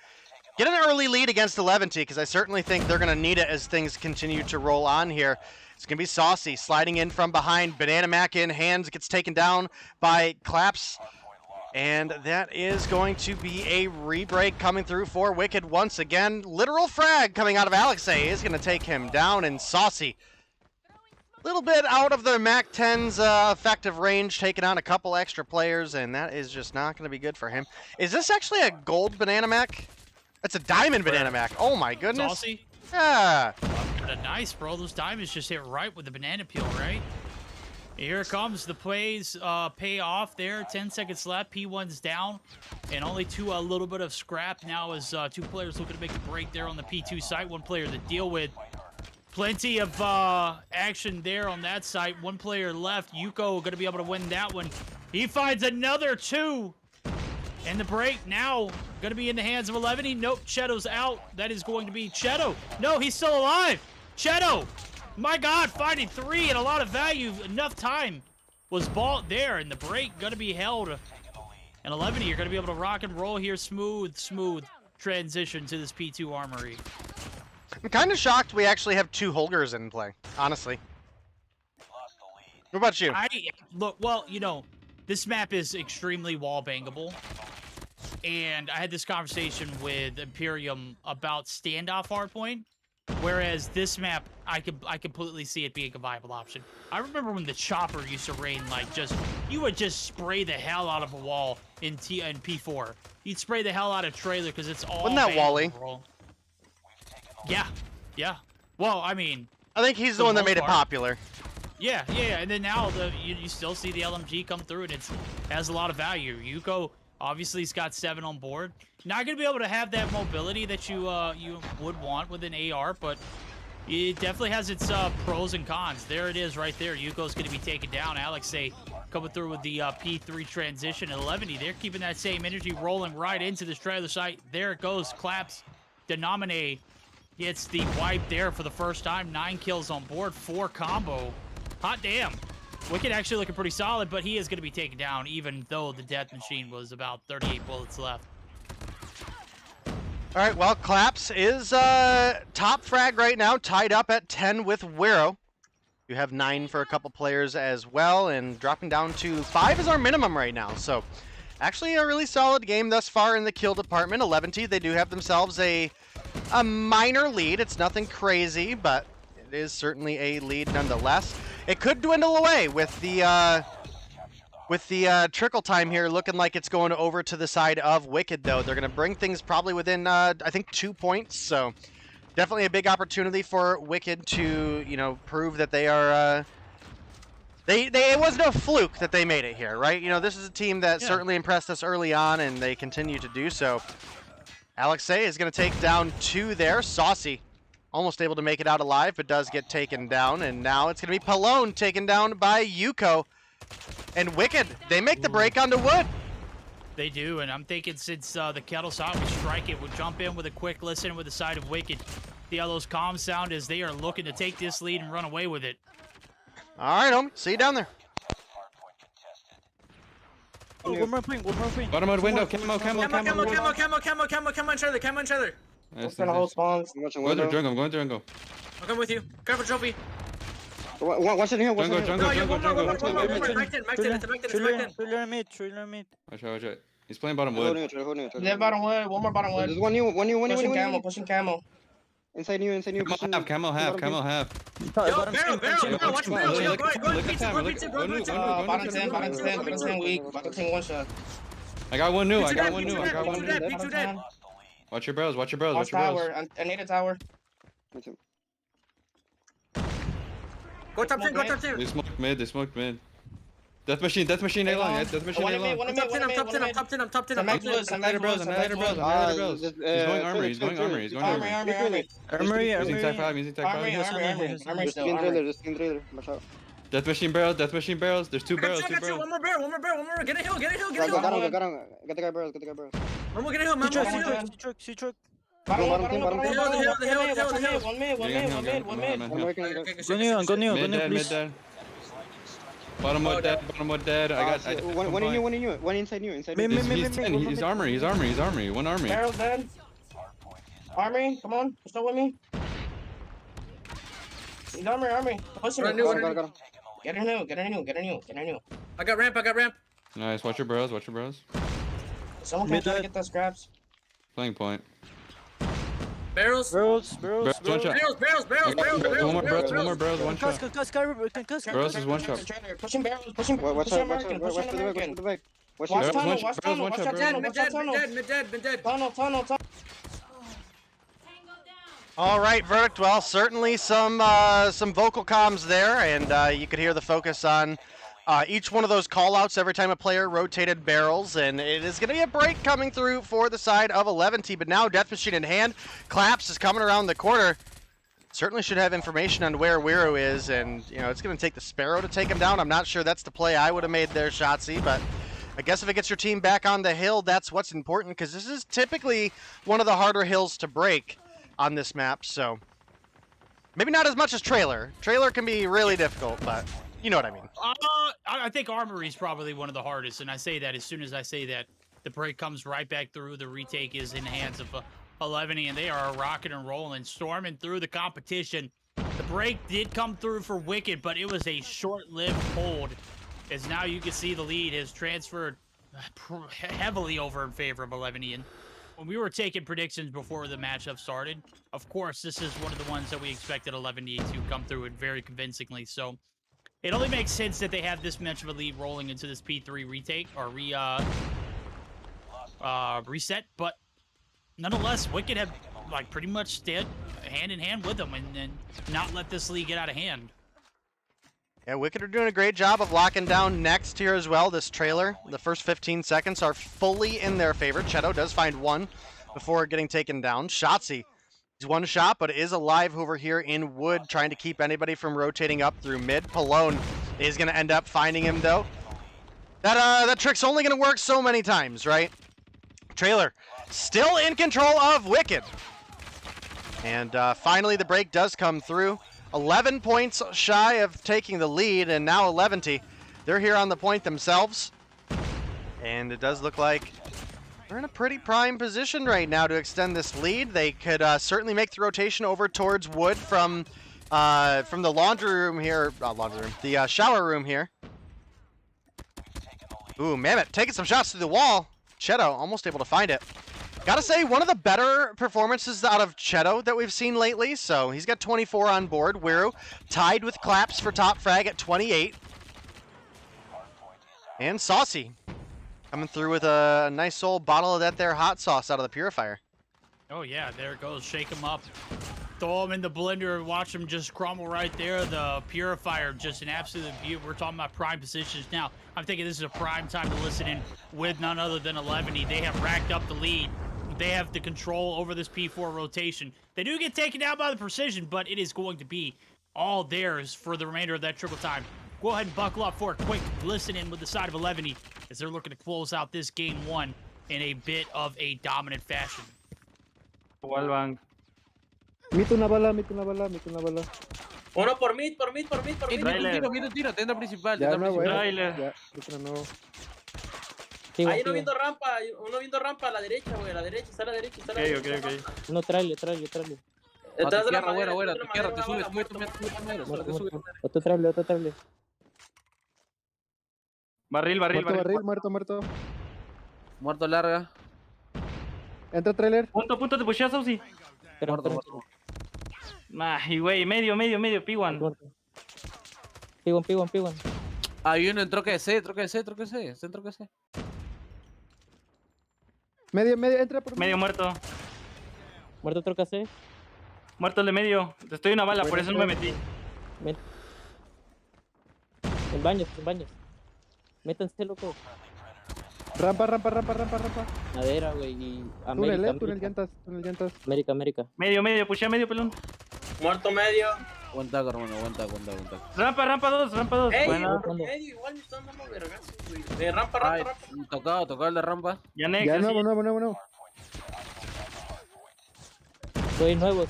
get an early lead against Eleventy, because I certainly think they're going to need it as things continue to roll on here. It's going to be Saucy sliding in from behind. Banana Mac in hands, gets taken down by Claps. And that is going to be a rebreak coming through for Wicked once again. Literal frag coming out of Alexei is going to take him down, and Saucy, a little bit out of the Mac 10's effective range, taking on a couple extra players, and that is just not going to be good for him. Is this actually a gold Banana Mac? That's a diamond banana mac. Oh my goodness. Saucy. Yeah. Nice, bro. Those diamonds just hit right with the banana peel, right? Here it comes. The plays pay off there. 10 seconds left. P1's down. And only a little bit of scrap now as 2 players looking to make a break there on the P2 site. 1 player to deal with. Plenty of action there on that site. 1 player left. Yuko going to be able to win that one. He finds another 2. And the break now going to be in the hands of Eleventy. Nope, Cheto's out. That is going to be Cheto. No, he's still alive. Cheto. My God, finding 3 and a lot of value. Enough time was bought there. And the break going to be held. And Eleventy, you're going to be able to rock and roll here. Smooth transition to this P2 armory. I'm kind of shocked we actually have 2 Holgers in play, honestly. What about you? Look, well, you know, this map is extremely wall bangable. And I had this conversation with Imperium about standoff hardpoint. Whereas this map, I completely see it being a viable option. I remember when the chopper used to rain, like, you would just spray the hell out of a wall in P4. You'd spray the hell out of trailer because it's all. Wasn't that Wally? Yeah. Well, I mean, I think he's the one that made it popular. Yeah. And then now you still see the LMG come through, and it has a lot of value. Yuko obviously he's got 7 on board. Not gonna be able to have that mobility that you would want with an AR, but it definitely has its pros and cons. There it is right there. Yuko's gonna be taken down. Alexei coming through with the P3 transition. And Eleventy, they're keeping that same energy rolling right into this trailer site. There it goes. Claps. Denominate gets the wipe there for the first time. 9 kills on board. 4 combo. Hot damn. Wicked actually looking pretty solid, but he is going to be taken down, even though the death machine was about 38 bullets left. All right, well, Claps is top frag right now, tied up at 10 with Wero. You have 9 for a couple players as well, and dropping down to 5 is our minimum right now. So actually a really solid game thus far in the kill department. Eleventy, they do have themselves a minor lead. It's nothing crazy, but it is certainly a lead nonetheless. It could dwindle away with the trickle time here looking like it's going over to the side of Wicked, though. They're going to bring things probably within, I think, 2 points. So definitely a big opportunity for Wicked to, you know, prove that they are... it was no fluke that they made it here, right? You know, this is a team that certainly impressed us early on, and they continue to do so. Alexei is going to take down 2 there. Saucy almost able to make it out alive, but does get taken down. And now it's going to be Palone taken down by Yuko. And Wicked, they make the break onto wood. They do, and I'm thinking since the kettle saw we strike it, we'll jump in with a quick listen with the side of Wicked. See how those comms sound as they are looking to take this lead and run away with it. All right, homie. See you down there. Oh, one more point. Bottom of window, camo in trailer, camo in trailer. I'm going through jungle. I'll come with you. Grab a trophy. Watch it here, watch it here. Jungle. Trailer mid. Watch out. He's playing bottom wood. They're bottom wood, one more bottom wood. There's one pushing camo. Inside you. Camo half. Yo, barrel, watch barrel. Yo, go pizza. Bottom 10 weak. Bottom 10 one shot. I got one new. P2 dead. Watch your bros. Tower. I need a tower. Go top 10. They smoked mid. Death machine, A long. I'm top 10. I'm later bros. He's going armory. Using type 5. Just skin trailer. Watch out. Death machine barrels. There's 2 barrels. One more barrel. Get a hill. Got him. Get the guy barrels. One more, get a hill, man. C-truck. Bottom. One mid. Go new, please. Mid. Bottom wood dead. One in you. One inside you. He's 10. He's armory. One armory. Barrel's dead. Armory, come on. Stay with me. He's armory. Push him. Got him. Get a new. I got ramp. Nice. Watch your bros. Someone can try to get those scraps. Playing point. Barrels. One shot. One more barrels. One shot. Barrels is one shot. Pushing barrels. Watch Mid dead. Tunnel. All right, Verdict. Well, certainly some vocal comms there, and you could hear the focus on each one of those call-outs every time a player rotated barrels, and it is going to be a break coming through for the side of Eleventy, but now Death Machine in hand. Collapse is coming around the corner. Certainly should have information on where Wiru is, and you know it's going to take the Sparrow to take him down. I'm not sure that's the play I would have made there, Shotzi, but I guess if it gets your team back on the hill, that's what's important, because this is typically one of the harder hills to break on this map, so maybe not as much as Trailer. Trailer can be really difficult, but you know what I mean. I think Armory is probably one of the hardest, and I say that as soon as I say that, the break comes right back through. The retake is in the hands of Eleventy, and they are rocking and rolling, storming through the competition. The break did come through for Wicked, but it was a short-lived hold, as now you can see the lead has transferred heavily over in favor of Eleventy. And when we were taking predictions before the matchup started, of course, this is one of the ones that we expected Eleventy to come through and very convincingly. So it only makes sense that they have this much of a lead rolling into this P3 retake or reset. But nonetheless, Wicked have like pretty much stood hand in hand with them and not let this lead get out of hand. Yeah, Wicked are doing a great job of locking down next here as well. This trailer, the first 15 seconds are fully in their favor. Cheto does find one before getting taken down. Shotzi, he's one shot, but is alive over here in wood, trying to keep anybody from rotating up through mid. Pallone is going to end up finding him, though. That trick's only going to work so many times, right? Trailer still in control of Wicked. And finally, the break does come through. 11 points shy of taking the lead, and now Eleventy, they're here on the point themselves. And it does look like they're in a pretty prime position right now to extend this lead. They could certainly make the rotation over towards wood from the laundry room here, the shower room here. Ooh, Mammoth taking some shots through the wall. Cheto almost able to find it. Gotta say, one of the better performances out of Cheto that we've seen lately. So he's got 24 on board. Wiru tied with Claps for top frag at 28. And Saucy coming through with a nice old bottle of that there hot sauce out of the purifier. Oh yeah, there it goes. Shake them up. Throw them in the blender and watch them just crumble right there. The purifier, just an absolute beauty. We're talking about prime positions now. I'm thinking this is a prime time to listen in with none other than Eleventy. They have racked up the lead. They have the control over this P4 rotation. They do get taken down by the precision, but it is going to be all theirs for the remainder of that triple time. Go ahead and buckle up for a quick listen in with the side of Eleventy as they're looking to close out this game one in a bit of a dominant fashion. Wallbang. Mito una bala, mito una bala, mito una bala. Uno por mid. Tiro, tenda principal. Ya, no, güey. Trailer. Ya, otro no. Hay uno viendo rampa a la derecha, güey, a la derecha, está a la derecha, Ok. No, trailer. Detrás de la madera, güey, te tierra, te subes, Otro trailer. Barril. Muerto. Muerto larga. Entra trailer. Punto, te pusheas, Saucy. Muerto. Y güey, medio, P1. P1. Hay uno en troque C. Centro que C. Medio, entra por Medio muerto. Muerto troca C. Muerto el de medio. Estoy una bala, por eso no me metí. En baños. Métanse, loco. Rampa. Madera, güey, y América. Túnel llantas. América. Medio, pushea medio, pelón. Muerto medio. Aguanta, hermano, aguanta. Rampa 2. Bueno. Medio, igual me están dando vergazos, güey. Rampa. Tocado el de rampa. Ya nuevo. Estoy nuevo.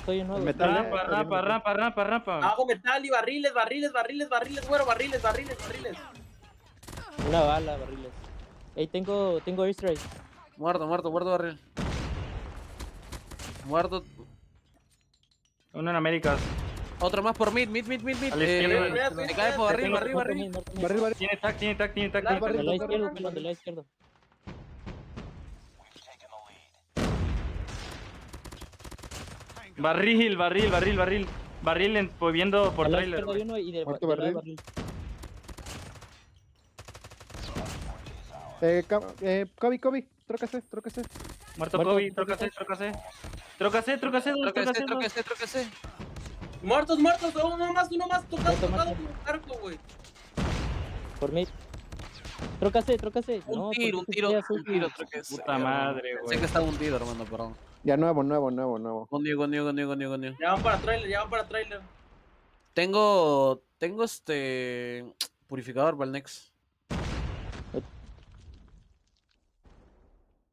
Rampa. Hago metal y barriles, güero, barriles. Una bala, barriles. Ey, tengo airstrike. Muerto, barril. Muerto. Uno en Américas. Otro más por mid. A la izquierda. Me cae por barril. Tiene tac. De la izquierda. Barril viendo por trailer. Muerto barril. Kobe, troca C. Muerto Kobe, troca C. Trócase. Muertos, uno más, tocado, arco, güey. Por mí. Trócase. Un tiro, trócase. Puta madre, güey. Sé que está hundido, hermano, perdón. Ya nuevo. Conmigo. Ya van para trailer. Tengo purificador para el next.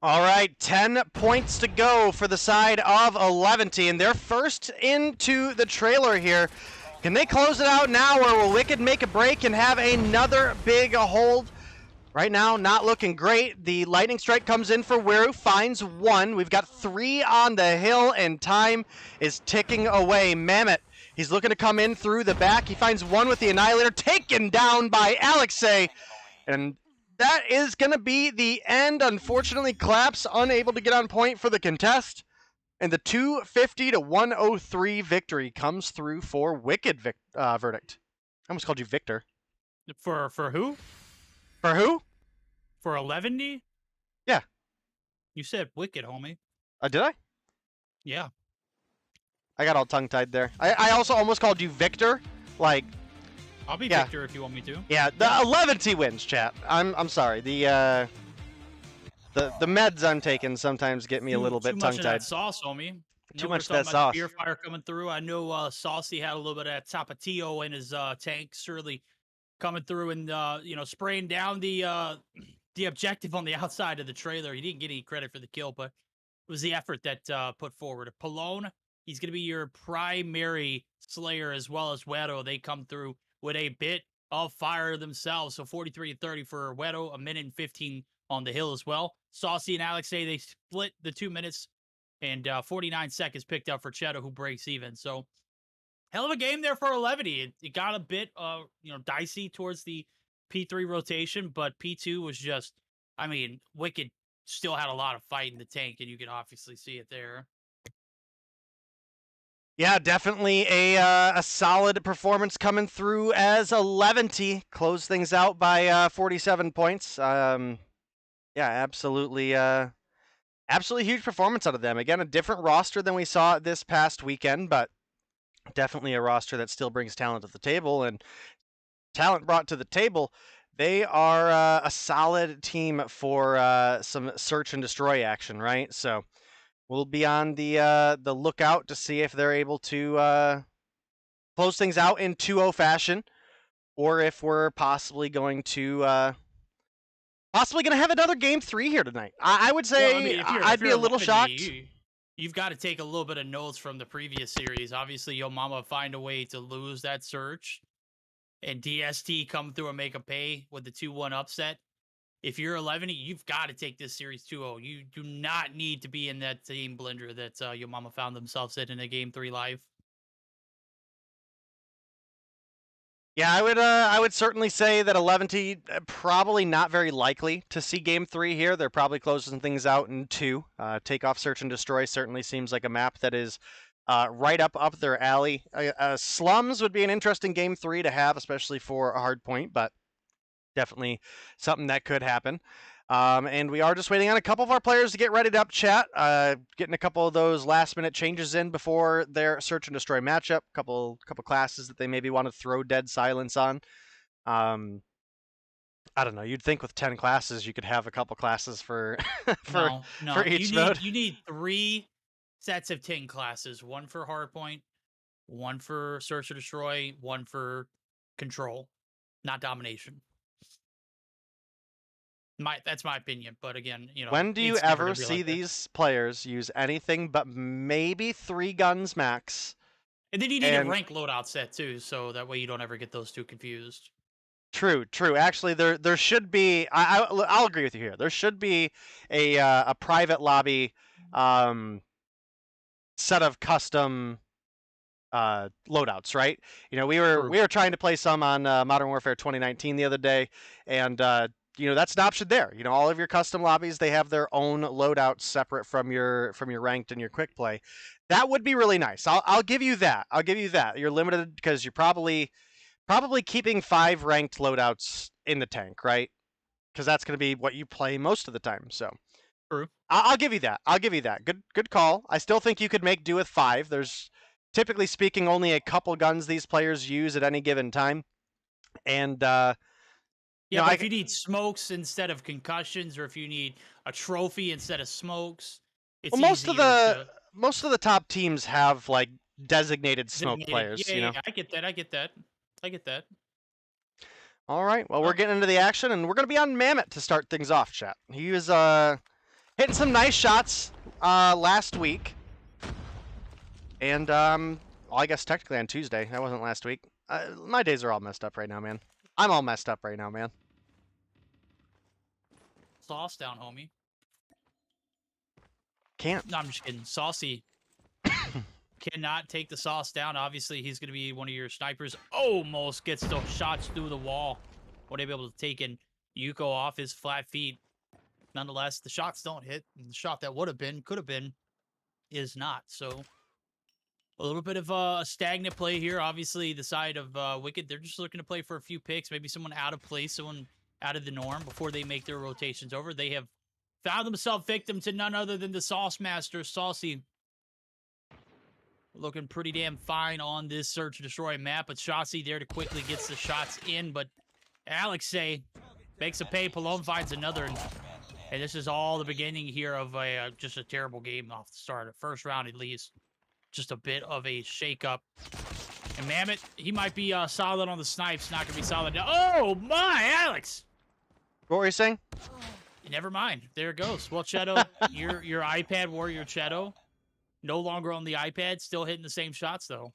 All right, 10 points to go for the side of Eleventy, and they're first into the trailer here. Can they close it out now, or will Wicked make a break and have another big hold? Right now, not looking great. The lightning strike comes in for Wiru, finds one. We've got 3 on the hill, and time is ticking away. Mammoth, he's looking to come in through the back. He finds one with the Annihilator, taken down by Alexei, and that is going to be the end. Unfortunately, Claps unable to get on point for the contest. And the 250 to 103 victory comes through for Wicked verdict. I almost called you Victor. For who? For who? For 11? Yeah. You said Wicked, homie. Did I? Yeah. I got all tongue-tied there. I also almost called you Victor. Like, I'll be Victor if you want me to. Yeah, the 11T wins, chat. I'm sorry. The meds I'm taking sometimes get me a little bit tongue-tied. Too much of that sauce, homie. Too much of that sauce. Beer fire coming through. I know Saucy had a little bit of that Tapatio in his tank. Surely coming through and spraying down the objective on the outside of the trailer. He didn't get any credit for the kill, but it was the effort that put forward. Palone, he's going to be your primary slayer as well as Wedo. They come through with a bit of fire themselves. So 43 and 30 for Wedo, a minute and 15 on the hill as well. Saucy and Alexei, they split the 2 minutes and 49 seconds picked up for Cheto, who breaks even. So hell of a game there for Eleventy. It got a bit dicey towards the P3 rotation, but P2 was just, Wicked still had a lot of fight in the tank, and you could obviously see it there. Yeah, definitely a solid performance coming through as Eleventy closed things out by 47 points. Yeah, absolutely huge performance out of them. Again, a different roster than we saw this past weekend, but definitely a roster that still brings talent to the table. And talent brought to the table, they are a solid team for some search and destroy action, right? So we'll be on the lookout to see if they're able to close things out in 2-0 fashion, or if we're possibly going to have another game 3 here tonight. I would say I'd be a little shocked. You've got to take a little bit of notes from the previous series. Obviously, Yo Mama find a way to lose that search, and DST come through and make a pay with the 2-1 upset. If you're 11, you've got to take this series 2-0. You do not need to be in that team blender that Yo Mama found themselves in a game 3 live. Yeah, I would certainly say that Eleventy probably not very likely to see game 3 here. They're probably closing things out in 2. Takeoff, search, and destroy certainly seems like a map that is right up their alley. Slums would be an interesting game 3 to have, especially for a Hardpoint, but definitely something that could happen. And we are just waiting on a couple of our players to get readied up, chat. Getting a couple of those last-minute changes in before their search and destroy matchup. Couple classes that they maybe want to throw dead silence on. I don't know. You'd think with 10 classes, you could have a couple classes for for each mode. You need 3 sets of 10 classes. 1 for Hardpoint, 1 for search or destroy, 1 for control, not domination. That's my opinion, but again, when do you ever see these players use anything but maybe 3 guns max? And then you need a rank loadout set too, so that way you don't ever get those two confused. True. Actually, there should be. I'll agree with you here. There should be a private lobby set of custom loadouts, right? We were trying to play some on Modern Warfare 2019 the other day, and that's an option there. All of your custom lobbies, they have their own loadouts separate from your ranked and your quick play. That would be really nice. I'll give you that. You're limited because you're probably keeping 5 ranked loadouts in the tank, right? Because that's going to be what you play most of the time. So True. I'll give you that. I'll give you that. Good call. I still think you could make do with 5. There's, typically speaking, only a couple guns these players use at any given time. And, yeah, but if you need smokes instead of concussions, or if you need a trophy instead of smokes, it's well, most of the top teams have, like, designated smoke players, Yeah, you know? I get that. All right. Well, we're getting into the action, and we're going to be on Mammoth to start things off, chat. He was hitting some nice shots last week. And, well, I guess technically on Tuesday. That wasn't last week. My days are all messed up right now, man. I'm all messed up right now, man. Sauce down, homie. Can't. No, I'm just kidding. Saucy cannot take the sauce down. Obviously, he's going to be one of your snipers. Almost gets those shots through the wall. Would he be able to take in Yuko off his flat feet? Nonetheless, the shots don't hit. The shot that would have been, could have been, is not. So, a little bit of a stagnant play here. Obviously, the side of Wicked, they're just looking to play for a few picks. Maybe someone out of place, someone out of the norm before they make their rotations over. They have found themselves victim to none other than the Sauce Master, Saucy. Looking pretty damn fine on this search and destroy map, but Shotzi there to quickly gets the shots in, but Alexei makes a pay. Palone finds another, and this is all the beginning here of just a terrible game off the start. First round, at least, just a bit of a shake-up. And Mammoth, he might be solid on the snipes, not going to be solid now. Oh, my, Alex! What were you saying? Never mind. There it goes. Well, Cheto, your iPad warrior Cheto, no longer on the iPad, still hitting the same shots, though.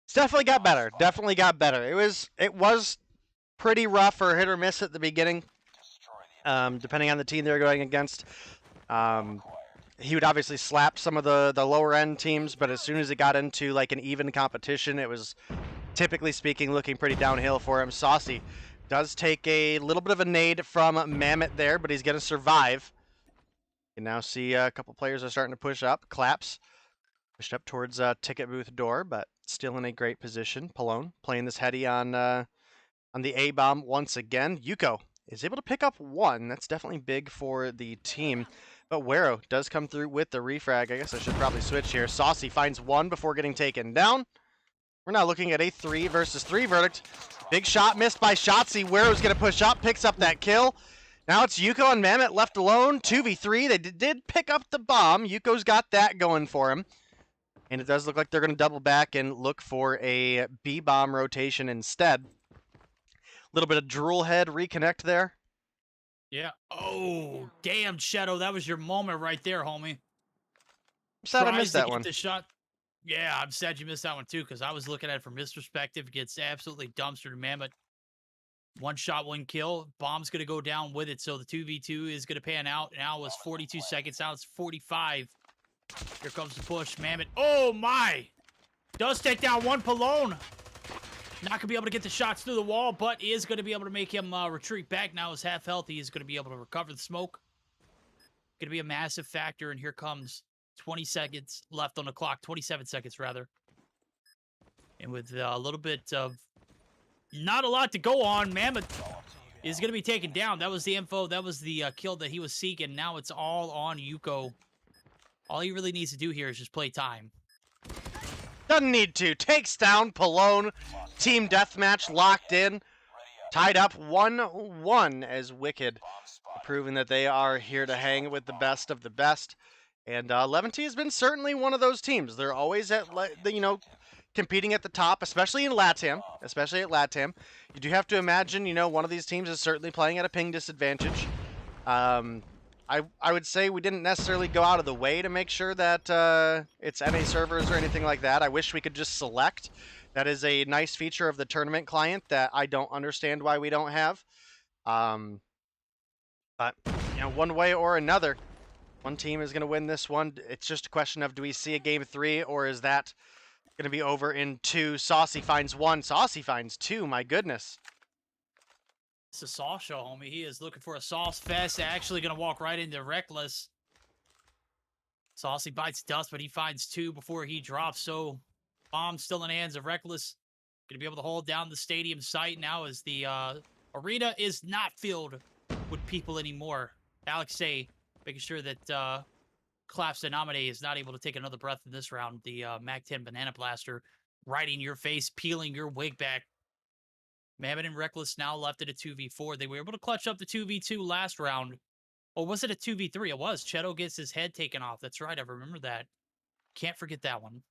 It's definitely got better. Definitely got better. It was pretty rough or hit or miss at the beginning, depending on the team they're going against. He would obviously slap some of the lower end teams, but as soon as it got into like an even competition, it was typically speaking looking pretty downhill for him. Saucy does take a little bit of a nade from Mammoth there, but he's going to survive. You can now see a couple players are starting to push up. Claps pushed up towards ticket booth door, but still in a great position. Palone playing this heady on the A-bomb once again. Yuko is able to pick up 1. That's definitely big for the team. But Wero does come through with the refrag. I guess I should probably switch here. Saucy finds 1 before getting taken down. We're now looking at a 3 versus 3 verdict. Big shot missed by Shotzi. Wero's going to push up, picks up that kill. Now it's Yuko and Mammoth left alone. 2v3. They did pick up the bomb. Yuko's got that going for him. And it does look like they're going to double back and look for a B-bomb rotation instead. A little bit of drool head reconnect there. Yeah. Oh, damn, Shadow. That was your moment right there, homie. I'm sad I missed that one. The shot. Yeah, I'm sad you missed that one, too, because I was looking at it from his perspective. Gets absolutely dumpstered, Mammoth. 1 shot, 1 kill. Bomb's going to go down with it, so the 2v2 is going to pan out. Now it was 42 seconds. Now it's 45. Here comes the push. Mammoth. Oh, my. Does take down 1 Palone. Not going to be able to get the shots through the wall, but is going to be able to make him retreat back. Now he's half healthy. He's going to be able to recover the smoke. Going to be a massive factor, and here comes 20 seconds left on the clock. 27 seconds, rather. And with a little bit of not a lot to go on, Mammoth is going to be taken down. That was the info. That was the kill that he was seeking. Now it's all on Yuko. All he really needs to do here is just play time. Doesn't need to. Takes down Palone. Team deathmatch locked in. Tied up 1-1 as Wicked, proving that they are here to hang with the best of the best. And Eleventy has been certainly one of those teams. They're always at, competing at the top, especially in LATAM. You do have to imagine, one of these teams is certainly playing at a ping disadvantage. I would say we didn't necessarily go out of the way to make sure that it's NA servers or anything like that. I wish we could just select. That is a nice feature of the tournament client that I don't understand why we don't have. But, one way or another, one team is going to win this one. It's just a question of, do we see a game 3, or is that going to be over in 2? Saucy finds 1. Saucy finds 2. My goodness. It's a Sauce show, homie. He is looking for a Sauce fest. Actually going to walk right into Reckless. Saucy bites dust, but he finds 2 before he drops. So, bomb still in the hands of Reckless. Going to be able to hold down the stadium site now as the arena is not filled with people anymore. Alexei making sure that Claps Denominate is not able to take another breath in this round. The MAC-10 Banana Blaster right in your face, peeling your wig back. Mammoth and Reckless now left at a 2v4. They were able to clutch up the 2v2 last round. Or was it a 2v3? It was. Cheto gets his head taken off. That's right. I remember that. Can't forget that one.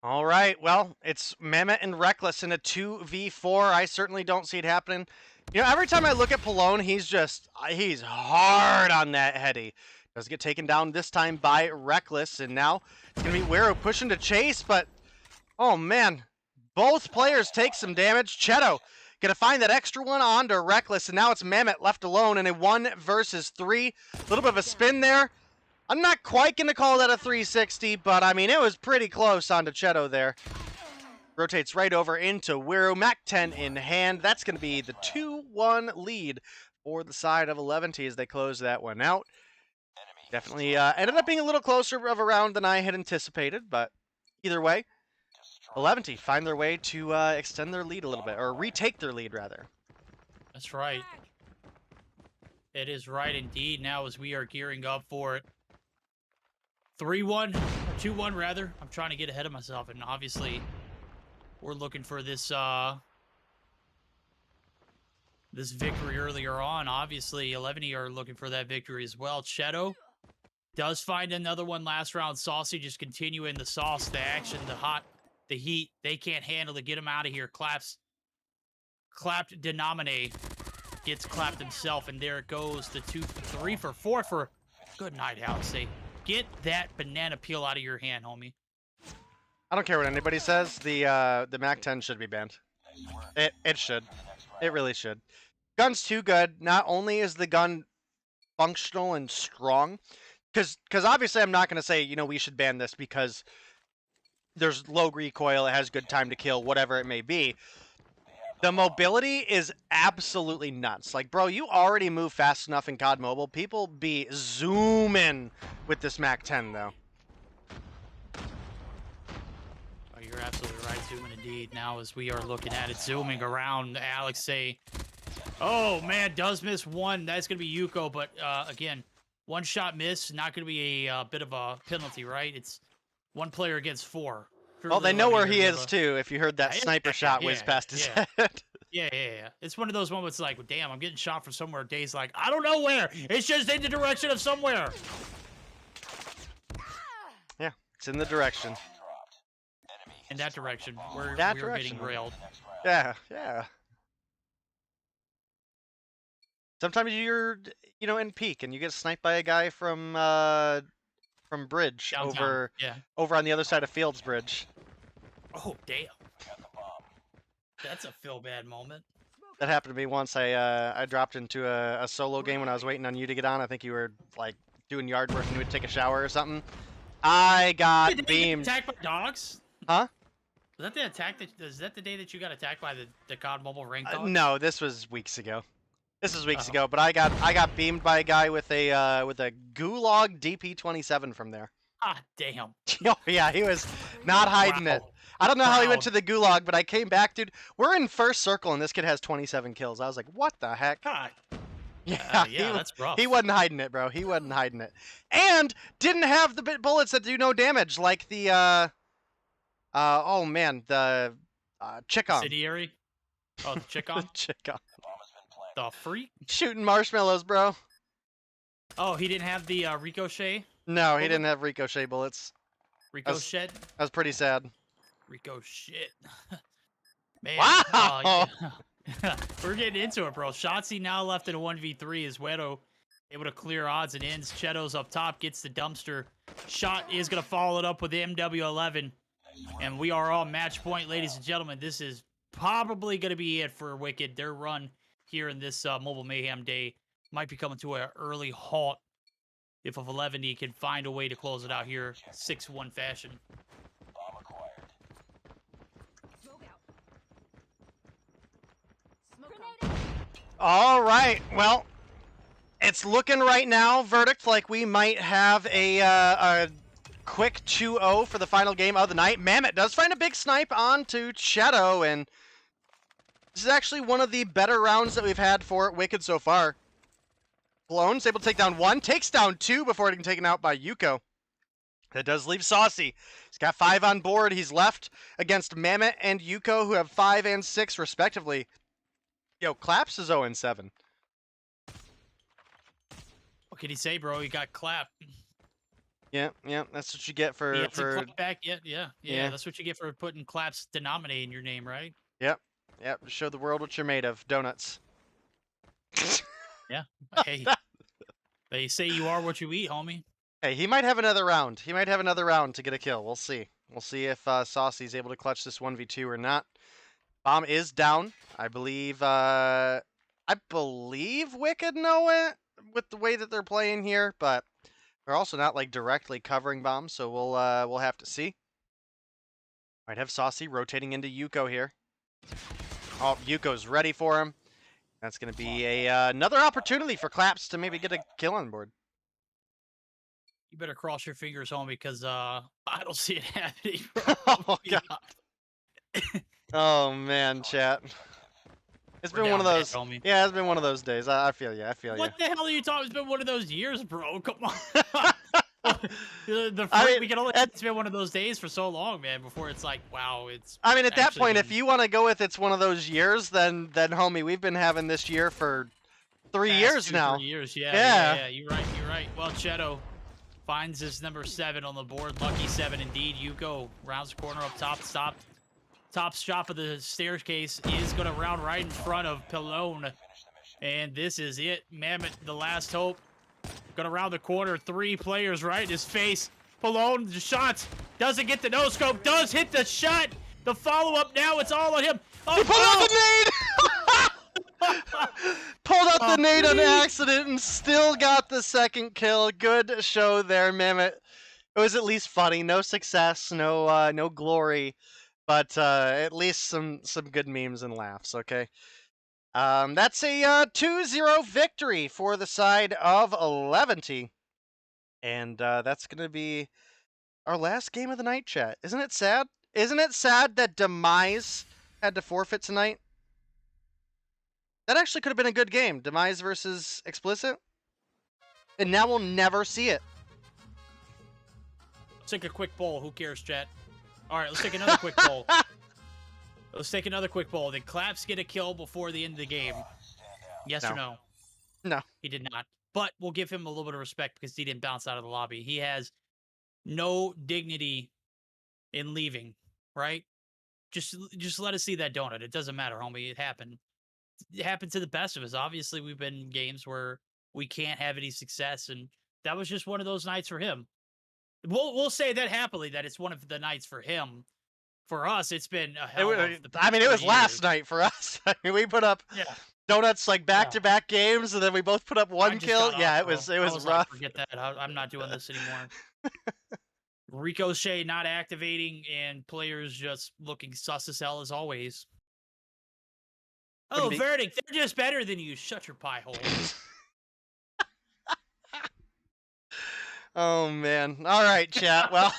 All right. Well, it's Mammoth and Reckless in a 2v4. I certainly don't see it happening. You know, every time I look at Pallone, he's hard on that heady. Does get taken down this time by Reckless, and now it's going to be Wero pushing to chase, but, oh man, both players take some damage. Cheto going to find that extra one onto Reckless, and now it's Mammoth left alone in a 1 versus 3. A little bit of a spin there. I'm not quite going to call that a 360, but I mean, it was pretty close onto Cheto there. Rotates right over into Wero, MAC-10 in hand. That's going to be the 2-1 lead for the side of Eleventy as they close that one out. Definitely ended up being a little closer of a round than I had anticipated, but either way, Eleventy find their way to extend their lead a little bit, or retake their lead, rather. That's right. It is right indeed now as we are gearing up for it. 3-1, or 2-1 rather. I'm trying to get ahead of myself, and obviously we're looking for this this victory earlier on. Obviously, Eleventy are looking for that victory as well. Cheto does find another one last round. Saucy just continuing the sauce, the action, the hot, the heat. They can't handle it. Get him out of here. Clapped Denominate gets clapped himself, and there it goes. The 3 for 4 for good night, Alex. Get that banana peel out of your hand, homie. I don't care what anybody says. The MAC-10 should be banned. It should. It really should. Gun's too good. Not only is the gun functional and strong, because obviously I'm not going to say, you know, we should ban this because there's low recoil, it has good time to kill, whatever it may be. The mobility is absolutely nuts. Like, bro, you already move fast enough in COD Mobile. People be zooming with this MAC-10, though. Oh, you're absolutely right. Zooming indeed. Now as we are looking at it, zooming around, Alex oh, man, does miss one. That's going to be Yuko, but again, one shot miss, not going to be a bit of a penalty, right? It's one player against 4. Well, they know where he is, too, if you heard that sniper shot whiz past his head. Yeah. It's one of those moments like, damn, I'm getting shot from somewhere. Dave's like, I don't know where. It's just in the direction of somewhere. Yeah, it's in the direction. In that direction. We're getting railed. Yeah. Sometimes you're, you know, in peak and you get sniped by a guy from Bridge downtown. over on the other side of Fields Bridge. Oh, damn. That's a feel bad moment. That happened to me once. I dropped into a solo game when I was waiting on you to get on. I think you were like doing yard work and you would take a shower or something. I got beamed. Attacked by dogs? Huh? Was that the attack is that the day that you got attacked by the COD Mobile ring dog? No, this was weeks ago. This is weeks ago, but I got beamed by a guy with a Gulag DP-27 from there. Ah, damn. Oh yeah, he was not hiding it. I don't know how he went to the Gulag, but I came back, dude. We're in first circle, and this kid has 27 kills. I was like, what the heck? God. Yeah, that's rough. He wasn't hiding it, bro. He wasn't hiding it. And didn't have the bullets that do no damage, like the, oh man, the, Chick-on. Subsidiary? Oh, the Chick-on? Chick-on. The freak? Shooting marshmallows, bro. Oh, he didn't have the ricochet? No, he didn't have ricochet bullets. Ricochet? That was pretty sad. Ricochet. Man. Wow! Yeah. We're getting into it, bro. Shotzi now left in a 1v3 as Wedo able to clear odds and ends. Cheto's up top, gets the dumpster. Shot is going to follow it up with the MW11. And we are on match point, ladies and gentlemen. This is probably going to be it for Wicked. Their run here in this Mobile Mayhem day might be coming to an early halt if Eleventy can find a way to close it out here 6-1 fashion. All right, well, it's looking right now, verdict, like we might have a quick 2-0 for the final game of the night. Mammoth does find a big snipe onto Cheto, and this is actually one of the better rounds that we've had for Wicked so far. Blown's able to take down one, takes down two before getting taken out by Yuko. That does leave Saucy. He's got 5 on board. He's left against Mammoth and Yuko, who have 5 and 6 respectively. Yo, Claps is 0-7. What can he say, bro? He got clapped. Yeah, that's what you get for... He hasn't clapped back yet? Yeah, that's what you get for putting Claps denominate in your name, right? Yep, show the world what you're made of. Donuts. Yeah, hey. They say you are what you eat, homie. Hey, he might have another round. He might have another round to get a kill. We'll see. We'll see if Saucy's able to clutch this 1v2 or not. Bomb is down. I believe Wicked know it with the way that they're playing here, but they're also not like directly covering Bomb, so we'll have to see. Might have Saucy rotating into Yuko here. Oh, Yuko's ready for him. That's going to be another opportunity for Claps to maybe get a kill on board. You better cross your fingers, homie, because I don't see it happening. Oh, God. Oh, man, chat. It's been one of those. Yeah, it's been one of those days. I feel you. What the hell are you talking? It's been one of those years, bro. Come on. It's been one of those days for so long, man. Before it's like, wow, it's. I mean, at that point, if you want to go with it's one of those years, then homie, we've been having this year for 3 years now. 3 years, yeah. You're right. Well, Cheto finds his number 7 on the board. Lucky 7 indeed. Yuko rounds the corner up top. Top shop of the staircase is going to round right in front of Pelone. And this is it. Mammoth, the last hope. Going to round the corner. 3 players right in his face. Pelone, the shot. Doesn't get the no-scope. Does hit the shot. The follow-up now. It's all on him. Oh, he pulled out the nade! Pulled out the nade on accident and still got the second kill. Good show there, Mammoth. It was at least funny. No success, no glory. But at least some good memes and laughs, okay? That's a 2-0 victory for the side of Eleventy. And that's going to be our last game of the night, chat. Isn't it sad? Isn't it sad that Demise had to forfeit tonight? That actually could have been a good game. Demise versus Xplicit. And now we'll never see it. Let's take a quick poll. Who cares, chat? All right, let's take another quick poll. Did Claps get a kill before the end of the game? Yes or no? No. He did not. But we'll give him a little bit of respect because he didn't bounce out of the lobby. He has no dignity in leaving, right? Just let us see that donut. It doesn't matter, homie. It happened. It happened to the best of us. Obviously, we've been in games where we can't have any success, and that was just one of those nights for him. We'll say that happily, that it's one of the nights for him. For us, it's been a hell of the past it was 3 last years. night for us. I mean, we put up donuts like back-to-back games, and then we both put up one kill. Yeah, it was rough. Like, forget that. I'm not doing this anymore. Ricochet not activating, and players just looking sus as hell as always. Oh, Verdict, they're just better than you. Shut your pie hole. Oh, man. All right, chat. Well,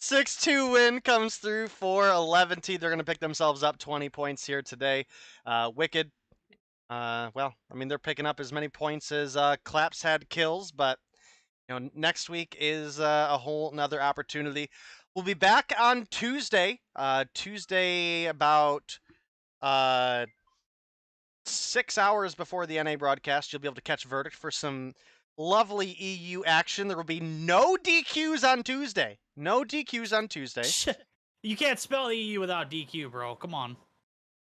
6-2 win comes through for Eleventy. They're going to pick themselves up 20 points here today. Wicked, well, I mean, they're picking up as many points as Claps had kills, but next week is a whole nother opportunity. We'll be back on Tuesday. Tuesday about 6 hours before the NA broadcast. You'll be able to catch Verdict for some lovely EU action. There will be no DQs on Tuesday. No DQs on Tuesday. You can't spell EU without DQ, bro. Come on.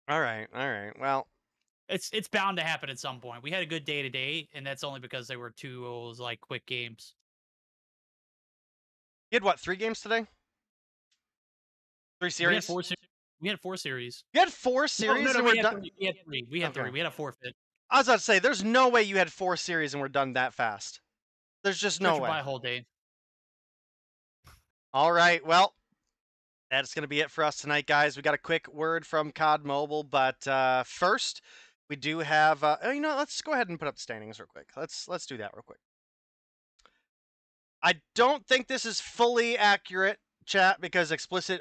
All right. Well, it's bound to happen at some point. We had a good day today, and that's only because they were two like quick games. You had what, 3 games today? 3 series? We had 4 series. You had 4 series? No, we had 3. We had 3. We had a forfeit. I was about to say, there's no way you had 4 series and we're done that fast. There's just no way. By a whole day. All right, well, that's going to be it for us tonight, guys. We got a quick word from COD Mobile, but first, we do have... let's go ahead and put up the standings real quick. Let's do that real quick. I don't think this is fully accurate, chat, because Xplicit...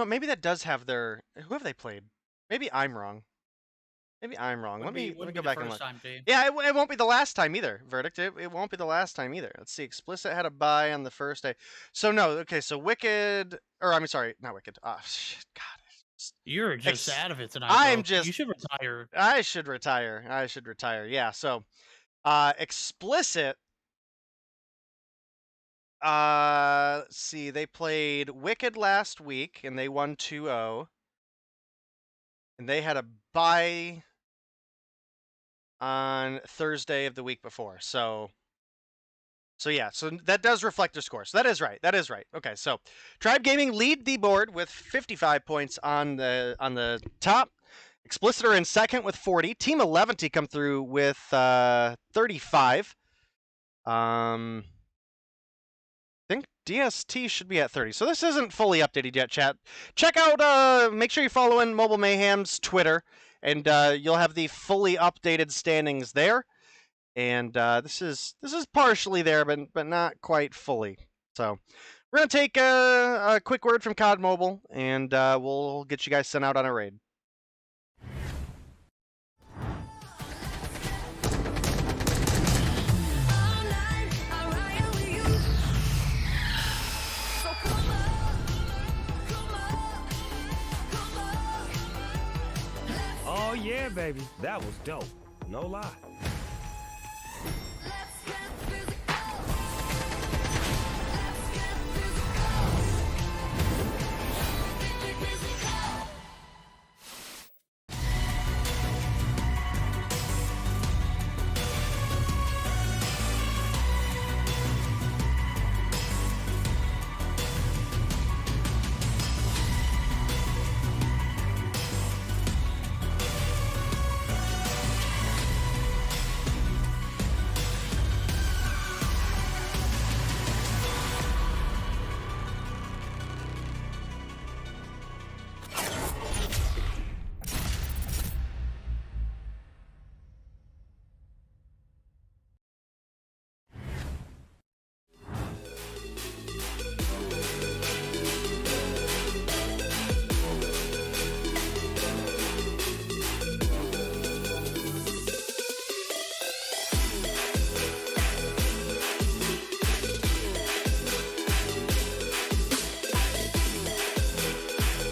maybe that does have their... Who have they played? Maybe I'm wrong. Maybe I'm wrong. Let me Wouldn't go be the back and first look. time, Jay. Yeah, it won't be the last time either. Verdict. It won't be the last time either. Let's see. Xplicit had a bye on the first day. So no. Okay. So Wicked, or I'm sorry, not Wicked. Ah, shit. God. You're just out of it tonight. I'm bro. just. You should retire. I should retire. I should retire. Yeah. So, Xplicit. Let's see. They played Wicked last week and they won 2-0. And they had a bye on Thursday of the week before. So yeah, so that does reflect their score. So that is right. That is right. Okay, so Tribe Gaming lead the board with 55 points on the top. Xplicit are in second with 40. Team Eleventy come through with 35. I think DST should be at 30. So this isn't fully updated yet, chat. Check out, make sure you follow in Mobile Mayhem's Twitter, and you'll have the fully updated standings there. And this is partially there, but not quite fully. So we're gonna take a quick word from COD Mobile, and we'll get you guys sent out on a raid. Oh yeah, baby. That was dope. No lie.